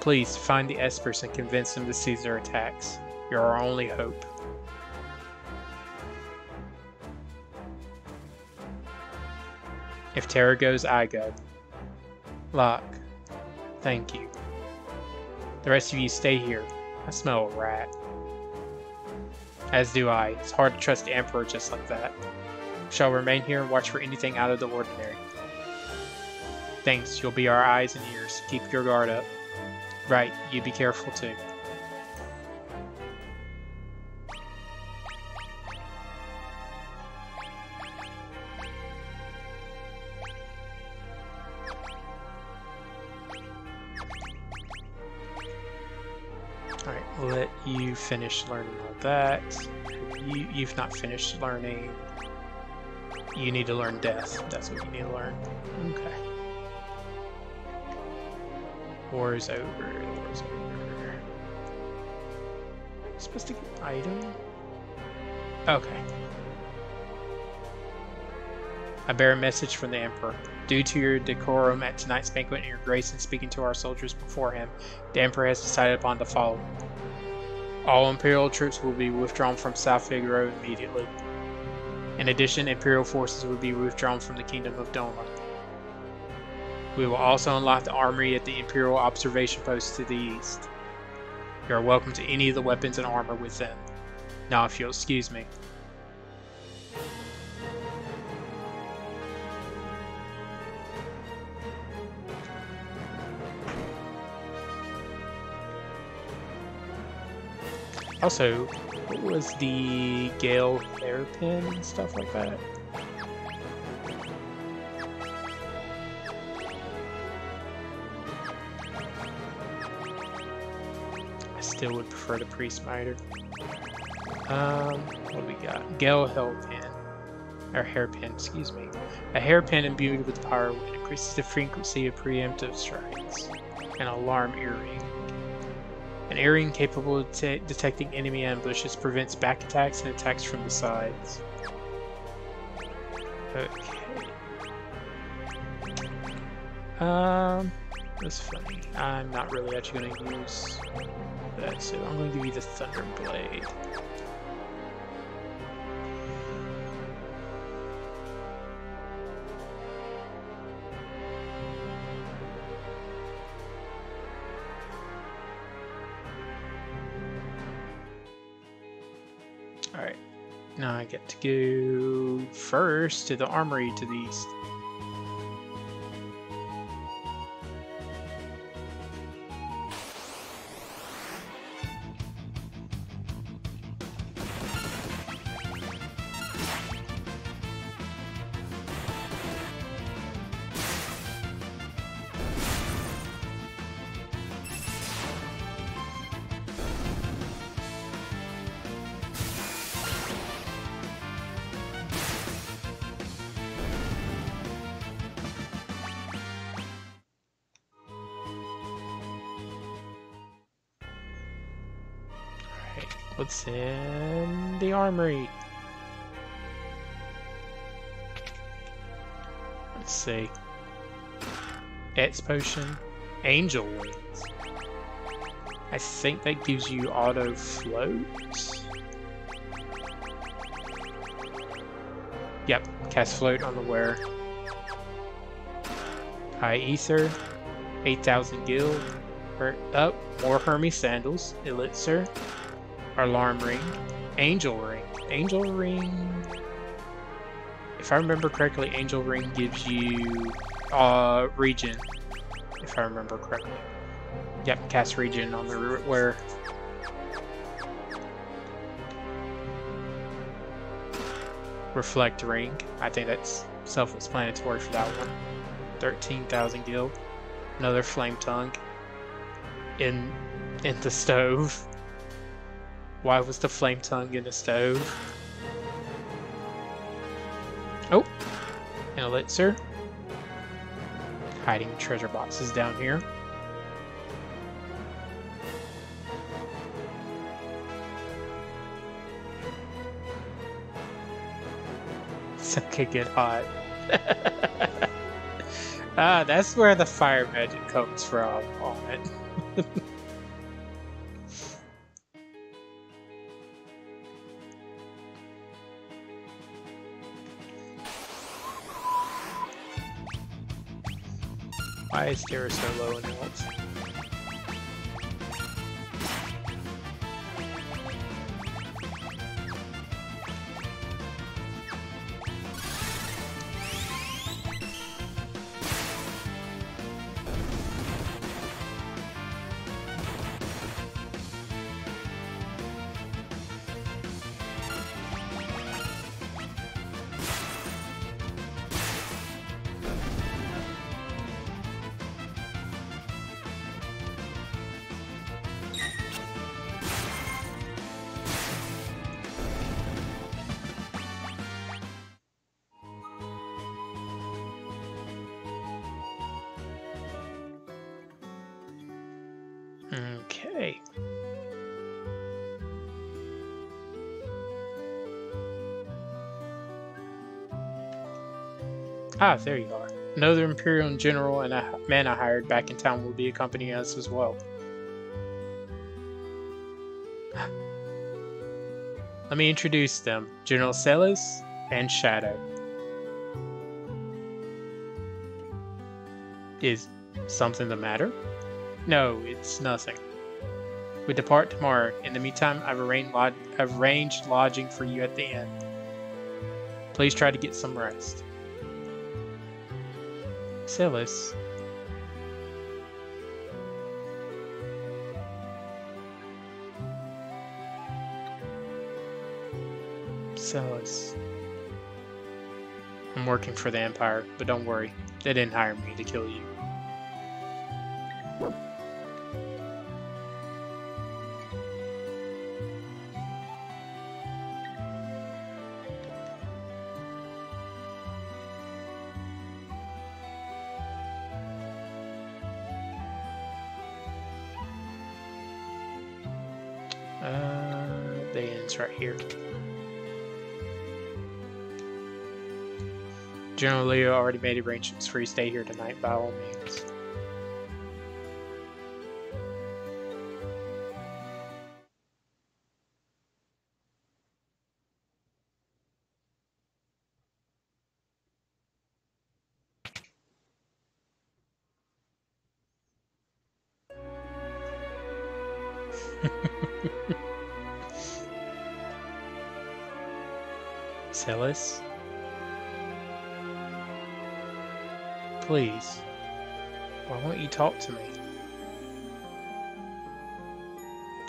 Please find the Espers and convince them to cease their attacks. You're our only hope. If Terra goes, I go. Locke, thank you. The rest of you stay here. I smell a rat. As do I. It's hard to trust the Emperor just like that. Shall remain here and watch for anything out of the ordinary. Thanks, you'll be our eyes and ears. Keep your guard up. Right, you be careful too. Alright, let you finish learning all that. You've not finished learning. You need to learn death. That's what you need to learn. Okay. War is over. The war is over. Supposed to get an item? Okay. I bear a message from the Emperor. Due to your decorum at tonight's banquet and your grace in speaking to our soldiers before him, the Emperor has decided upon the following. All Imperial troops will be withdrawn from South Figaro immediately. In addition, Imperial forces will be withdrawn from the Kingdom of Doma. We will also unlock the armory at the Imperial observation post to the east. You are welcome to any of the weapons and armor within. Now if you'll excuse me. Also, what was the Gale hairpin and stuff like that? I still would prefer the Priest Miter. What do we got? Gale hairpin. Or hairpin, excuse me. A hairpin imbued with power increases the frequency of preemptive strikes. An alarm earring. An area incapable of detecting enemy ambushes, prevents back attacks and attacks from the sides. Okay. That's funny. I'm not really actually going to use that, so I'm going to give you the Thunder Blade. Alright, now I get to go first to the armory to the east. What's in the armory? Let's see. X potion, angel wings. I think that gives you auto float. Yep, cast float on the wearer. High ether, 8,000 gil. More Hermes sandals, elixir. Alarm ring, angel ring. Angel ring. If I remember correctly, angel ring gives you regen. If I remember correctly. Yep, cast regen on the wearer. Reflect ring. I think that's self-explanatory for that one. 13,000 gil. Another flame tongue. In the stove. Why was the flame tongue in the stove? Oh, an elixir. Hiding treasure boxes down here. It's okay, get hot. Ah, that's where the fire magic comes from on it. Why is Dara so low in health? Okay. Ah, there you are. Another Imperial General and a man I hired back in town will be accompanying us as well. Let me introduce them. General Celis and Shadow. Is something the matter? No, it's nothing. We depart tomorrow. In the meantime, I've arranged lodging for you at the inn. Please try to get some rest. Celis. Celis. I'm working for the Empire, but don't worry. They didn't hire me to kill you. The end's right here. General Leo already made arrangements for you to stay here tonight, by all means. Celis? Please, why won't you talk to me?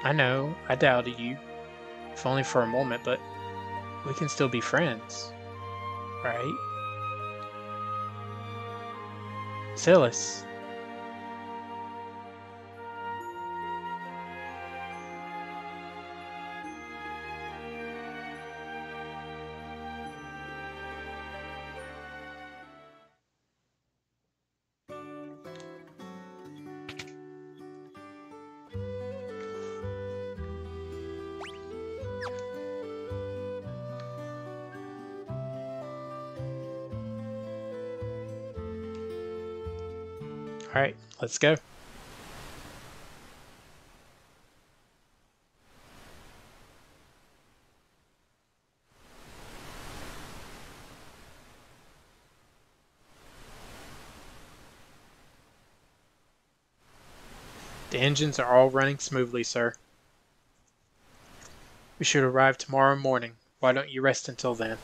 I know, I doubted you, if only for a moment, but we can still be friends, right? Celis. Alright, let's go. The engines are all running smoothly, sir. We should arrive tomorrow morning. Why don't you rest until then?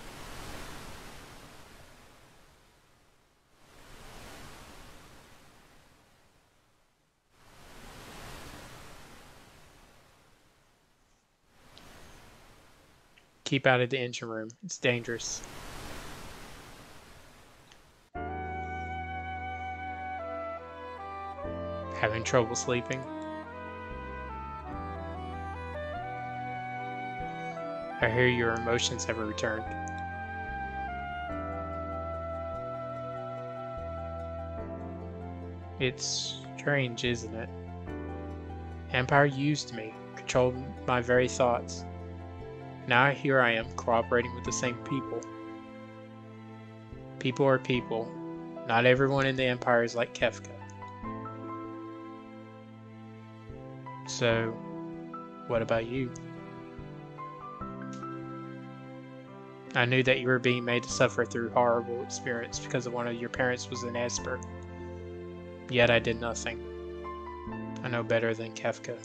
Keep out of the engine room. It's dangerous. Having trouble sleeping? I hear your emotions have returned. It's strange, isn't it? Empire used me, controlled my very thoughts. Now here I am, cooperating with the same people. People are people. Not everyone in the Empire is like Kefka. So, what about you? I knew that you were being made to suffer through horrible experience because one of your parents was an Esper. Yet I did nothing. I know better than Kefka.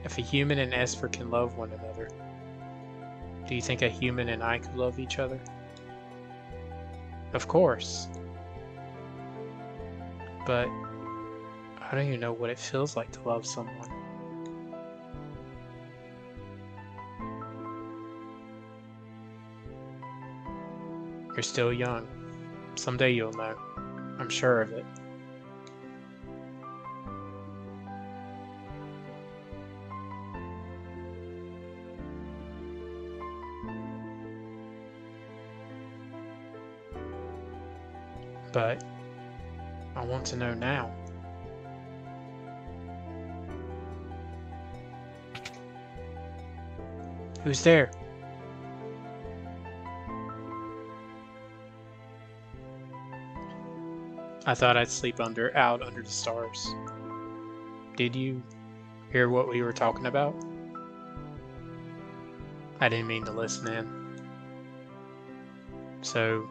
If a human and Esper can love one another, do you think a human and I could love each other? Of course. But I don't even know what it feels like to love someone. You're still young. Someday you'll know. I'm sure of it. But I want to know now. Who's there? I thought I'd sleep out under the stars. Did you hear what we were talking about? I didn't mean to listen in. So,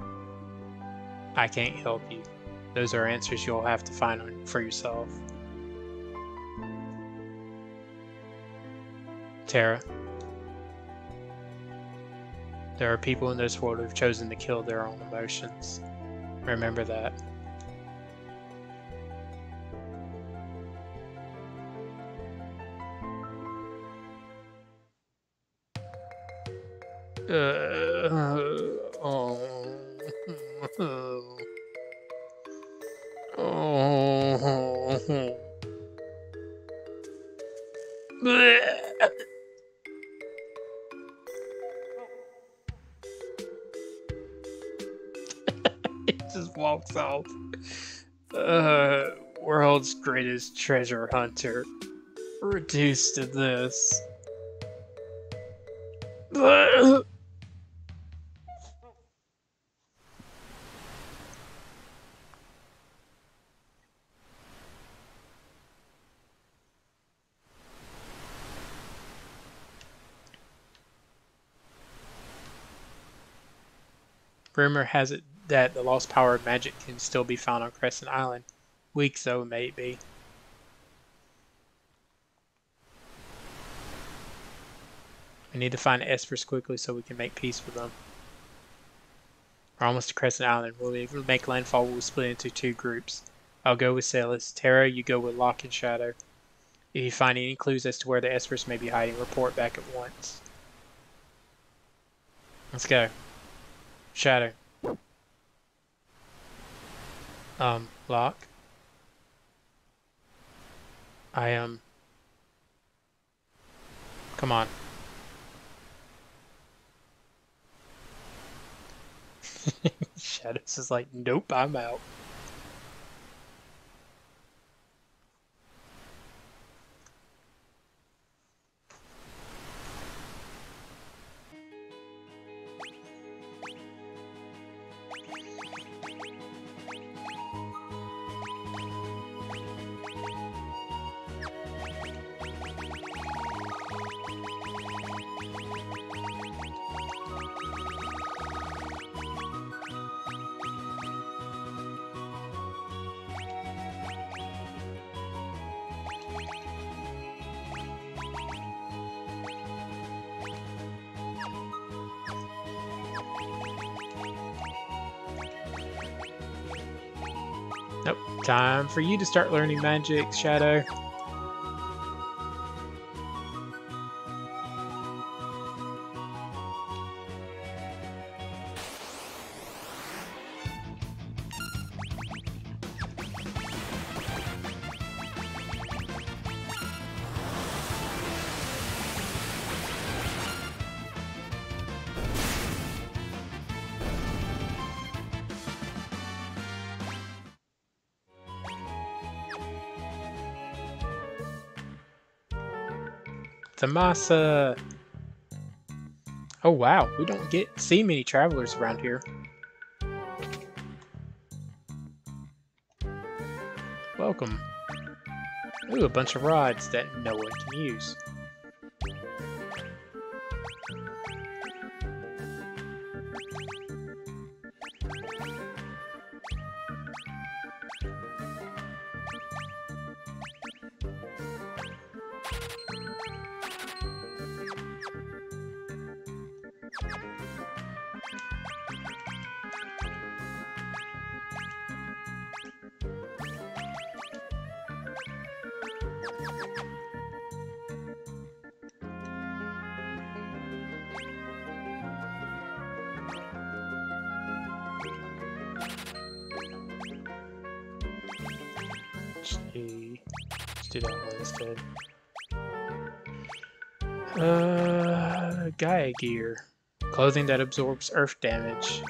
I can't help you. Those are answers you'll have to find for yourself. Terra, there are people in this world who've chosen to kill their own emotions. Remember that. Oh. Oh. It just walks off. World's greatest treasure hunter. Reduced to this. Rumor has it that the lost power of magic can still be found on Crescent Island. Weak though it may be. We need to find Esperus quickly so we can make peace with them. We're almost to Crescent Island. When we make landfall, we'll split into 2 groups. I'll go with Celis. Terra, you go with Locke and Shadow. If you find any clues as to where the Esperus may be hiding, report back at once. Let's go. Shadow. Locke. I am... Come on. Shadows is like, nope, I'm out. Nope. Time for you to start learning magic, Shadow. Tamasa! Oh wow, we don't see many travelers around here. Welcome. Ooh, a bunch of rods that no one can use. Let's do that one instead. Gaia gear. Clothing that absorbs earth damage.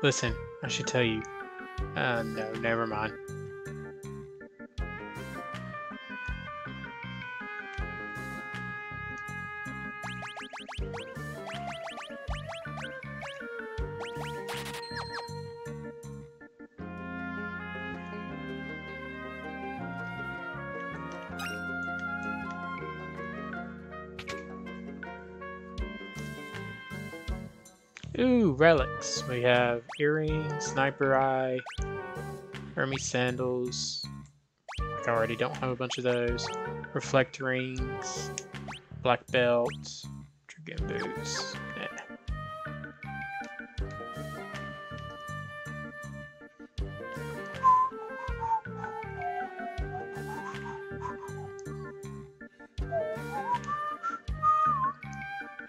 Listen, I should tell you. No, never mind. Ooh, relics. We have earrings, sniper eye, Hermes sandals. I already don't have a bunch of those. Reflect rings, black belt, dragon boots. Yeah.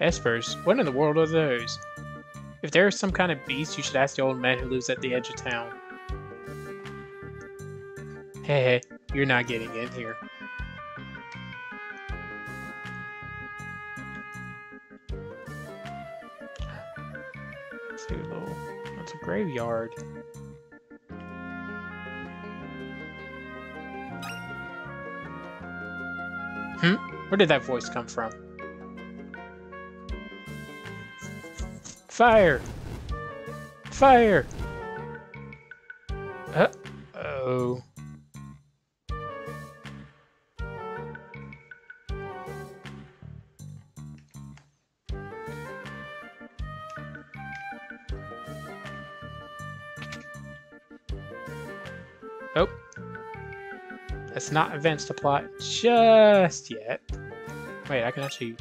Espers? What in the world are those? If there is some kind of beast, you should ask the old man who lives at the edge of town. Heh, you're not getting in here. Let's do a little... That's a graveyard. Where did that voice come from? Fire! Fire! Uh-oh. Oh. Let's not advance the plot just yet. Wait, I can actually...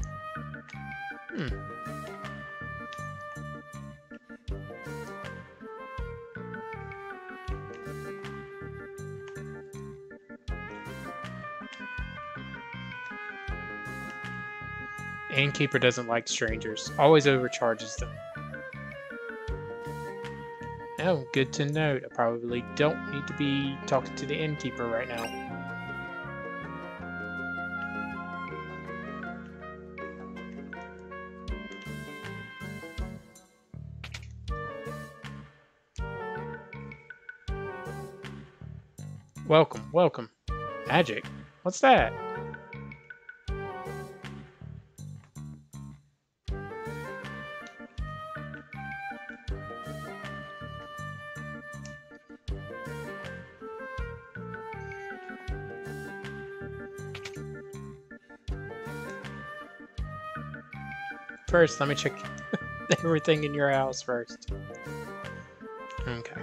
Innkeeper doesn't like strangers. Always overcharges them. Oh, good to note. I probably don't need to be talking to the innkeeper right now. Welcome, welcome. Magic? What's that? First, let me check everything in your house first. Okay.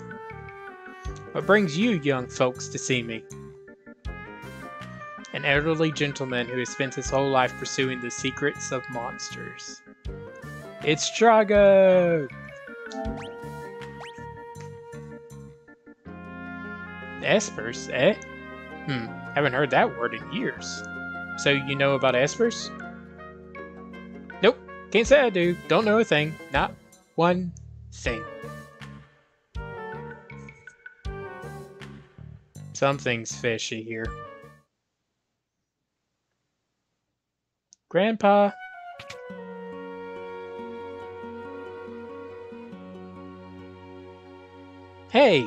What brings you young folks to see me? An elderly gentleman who has spent his whole life pursuing the secrets of monsters. It's Drago! Espers, eh? Haven't heard that word in years. So you know about espers? Nope, can't say I do. Don't know a thing. Not one thing. Something's fishy here. Grandpa? Hey!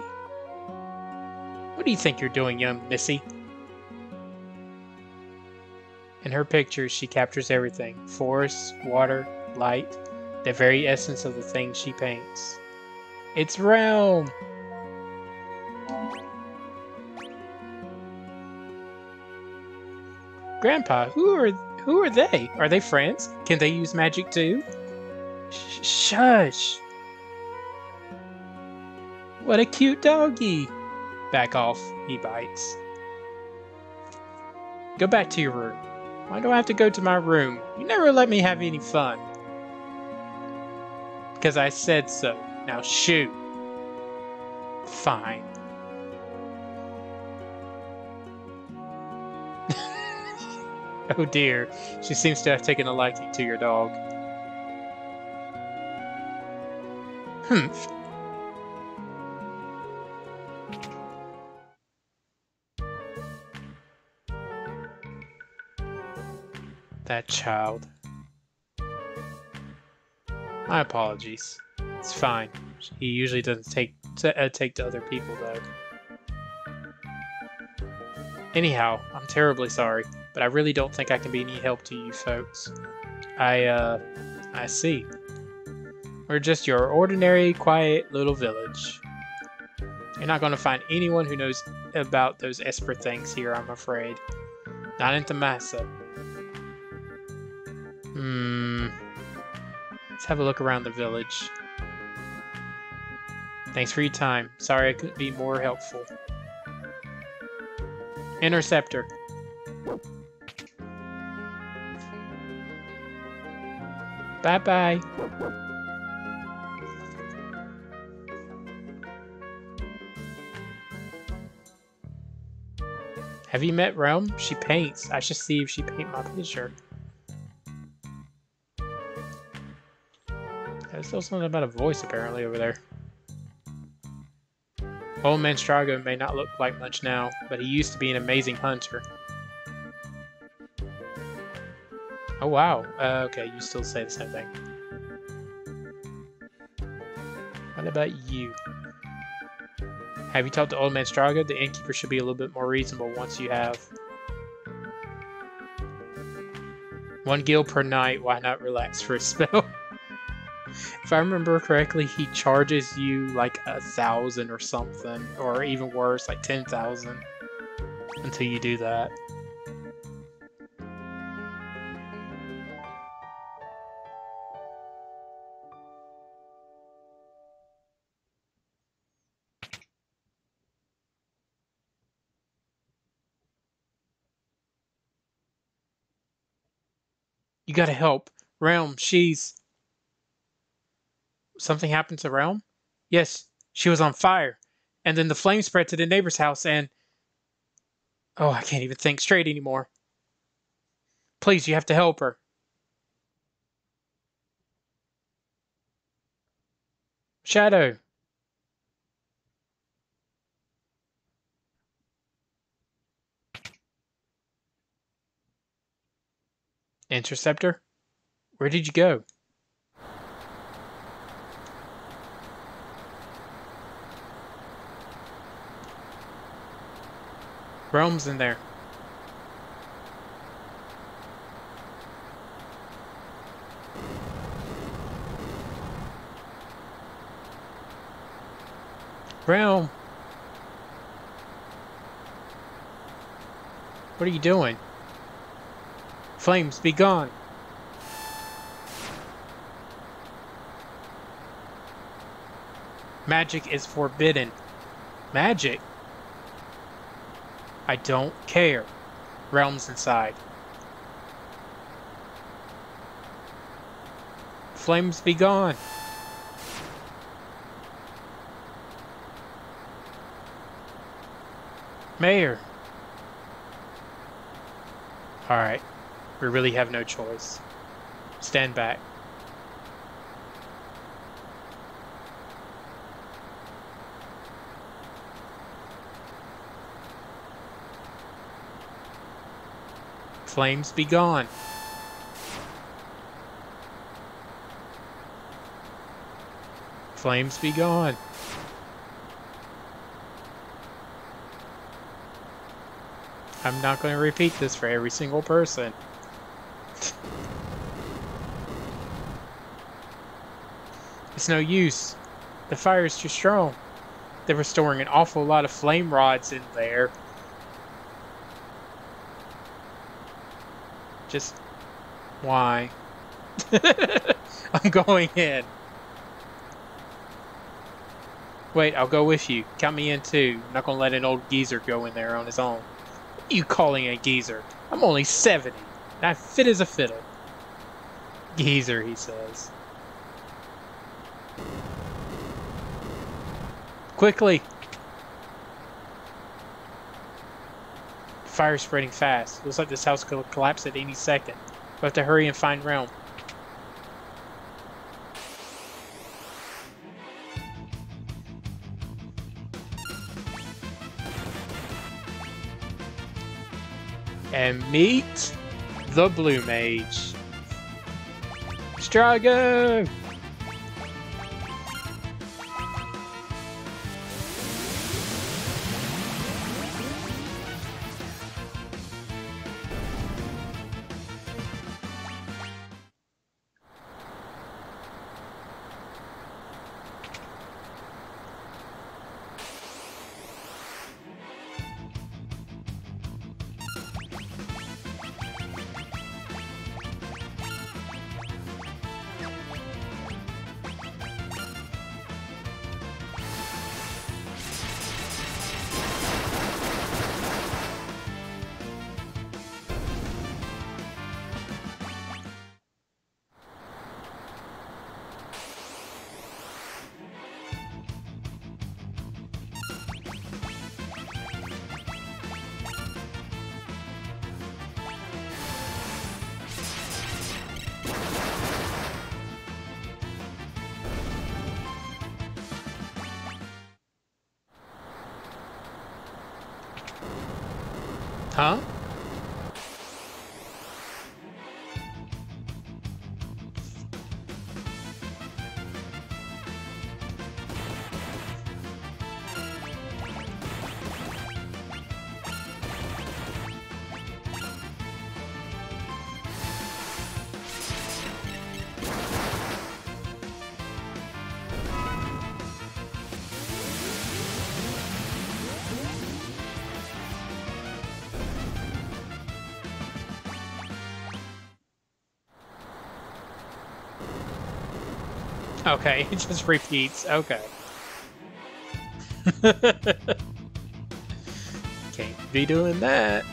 What do you think you're doing, young missy? In her pictures, she captures everything. Forest, water, light, the very essence of the thing she paints. It's Realm! Grandpa, who are they? Are they friends? Can they use magic too? Shush! What a cute doggy! Back off, he bites. Go back to your room. Why do I have to go to my room? You never let me have any fun. Because I said so. Now shoot. Fine. Oh dear, she seems to have taken a liking to your dog. Humph. That child. My apologies. It's fine. He usually doesn't take to other people, though. Anyhow, I'm terribly sorry, but I really don't think I can be any help to you folks. I see. We're just your ordinary, quiet little village. You're not going to find anyone who knows about those Esper things here, I'm afraid. Not in Thamasa. Let's have a look around the village. Thanks for your time. Sorry I couldn't be more helpful. Interceptor. Bye-bye. Have you met Realm? She paints. I should see if she paint my picture. There's still something about a voice apparently over there. Old Man Strago may not look like much now, but he used to be an amazing hunter. Oh wow, okay, you still say the same thing. What about you? Have you talked to Old Man Strago? The innkeeper should be a little bit more reasonable once you have. 1 gil per night, why not relax for a spell? If I remember correctly, he charges you like 1,000 or something, or even worse, like 10,000 until you do that. You gotta help. Realm, she's... Something happened to Realm? Yes, she was on fire. And then the flame spread to the neighbor's house and... Oh, I can't even think straight anymore. Please, you have to help her. Shadow. Interceptor? Where did you go? Realm's in there. Realm. What are you doing? Flames, be gone. Magic is forbidden. Magic? I don't care. Realm's inside. Flames, be gone. Mayor. Alright. We really have no choice. Stand back. Flames, be gone. Flames, be gone. I'm not going to repeat this for every single person. It's no use. The fire is too strong. They were storing an awful lot of flame rods in there. Just... why? I'm going in. Wait, I'll go with you. Count me in too. I'm not going to let an old geezer go in there on his own. What are you calling a geezer? I'm only 70. And I fit as a fiddle. Geezer, he says. Quickly! Fire's spreading fast. Looks like this house could collapse at any second. We have to hurry and find Realm. And meet the Blue Mage. Strago! Huh? Okay, it just repeats. Okay. Can't be doing that.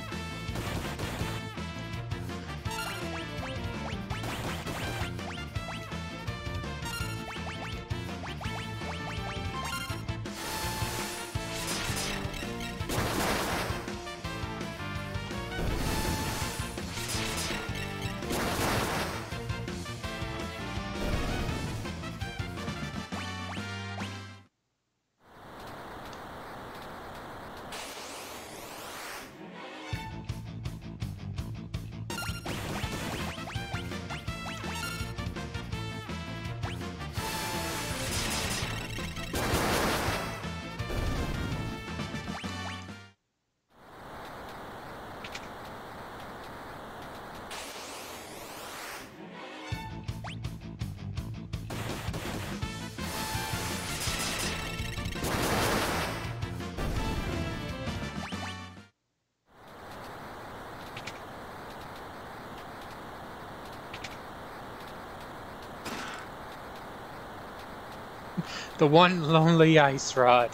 The one lonely ice rod.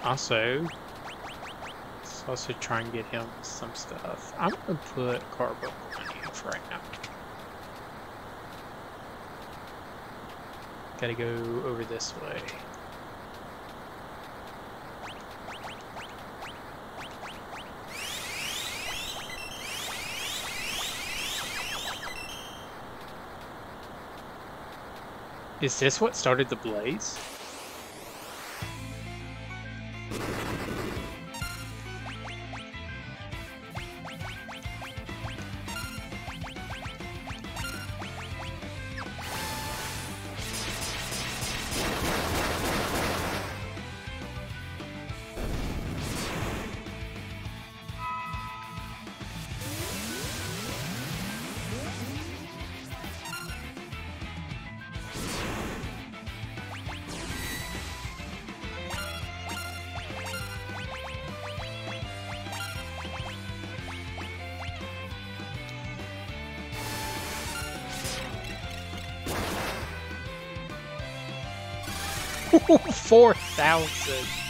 Also, let's also try and get him some stuff. I'm gonna put Carbo on him for right now. Gotta go over this way. Is this what started the blaze? $4,000.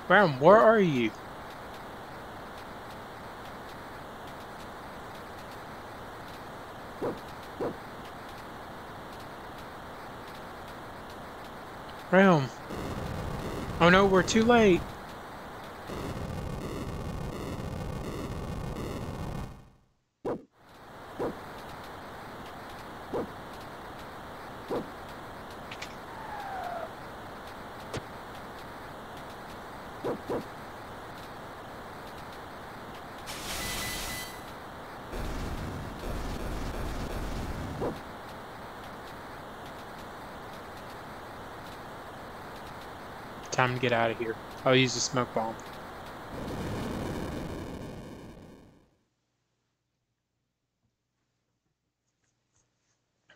Brown, where are you? Realm. Oh no, we're too late. Time to get out of here. I'll use the smoke bomb.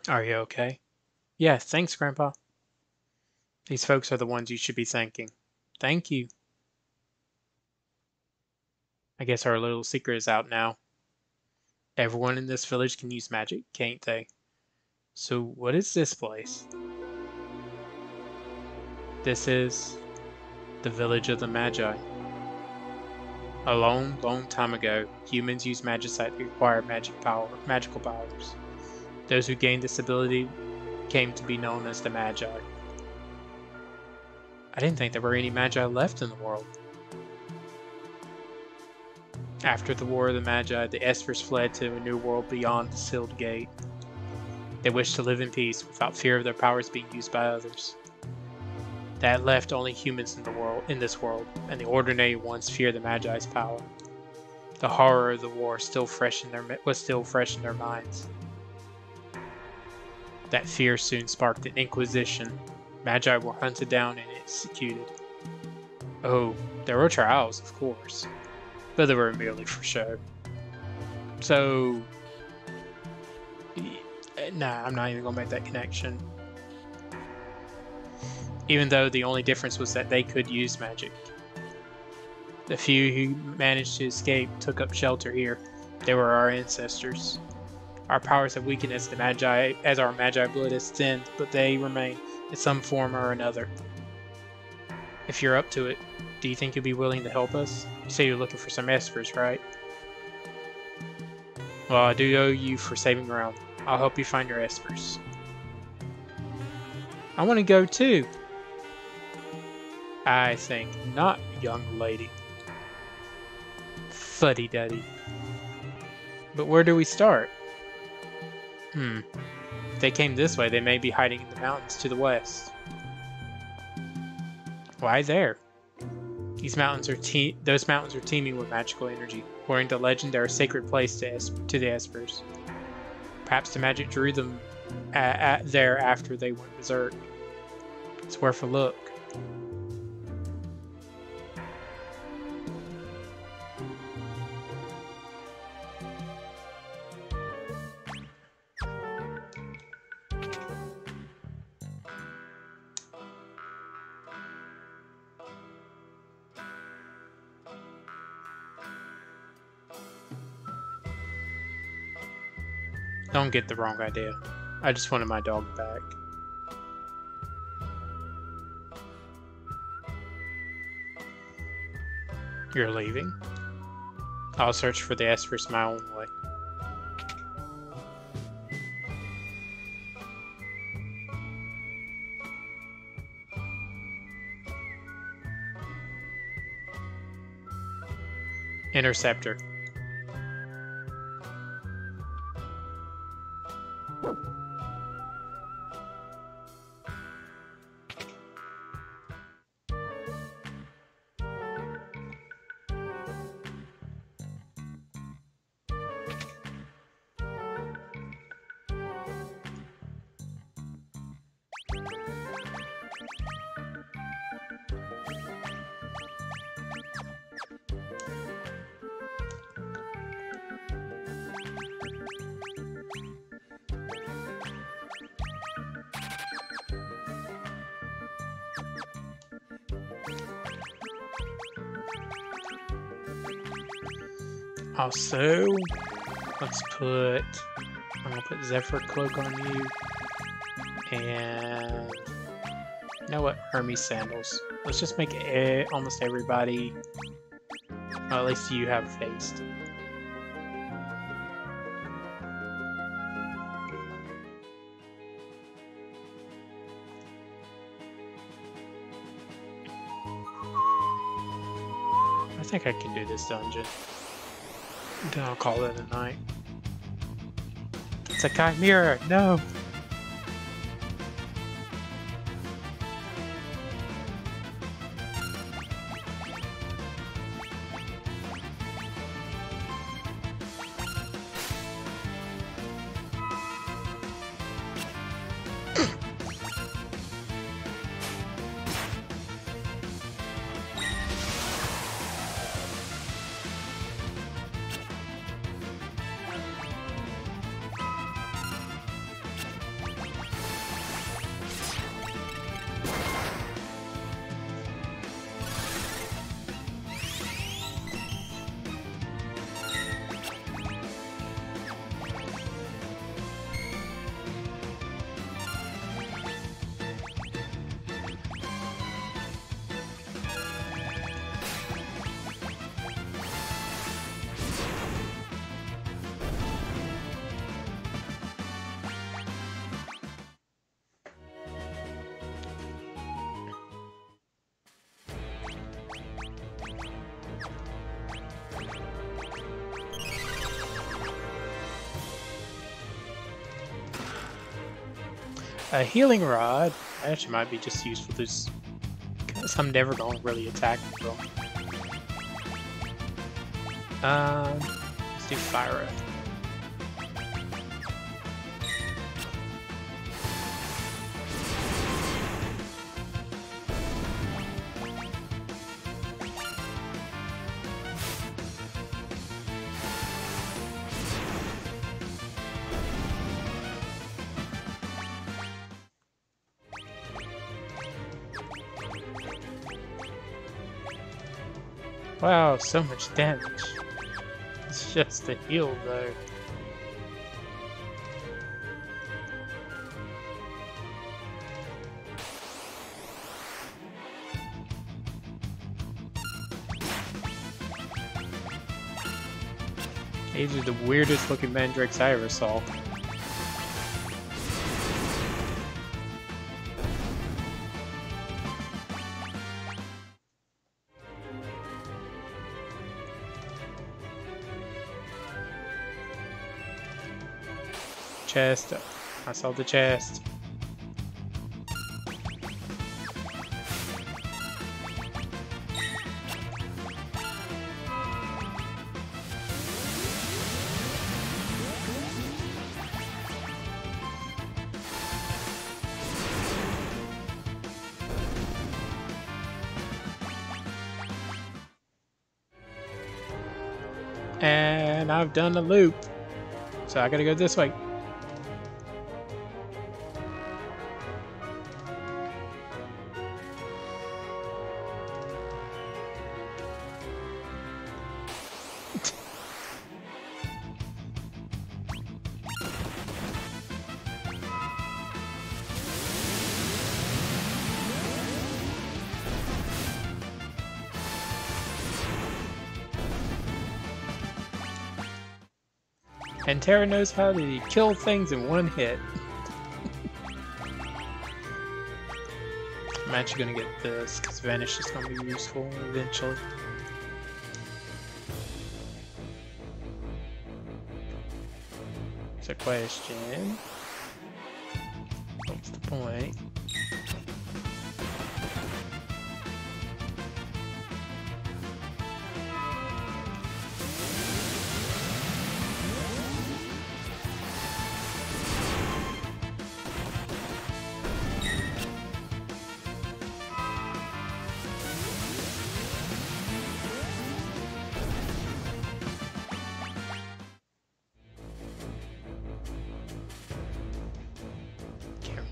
Are you okay? Yeah, thanks, Grandpa. These folks are the ones you should be thanking. Thank you. I guess our little secret is out now. Everyone in this village can use magic, can't they? So what is this place? This is the village of the Magi. A long, long time ago, humans used magicite to acquire magical powers. Those who gained this ability came to be known as the Magi. I didn't think there were any Magi left in the world. After the War of the Magi, the Espers fled to a new world beyond the sealed gate. They wished to live in peace without fear of their powers being used by others. That left only humans in this world, and the ordinary ones fear the Magi's power. The horror of the war was still fresh in their minds. That fear soon sparked an inquisition. Magi were hunted down and executed. Oh, there were trials, of course, but they were merely for show. So, nah, I'm not even gonna make that connection. Even though the only difference was that they could use magic. The few who managed to escape took up shelter here. They were our ancestors. Our powers have weakened as our Magi blood has thinned, but they remain in some form or another. If you're up to it, do you think you'll be willing to help us? You say you're looking for some Espers, right? Well, I do owe you for saving ground. I'll help you find your Espers. I want to go too. I think not, young lady. Fuddy-duddy. But where do we start? If they came this way, they may be hiding in the mountains to the west. Why there? Those mountains are teeming with magical energy. According to legend, they're a sacred place to the Espers. Perhaps the magic drew them there after they went berserk. It's worth a look. Don't get the wrong idea. I just wanted my dog back. You're leaving? I'll search for the Espers my own way. Interceptor. Also, I'm gonna put Zephyr Cloak on you, and you know what, Hermes Sandals. Let's just make almost everybody, well, at least you have faced. I think I can do this dungeon. Then I'll call it a night. It's a chimera! No! A healing rod actually might be just useful because I'm never going to really attack them. Let's do Fire. Wow, so much damage. It's just a heal though. These are the weirdest looking mandrakes I ever saw. Chest. I saw the chest. And I've done a loop. So I gotta go this way. And Terra knows how to kill things in one hit. I'm actually gonna get this, because Vanish is gonna be useful eventually. It's a question. What's the point?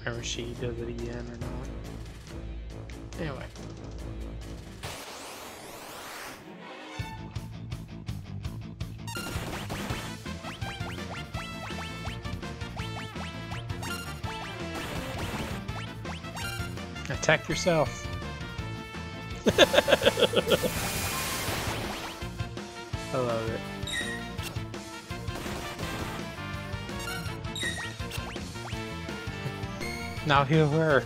Or she does it again or not. Anyway. Attack yourself. I love it. Now heal her.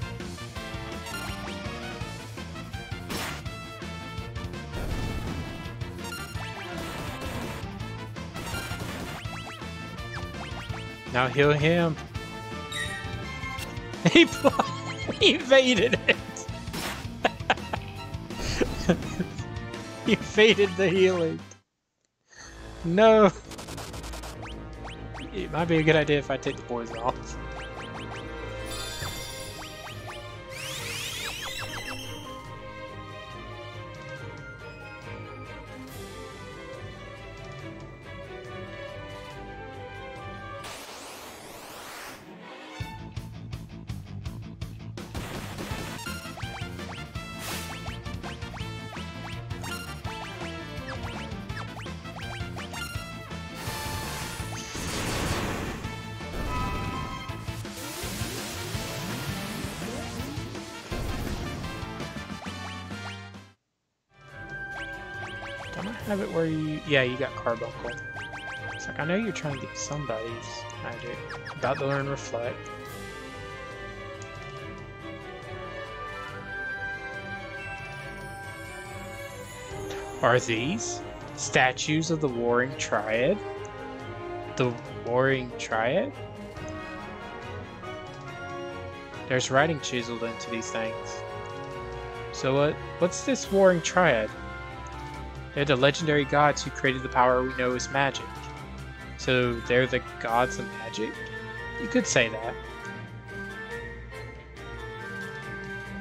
Now heal him. He evaded it. He evaded the healing. No. It might be a good idea if I take the poison off. Don't I have it where you... Yeah, you got Carbuncle. It's like, I know you're trying to get somebody's magic. About to learn Reflect. Are these statues of the Warring Triad? The Warring Triad? There's writing chiseled into these things. So what's this warring triad? They're the legendary gods who created the power we know as magic. So they're the gods of magic? You could say that.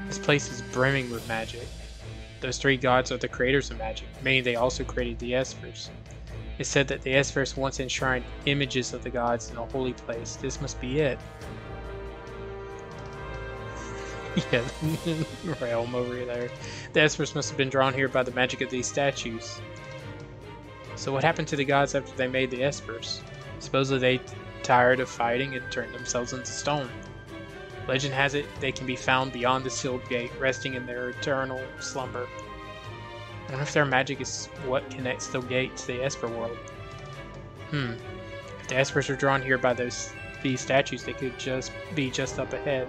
This place is brimming with magic. Those three gods are the creators of magic, meaning they also created the Espers. It's said that the Espers once enshrined images of the gods in a holy place. This must be it. Yeah, realm over there. The Espers must have been drawn here by the magic of these statues. So what happened to the gods after they made the Espers? Supposedly they tired of fighting and turned themselves into stone. Legend has it they can be found beyond the sealed gate, resting in their eternal slumber. I wonder if their magic is what connects the gate to the Esper world. If the Espers are drawn here by these statues, they could just be just up ahead.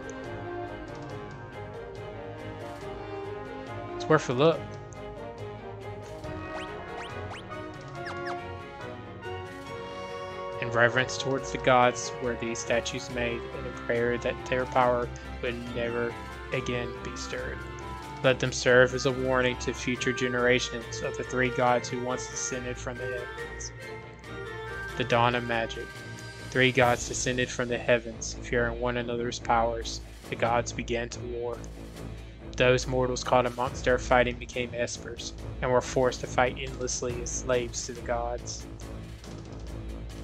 It's worth a look. In reverence towards the gods were these statues made, and in prayer that their power would never again be stirred. Let them serve as a warning to future generations of the three gods who once descended from the heavens. The dawn of magic. Three gods descended from the heavens, fearing one another's powers. The gods began to war. Those mortals caught amongst their fighting became Espers, and were forced to fight endlessly as slaves to the gods.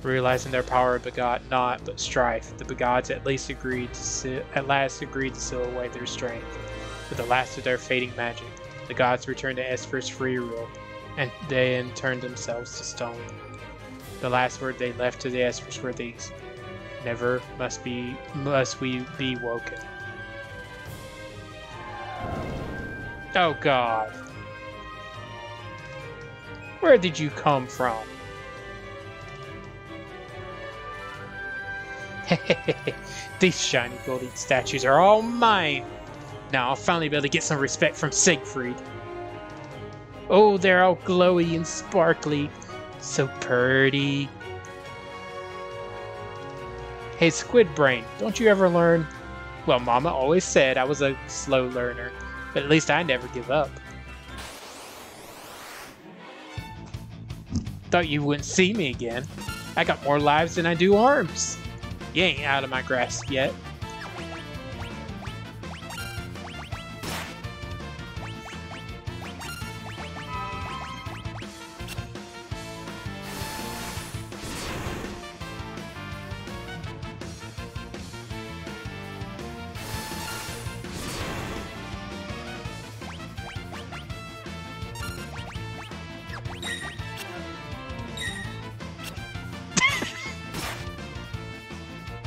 Realizing their power begot naught but strife, the gods at last agreed to seal away their strength. With the last of their fading magic, the gods returned to Esper's free will, and they then turned themselves to stone. The last word they left to the Espers were these: "Never must we be woken." Oh God! Where did you come from? These shiny golden statues are all mine! Now I'll finally be able to get some respect from Siegfried. Oh, they're all glowy and sparkly. So pretty. Hey, Squid Brain, don't you ever learn? Well, Mama always said I was a slow learner, but at least I never give up. Thought you wouldn't see me again. I got more lives than I do arms. You ain't out of my grasp yet.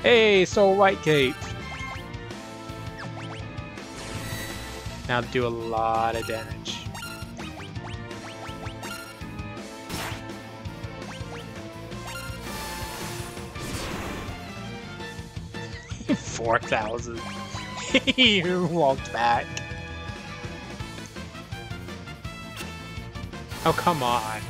Hey, Soul White Cape! Now do a lot of damage. $4,000. You walked back. Oh, come on.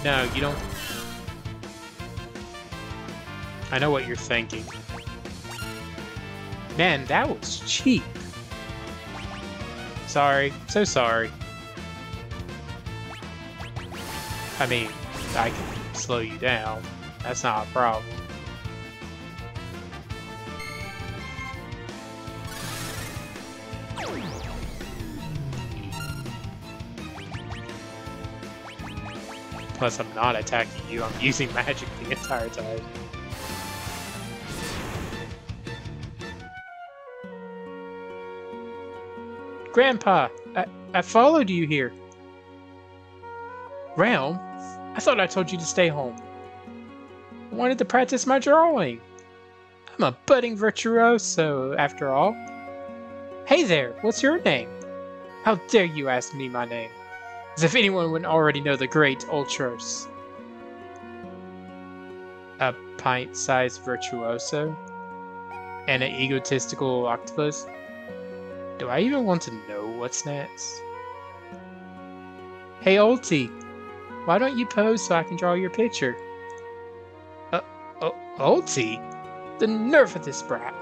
No, you don't. I know what you're thinking. Man, that was cheap. Sorry, so sorry. I mean, I can slow you down. That's not a problem. Plus, I'm not attacking you. I'm using magic the entire time. Grandpa, I followed you here. Realm? I thought I told you to stay home. I wanted to practice my drawing. I'm a budding virtuoso, after all. Hey there, what's your name? How dare you ask me my name? As if anyone wouldn't already know the great Ultros. A pint-sized virtuoso? And an egotistical octopus? Do I even want to know what's next? Hey, Ulti! Why don't you pose so I can draw your picture? Ulti? The nerve of this brat.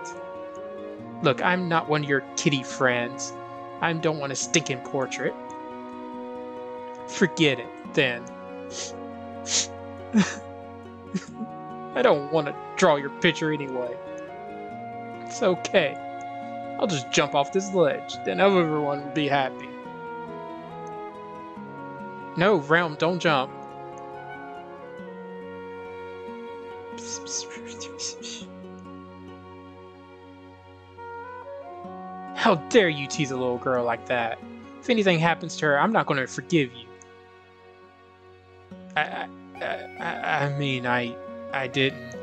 Look, I'm not one of your kitty friends. I don't want a stinking portrait. Forget it, then. I don't want to draw your picture anyway. It's okay. I'll just jump off this ledge, then everyone will be happy. No, Realm, don't jump. How dare you tease a little girl like that? If anything happens to her, I'm not going to forgive you. I mean, I didn't.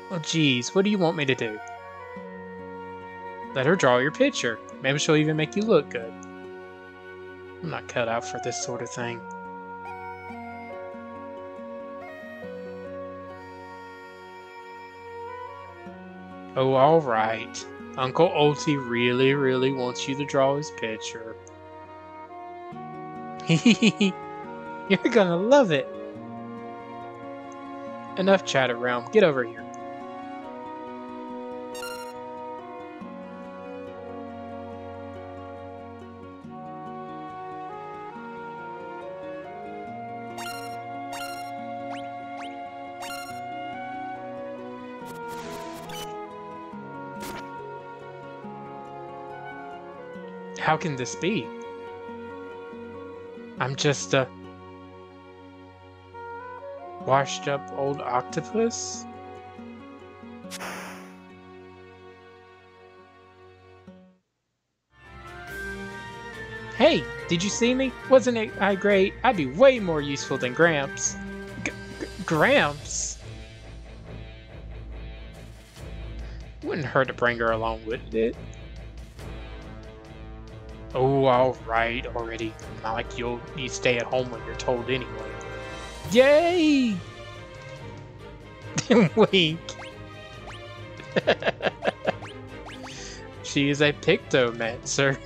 Well, geez, what do you want me to do? Let her draw your picture. Maybe she'll even make you look good. I'm not cut out for this sort of thing. Oh, alright. Uncle Ulti really, really wants you to draw his picture. You're gonna love it. Enough chatter, Realm. Get over here. How can this be? I'm just a washed up old octopus? Hey, did you see me? Wasn't I great? I'd be way more useful than Gramps. Gramps? Wouldn't hurt to bring her along, would it? Oh, alright, already. Not like you stay at home when you're told anyway. Yay! Wink. She is a Pictomancer.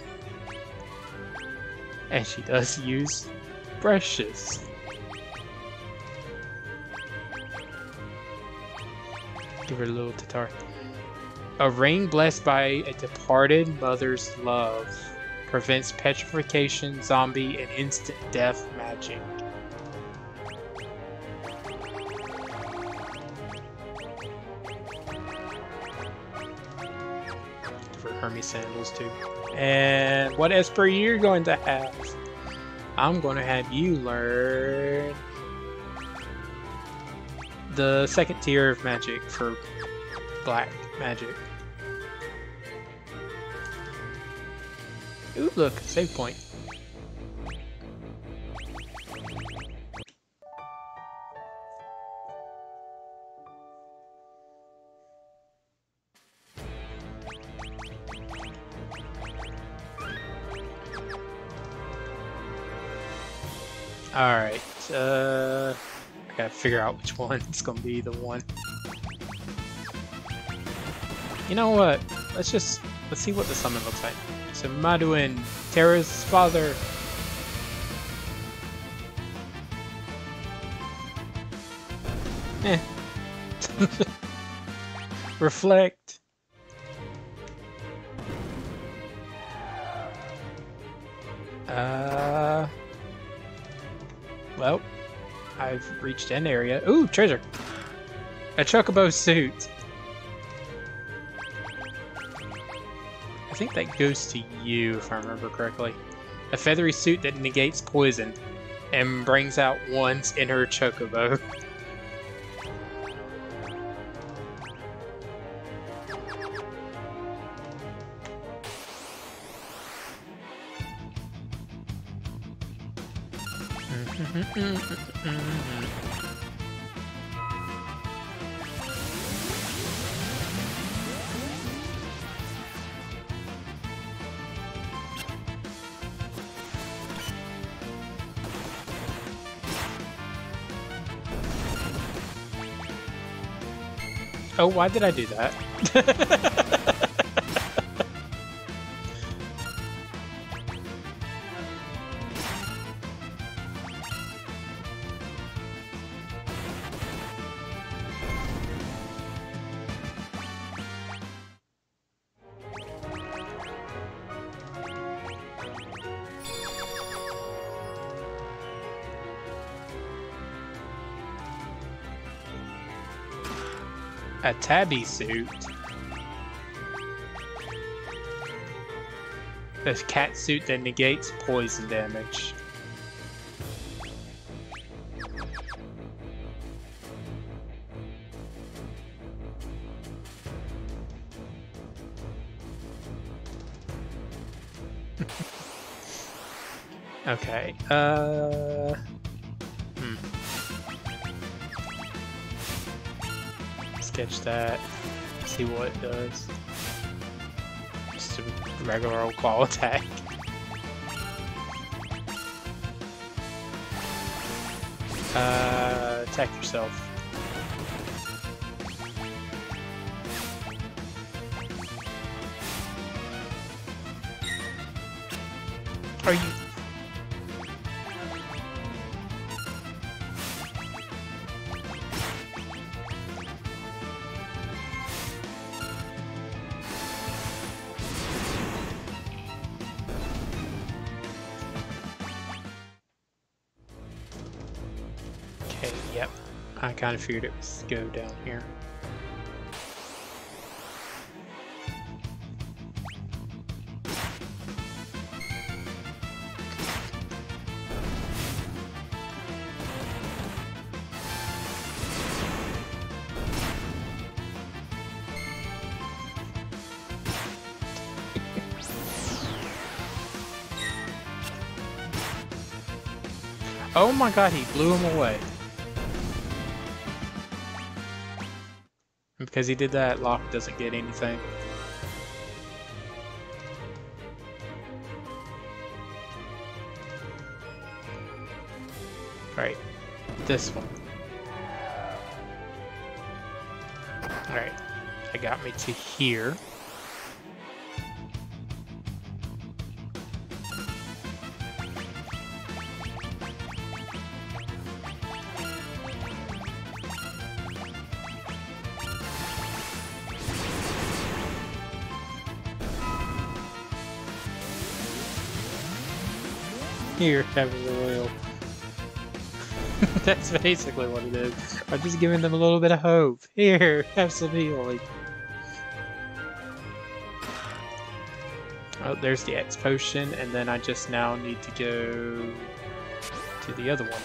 And she does use brushes. Give her a little guitar. A ring blessed by a departed mother's love. Prevents petrification, zombie, and instant death magic. For Hermes sandals too. And what Esper you're going to have? I'm going to have you learn the second tier of magic for black magic. Ooh, look, save point. Alright, I gotta figure out which one is gonna be the one. You know what? Let's see what the summon looks like. So Maduin, Terra's father. Reflect. Well, I've reached an area. Ooh, treasure! A chocobo suit. I think that goes to you, if I remember correctly. A feathery suit that negates poison and brings out one's inner chocobo. Oh, why did I do that? A tabby suit. A cat suit that negates poison damage. Okay, sketch that, see what it does. Just a regular old claw attack. Attack yourself. Are you... Okay, yep. I kind of figured it was go down here. Oh my god, he blew him away. And because he did that, Locke doesn't get anything. Alright, this one. Alright, that got me to here. Here, have a oil. That's basically what it is. I'm just giving them a little bit of hope. Here, have some healing. Oh, there's the X potion, and then I just now need to go to the other one.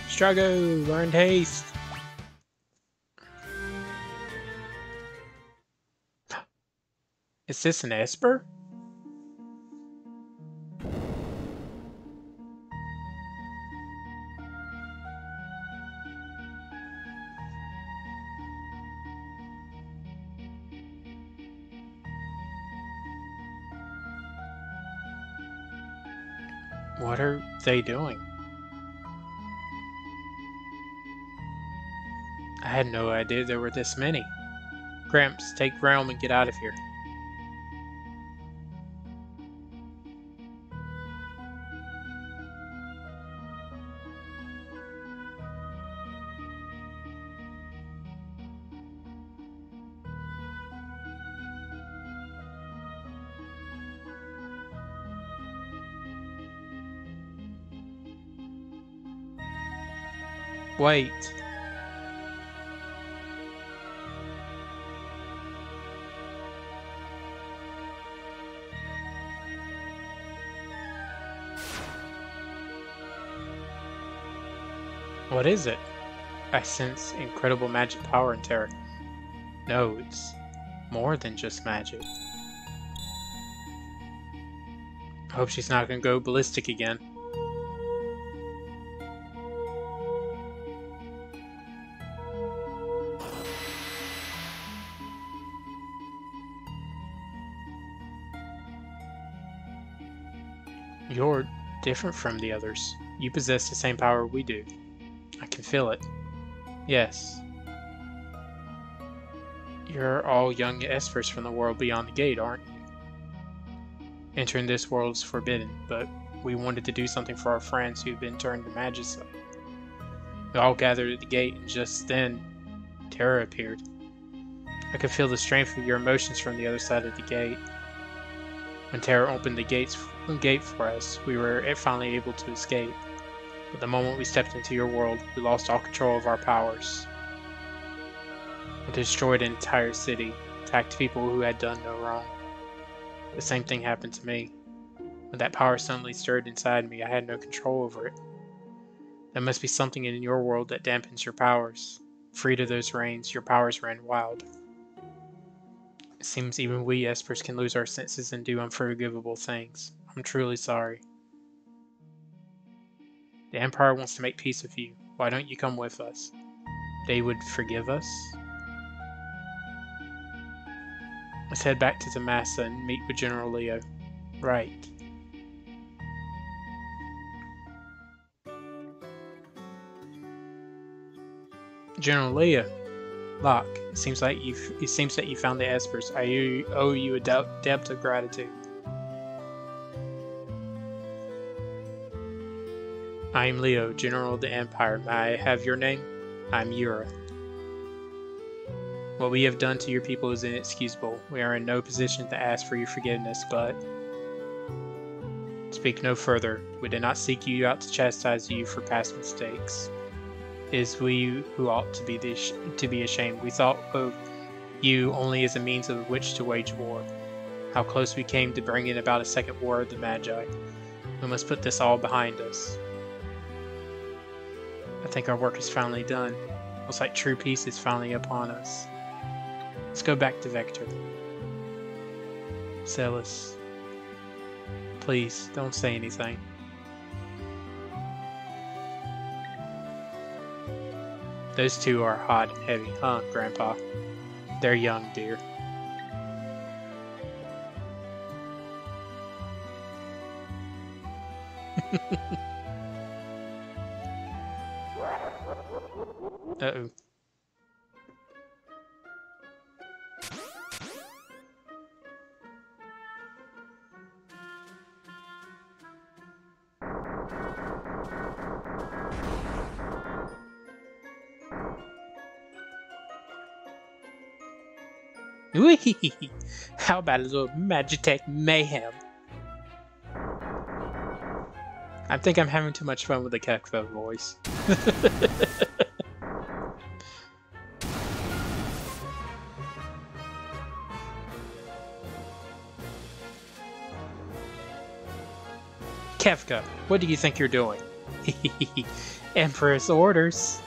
Strago, learned haste. Is this an Esper? What are they doing? I had no idea there were this many. Gramps, take Realm and get out of here. Wait. What is it? I sense incredible magic power in Terra. No, it's more than just magic. I hope she's not gonna go ballistic again. You're different from the others. You possess the same power we do. I can feel it. Yes. You're all young espers from the world beyond the gate, aren't you? Entering this world is forbidden, but we wanted to do something for our friends who've been turned to magicite. We all gathered at the gate, and just then, Terra appeared. I could feel the strength of your emotions from the other side of the gate. When Terra opened the gate for us, we were finally able to escape. But the moment we stepped into your world, we lost all control of our powers. We destroyed an entire city, attacked people who had done no wrong. The same thing happened to me. When that power suddenly stirred inside me, I had no control over it. There must be something in your world that dampens your powers. Freed of those reins, your powers ran wild. It seems even we espers can lose our senses and do unforgivable things. I'm truly sorry. The Empire wants to make peace with you. Why don't you come with us? They would forgive us? Let's head back to Tamasa and meet with General Leo. Right. General Leo. Locke, it seems that you found the espers. I owe you a debt of gratitude. I am Leo, General of the Empire. May I have your name? I'm Yura. What we have done to your people is inexcusable. We are in no position to ask for your forgiveness, but... Speak no further. We did not seek you out to chastise you for past mistakes. It is we who ought to be ashamed. We thought of you only as a means of which to wage war. How close we came to bringing about a second war of the Magi. We must put this all behind us. I think our work is finally done. Looks like true peace is finally upon us. Let's go back to Vector. Celes, please don't say anything. Those two are hot and heavy, huh, Grandpa? They're young, dear. Uh-oh. Wee! How about a little Magitech mayhem? I think I'm having too much fun with the Kefka voice. Kefka, what do you think you're doing? Emperor's orders.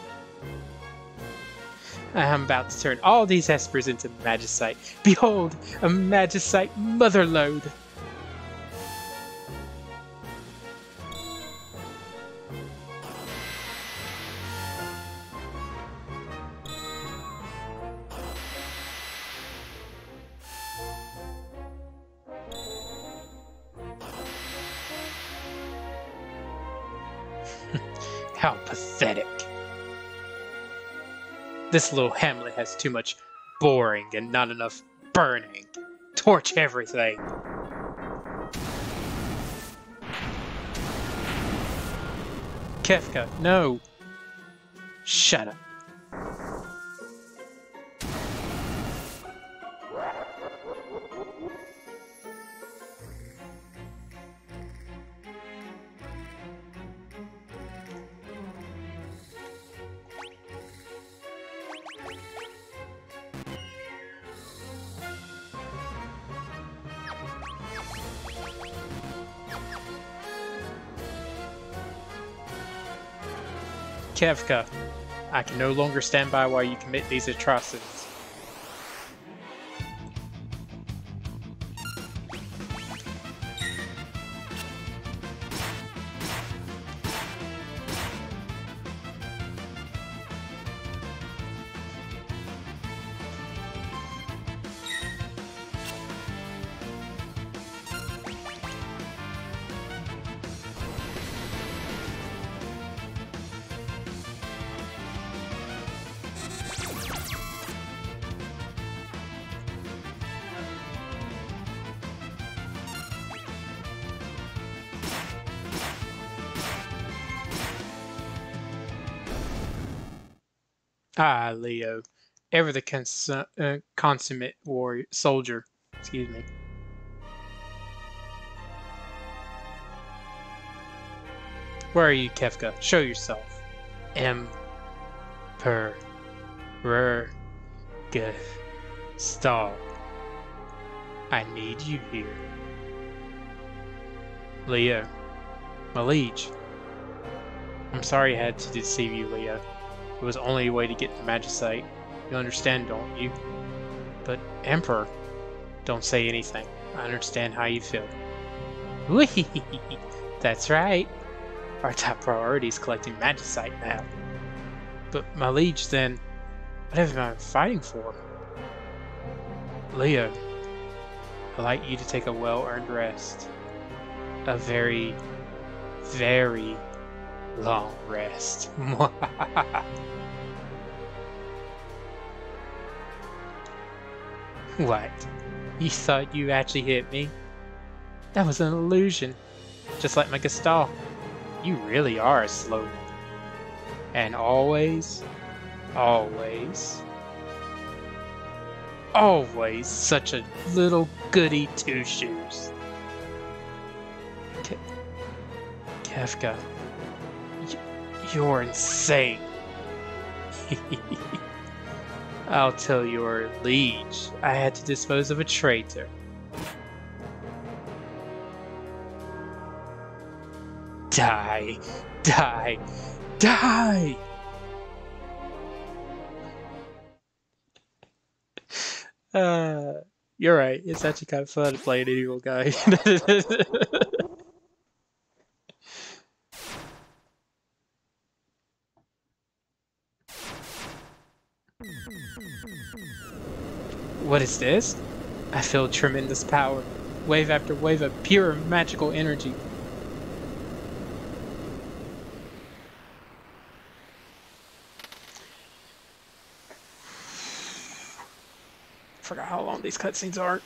I am about to turn all these espers into magicite. Behold, a magicite motherlode! How pathetic. This little hamlet has too much boring and not enough burning. Torch everything. Kefka, no. Shut up. Kefka, I can no longer stand by while you commit these atrocities. Ah, Leo, ever the consummate warrior soldier. Excuse me. Where are you, Kefka? Show yourself. Emperor Gestal. I need you here. Leo, my liege. I'm sorry I had to deceive you, Leo. It was only a way to get the Magicite. You understand, don't you? But, Emperor, don't say anything. I understand how you feel. Whee! That's right. Our top priority is collecting Magicite now. But, my liege, then, what have I been fighting for? Leo, I'd like you to take a well-earned rest. A very, very long rest. What? You thought you actually hit me? That was an illusion. Just like my Gestal. You really are a slow one. And always, always, always such a little goody two-shoes. Kefka, you're insane. I'll tell your liege, I had to dispose of a traitor. Die! Die! Die! You're right. It's actually kind of fun to play an evil guy. What is this? I feel tremendous power. Wave after wave of pure magical energy. Forgot how long these cutscenes are.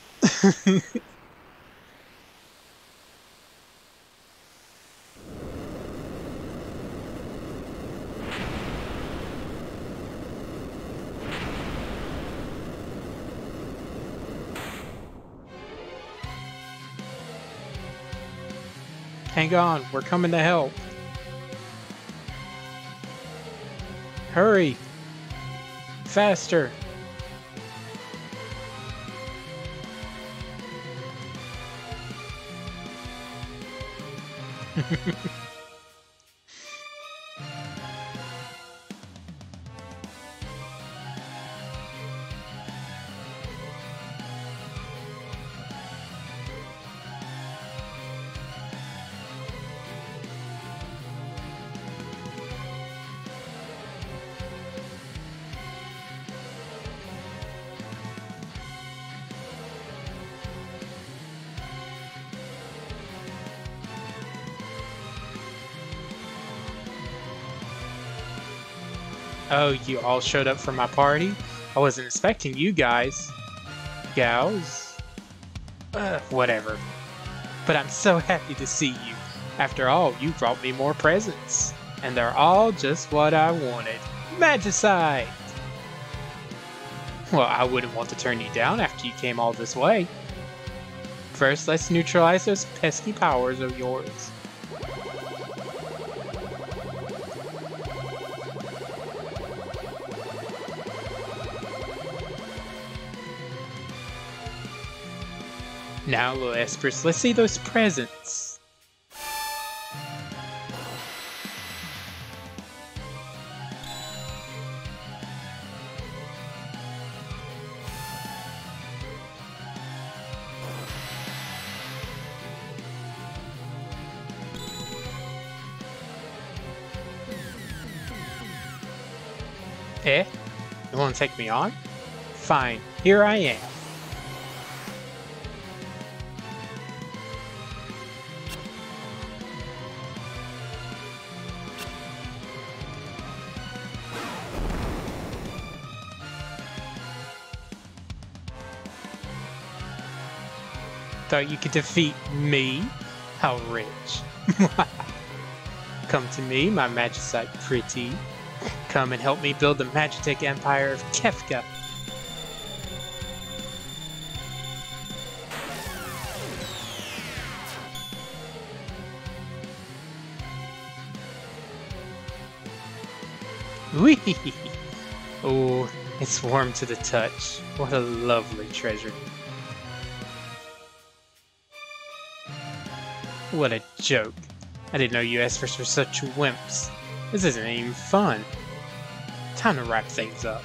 Hang on, we're coming to help. Hurry! Faster! Oh, you all showed up for my party? I wasn't expecting you guys. Gals? Whatever. But I'm so happy to see you. After all, you brought me more presents. And they're all just what I wanted. Magicite! Well, I wouldn't want to turn you down after you came all this way. First, let's neutralize those pesky powers of yours. Now, little Espers, let's see those presents. Eh? You want to take me on? Fine, here I am. Thought you could defeat me? How rich. Come to me, my Magicite pretty. Come and help me build the Magitek Empire of Kefka. Whee! Oh, it's warm to the touch. What a lovely treasure. What a joke. I didn't know you Espers were such wimps. This isn't even fun. Time to wrap things up.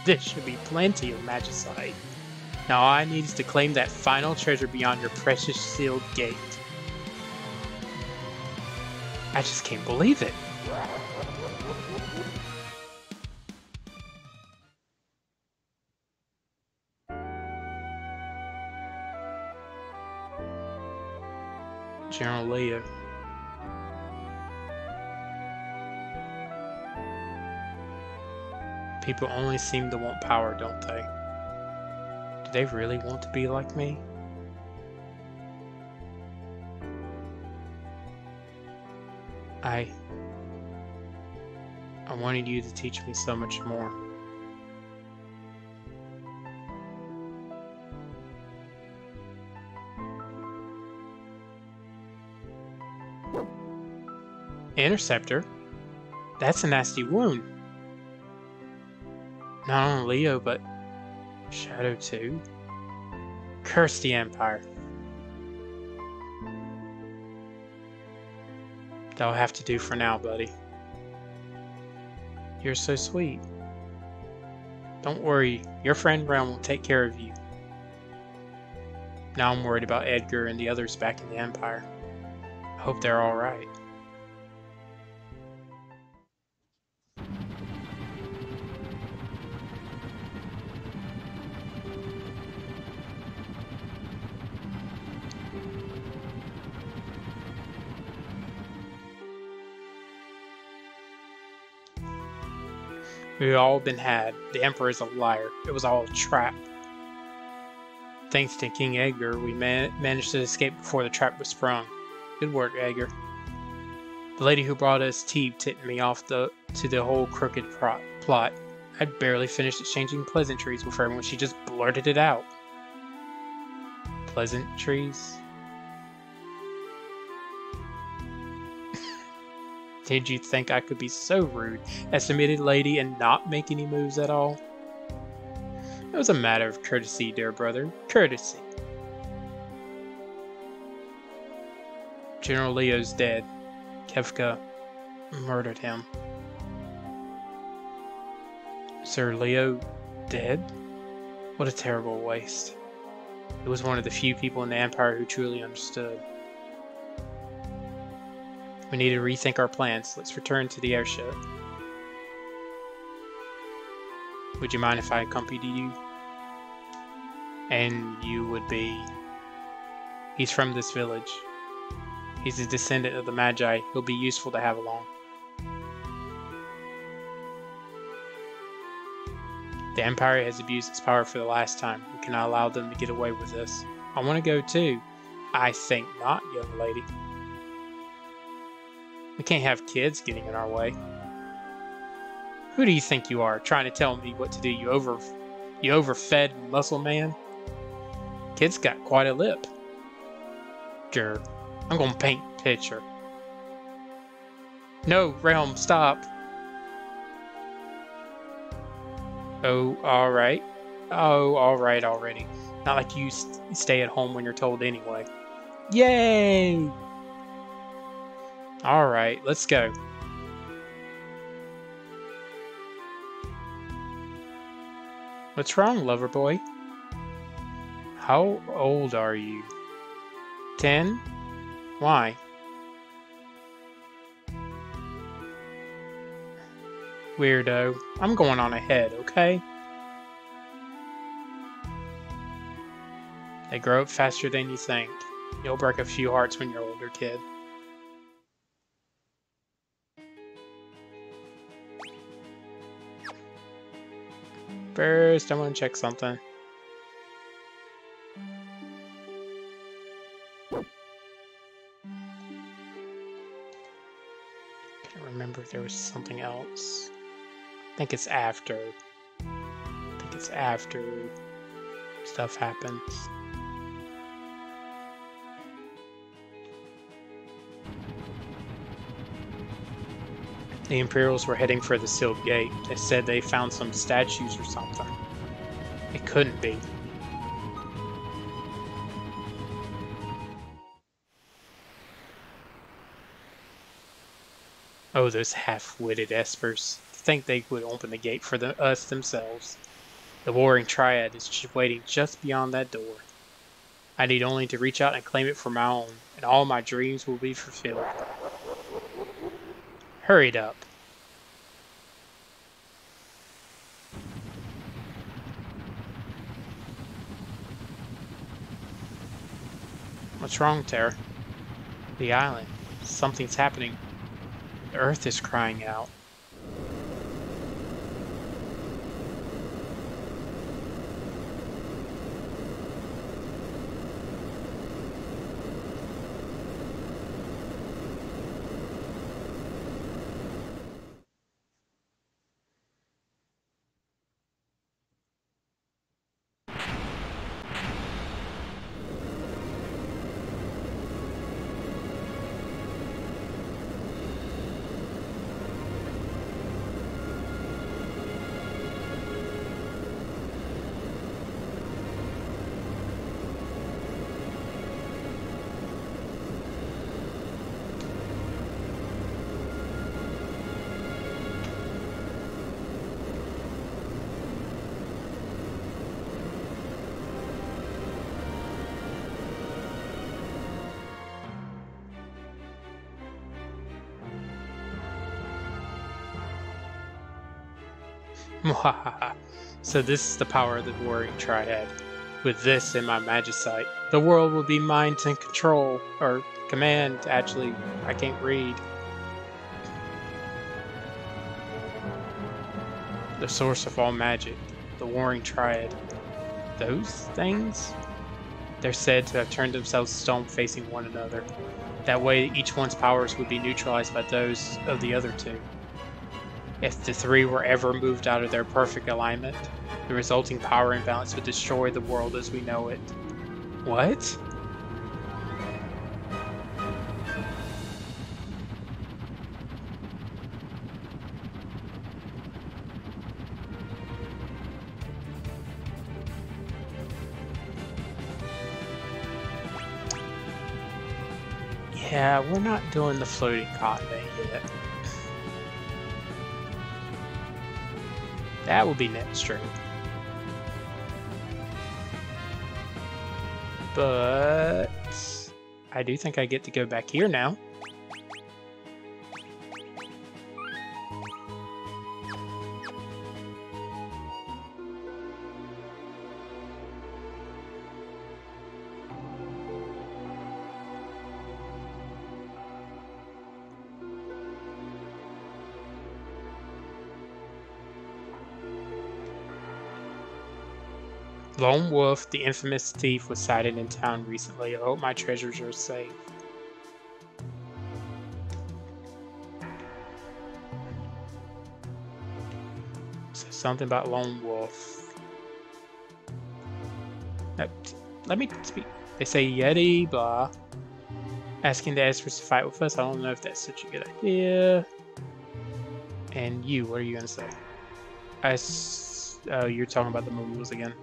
There should be plenty of Magicite. Now all I need is to claim that final treasure beyond your precious sealed gate. I just can't believe it. General Leo. People only seem to want power, don't they? Do they really want to be like me? I wanted you to teach me so much more. Interceptor? That's a nasty wound. Not only Leo, but Shadow too. Curse the Empire. That'll have to do for now, buddy. You're so sweet. Don't worry, your friend Realm will take care of you. Now I'm worried about Edgar and the others back in the Empire. I hope they're alright. We've all been had. The Emperor is a liar. It was all a trap. Thanks to King Edgar, we managed to escape before the trap was sprung. Good work, Edgar. The lady who brought us tea tipped me off to the whole crooked plot. I'd barely finished exchanging pleasantries with her when she just blurted it out. Pleasantries? Did you think I could be so rude, estimated lady, and not make any moves at all? It was a matter of courtesy, dear brother. Courtesy. General Leo's dead. Kefka murdered him. Sir Leo dead? What a terrible waste. He was one of the few people in the Empire who truly understood. We need to rethink our plans. Let's return to the airship. Would you mind if I accompanied you? And you would be... He's from this village. He's a descendant of the Magi. He'll be useful to have along. The Empire has abused its power for the last time. We cannot allow them to get away with this. I want to go too. I think not, young lady. We can't have kids getting in our way. Who do you think you are, trying to tell me what to do, you overfed muscle man? Kid's got quite a lip. Grr. I'm gonna paint a picture. No, Realm, stop. Oh, alright. Oh, alright already. Not like you stay at home when you're told anyway. Yay! Alright, let's go. What's wrong, lover boy? How old are you? 10? Why? Weirdo. I'm going on ahead, okay? They grow up faster than you think. You'll break a few hearts when you're older, kid. First, I want to check something. Can't remember if there was something else. I think it's after. Stuff happens. The Imperials were heading for the sealed gate. They said they found some statues or something. It couldn't be. Oh, those half-witted espers. To think they would open the gate for us themselves. The Warring Triad is waiting just beyond that door. I need only to reach out and claim it for my own, and all my dreams will be fulfilled. Hurried up. What's wrong, Terra? The island. Something's happening. The Earth is crying out. So this is the power of the Warring Triad. With this in my Magicite, the world will be mine to control, or command, actually. I can't read. The source of all magic, the Warring Triad. Those things? They're said to have turned themselves to stone facing one another. That way each one's powers would be neutralized by those of the other two. If the three were ever moved out of their perfect alignment, the resulting power imbalance would destroy the world as we know it. What? Yeah, we're not doing the floating continent yet. That will be next stream. But I do think I get to go back here now. Lone Wolf, the infamous thief, was sighted in town recently. I hope my treasures are safe. So something about Lone Wolf. Let me speak. They say Yeti, blah. Asking the Espers to fight with us. I don't know if that's such a good idea. And you, what are you gonna say? Oh, you're talking about the mobiles again.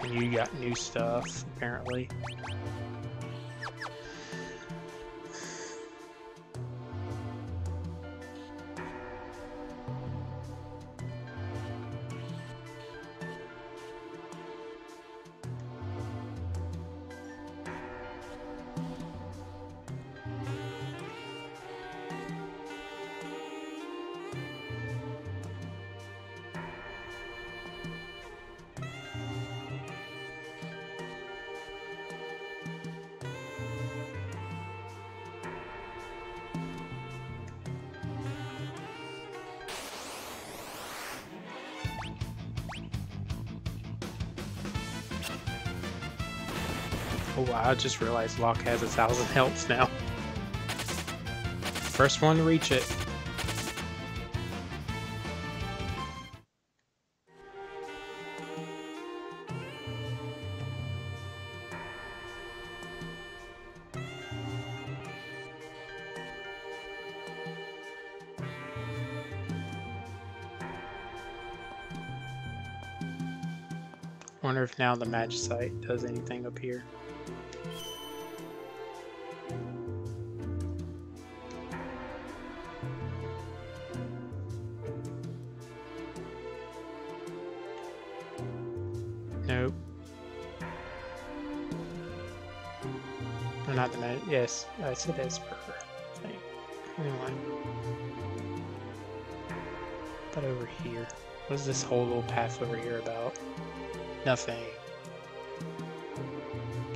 And you got new stuff, apparently. Oh wow, I just realized Locke has 1,000 health now. First one to reach it. Wonder if now the Magicite does anything up here. Nope. No, not the Magic. Yes, I said Esper. Anyway. But over here. What is this whole little path over here about? Nothing.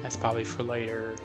That's probably for later.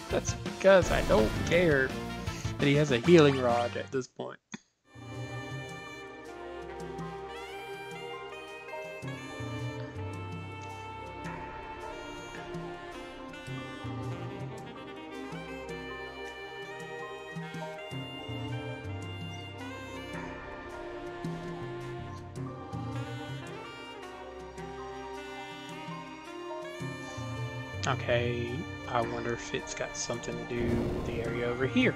That's because I don't care that he has a healing rod at this point. Okay, I wonder if it's got something to do with the area over here.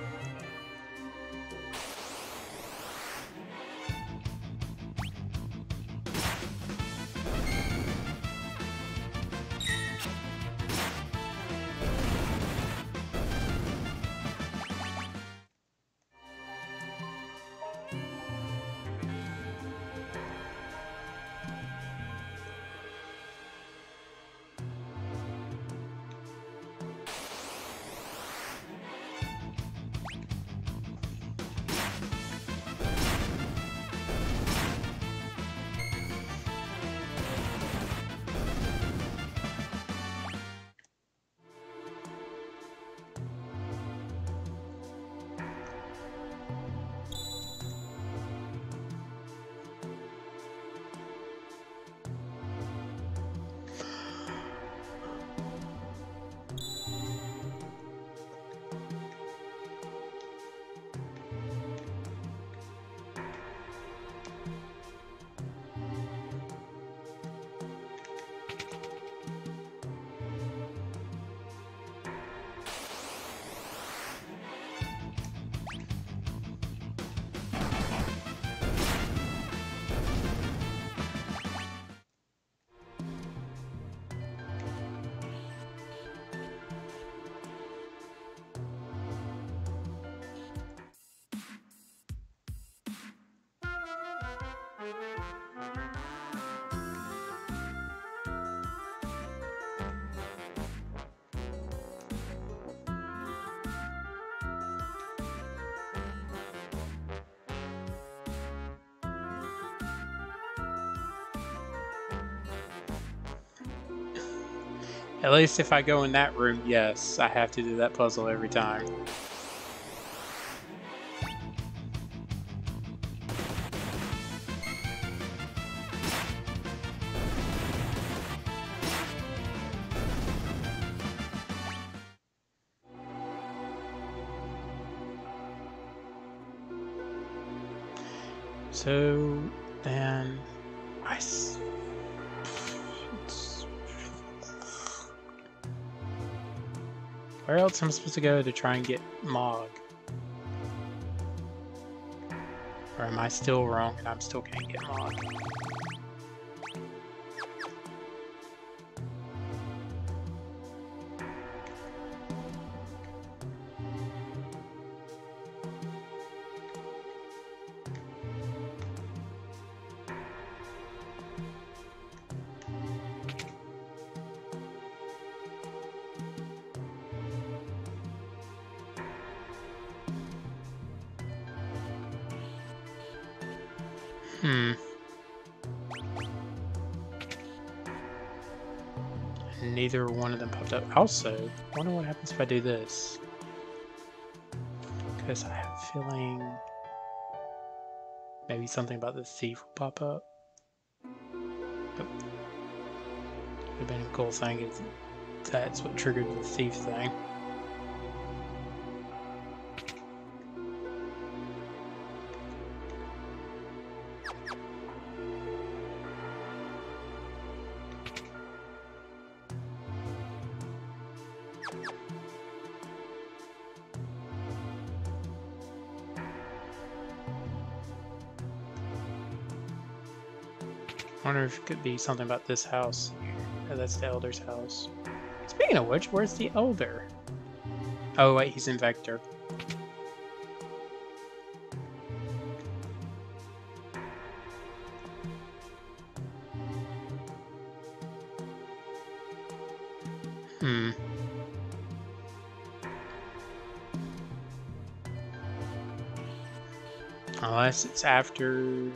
At least if I go in that room, yes, I have to do that puzzle every time. So then where else am I supposed to go to try and get Mog? Or am I still wrong and I still can't get Mog? Neither one of them popped up. Also, I wonder what happens if I do this. Because I have a feeling maybe something about the thief will pop up. But would have been a cool thing if that's what triggered the thief thing. I wonder if it could be something about this house here. Oh, that's the Elder's house. Speaking of which, where's the Elder? Oh wait, he's in Vector. Unless it's after...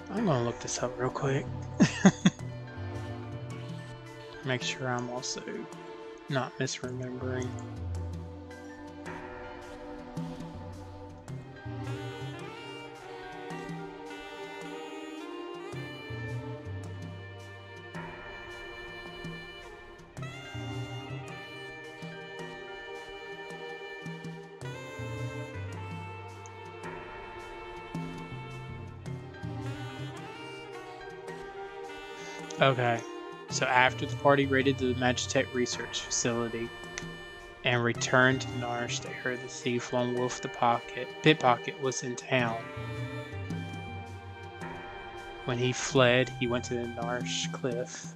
I'm gonna look this up real quick. Make sure I'm also not misremembering. Okay, so after the party raided the Magitech research facility and returned to Narshe, they heard the thief Lone Wolf the Pickpocket was in town. When he fled, he went to the Narshe Cliff.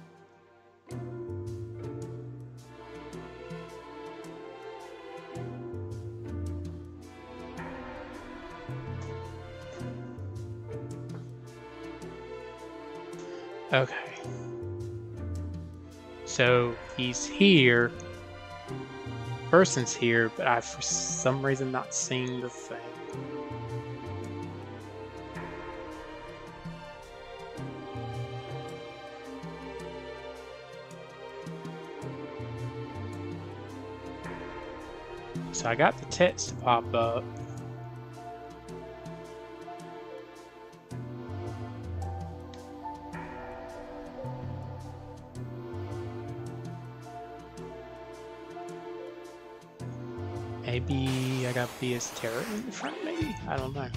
Okay. So he's here. Person's here, but I've for some reason not seen the thing. So I got the text to pop up. Maybe I got BS Terror in the front, maybe? I don't know.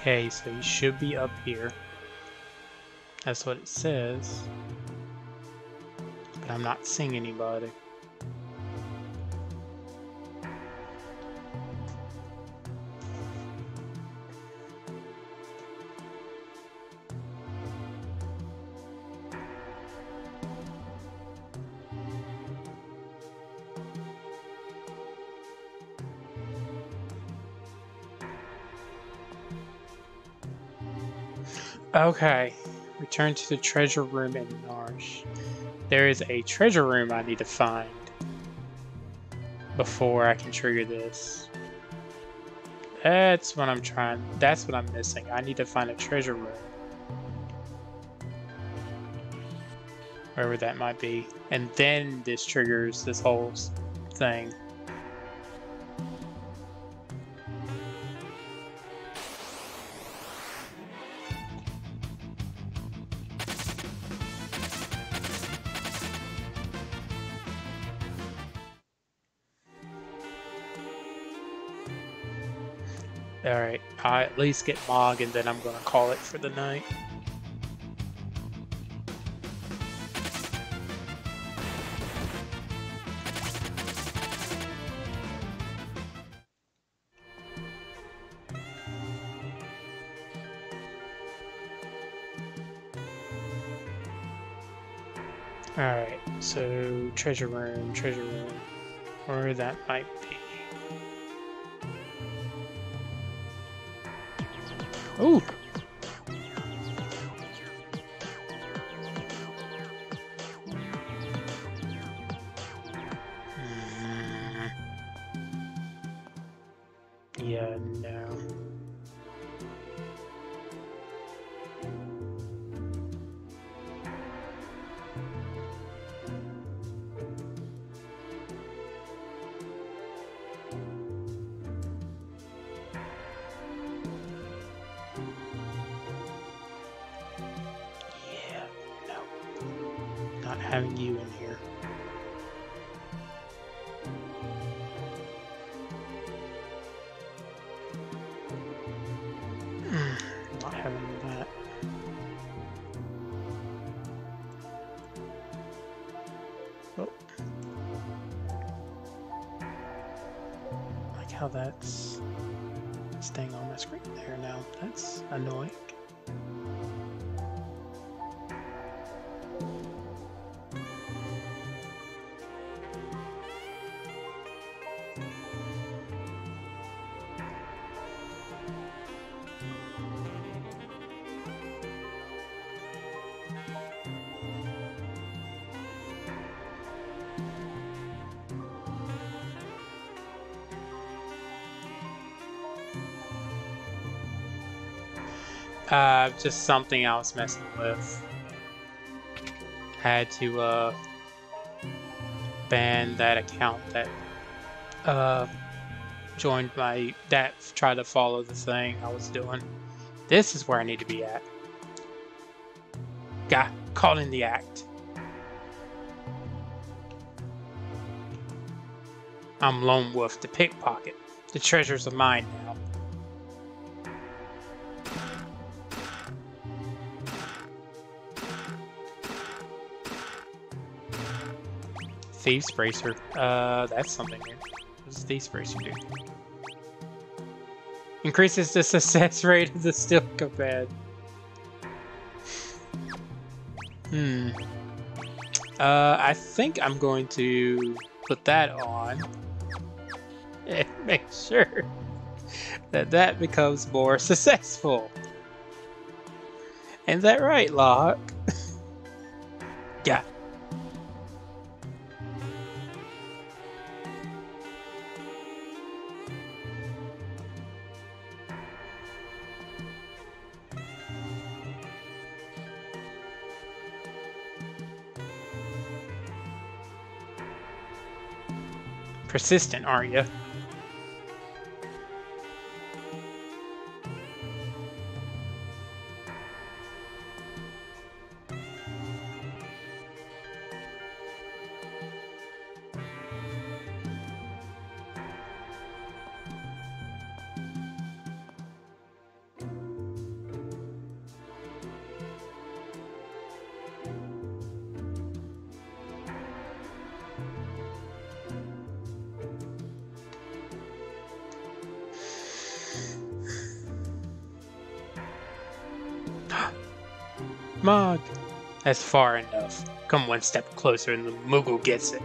Okay, so you should be up here. That's what it says. But I'm not seeing anybody. Okay, return to the treasure room in Narsh. There is a treasure room I need to find before I can trigger this. That's what I'm trying. That's what I'm missing. I need to find a treasure room. Wherever that might be. And then this triggers this whole thing. Alright, I at least get Mog and then I'm gonna call it for the night. Alright, so treasure room, where that might be. Ooh! Yeah, no. Not having you in here. Not having that. Oh. Like how that's staying on my screen there now. That's annoying. Just something I was messing with. Had to ban that account that joined that tried to follow the thing I was doing. This is where I need to be at. Got caught in the act. I'm Lone Wolf the pickpocket. The treasures are mine now. Thieves Bracer. That's something new. What does Thieves Bracer do? Increases the success rate of the steel pad. I think I'm going to put that on and make sure that that becomes more successful. Ain't that right, Locke? Yeah. Persistent, aren't you? Mog! That's far enough. Come one step closer and the Moogle gets it.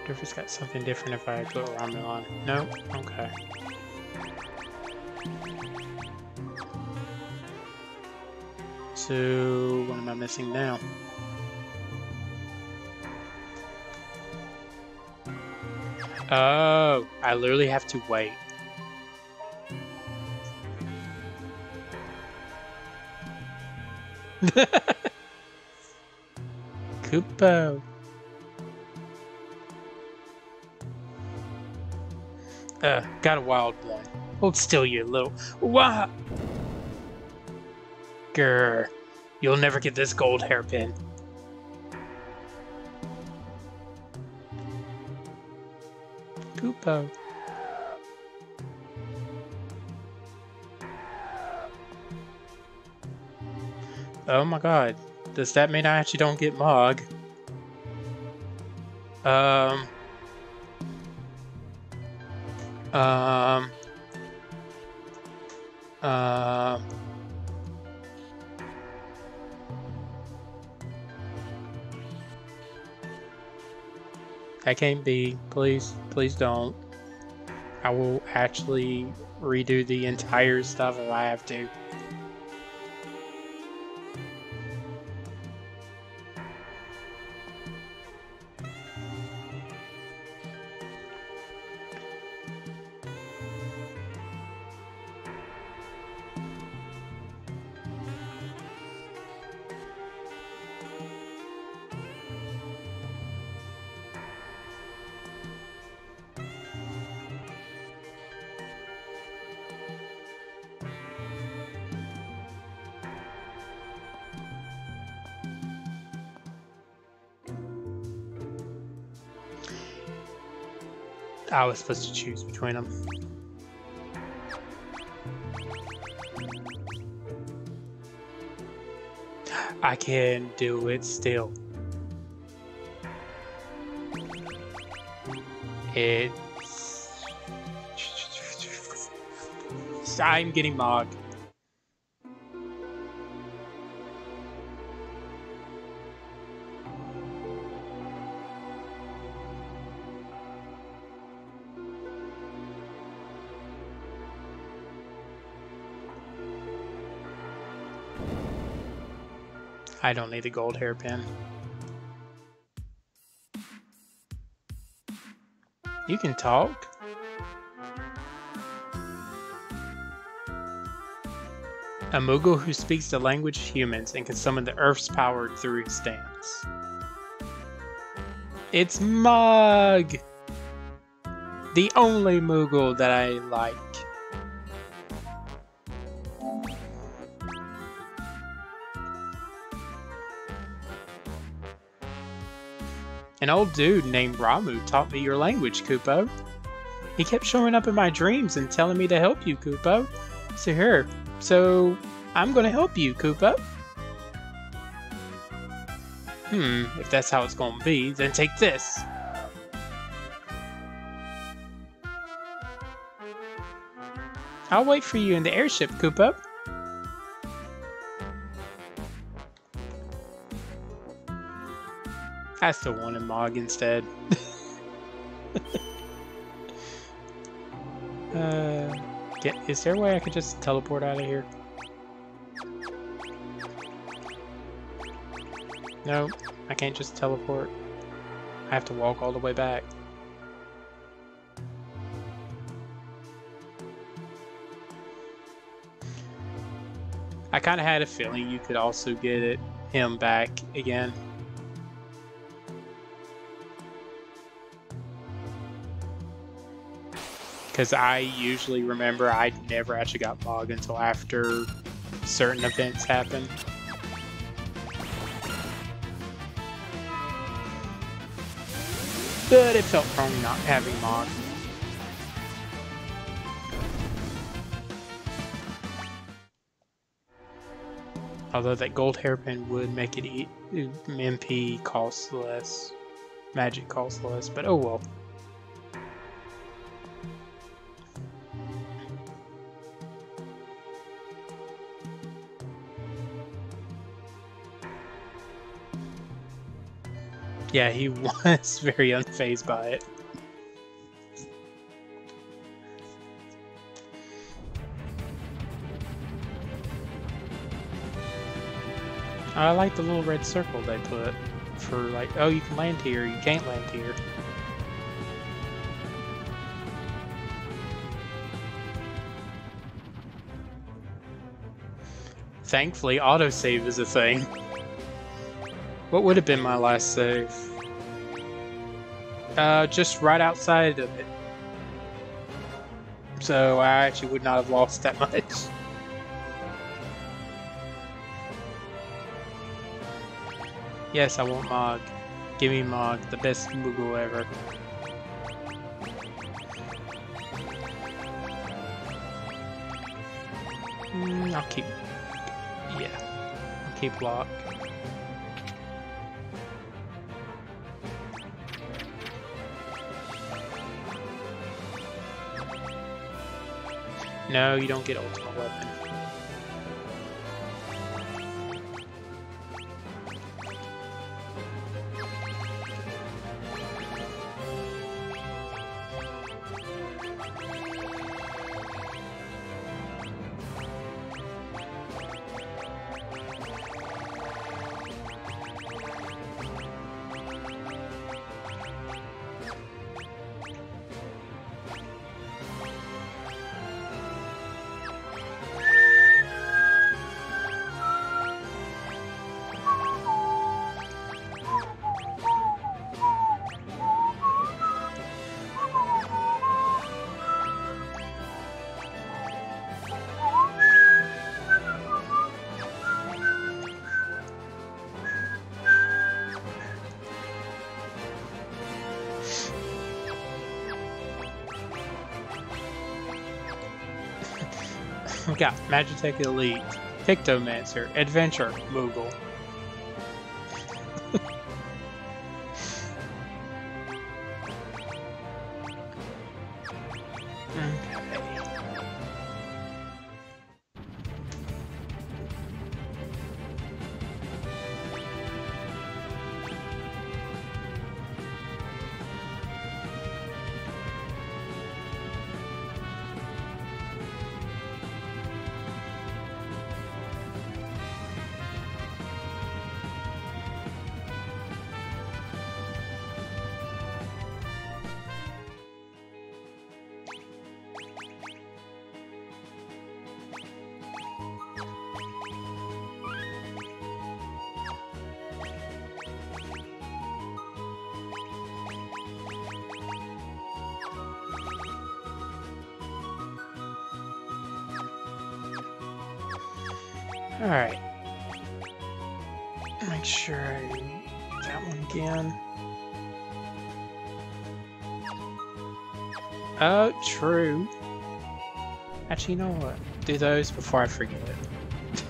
If it's got something different if I put ramen on. No? Okay. So, what am I missing now? Oh, I literally have to wait. Koopo. Got a wild one. Hold still, you little... Wah! Grr. You'll never get this gold hairpin. Koopo. Oh my god. Does that mean I actually don't get Mog? That can't be. Please, please don't. I will actually redo the entire stuff if I have to. I was supposed to choose between them. I can do it still. I'm getting Mog. I don't need a gold hairpin. You can talk. A Moogle who speaks the language of humans and can summon the Earth's power through his dance. It's Mog! The only Moogle that I like. An old dude named Ramu taught me your language, Koopo. He kept showing up in my dreams and telling me to help you, Koopo. So I'm gonna help you, Koopo. If that's how it's gonna be, then take this. I'll wait for you in the airship, Koopo. I still wanted Mog instead. Is there a way I could just teleport out of here? No, I can't just teleport. I have to walk all the way back. I kind of had a feeling you could also get him back again. Because I usually remember I never actually got Mog until after certain events happen. But it felt wrong not having Mog. Although that gold hairpin would make it MP costs less, magic costs less, but oh well. Yeah, he was very unfazed by it. I like the little red circle they put for like, oh, you can land here, you can't land here. Thankfully, autosave is a thing. What would have been my last save? Just right outside of it. So I actually would not have lost that much. Yes, I want Mog. Give me Mog, the best Moogle ever. I'll keep... yeah. I'll keep Locke. No, you don't get ultimate weapon. We got Magitech Elite, Pictomancer, Adventure, Moogle. Alright. Make sure I do that one again. Oh, true. Actually, you know what? Do those before I forget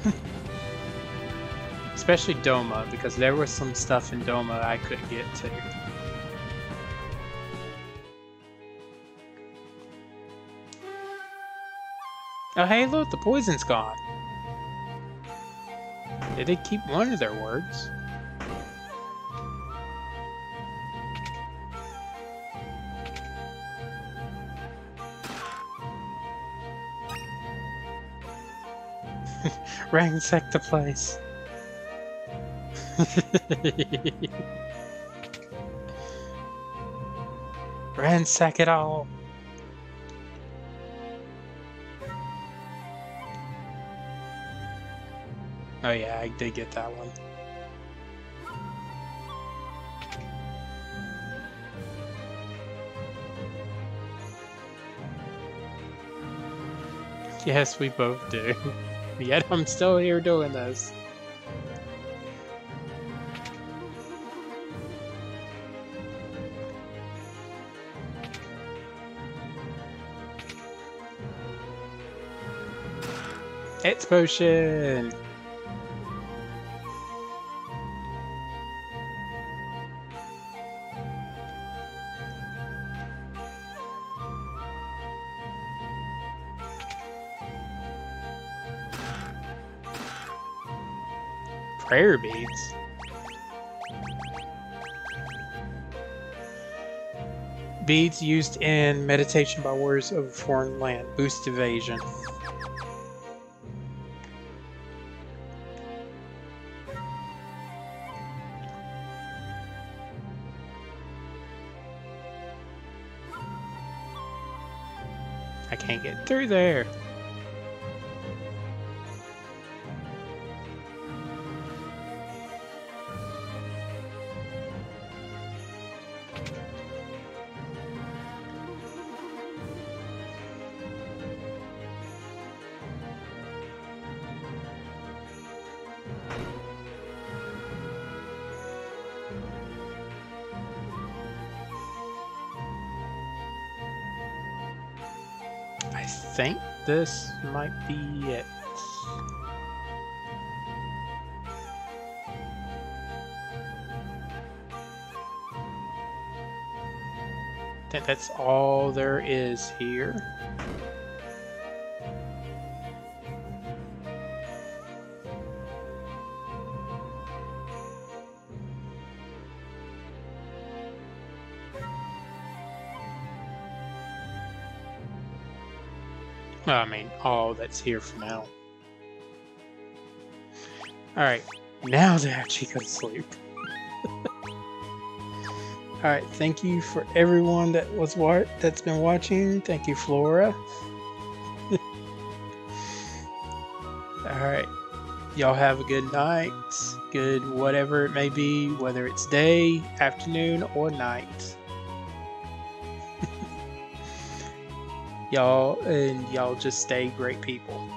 it. Especially Doma, because there was some stuff in Doma I couldn't get to. Oh, hey, look, the poison's gone. Did they keep one of their words? Ransack the place. Ransack it all. Oh yeah, I did get that one. Yes, we both do. Yet I'm still here doing this. Explosion! Prayer beads. Beads used in meditation by warriors of a foreign land. Boost evasion. I can't get through there. I think this might be it. I think that's all there is here. Well, I mean, all that's here for now. Alright, now to actually go to sleep. Alright, thank you for everyone that's been watching. Thank you, Flora. Alright, y'all have a good night. Good whatever it may be, whether it's day, afternoon, or night. Y'all just stay great people.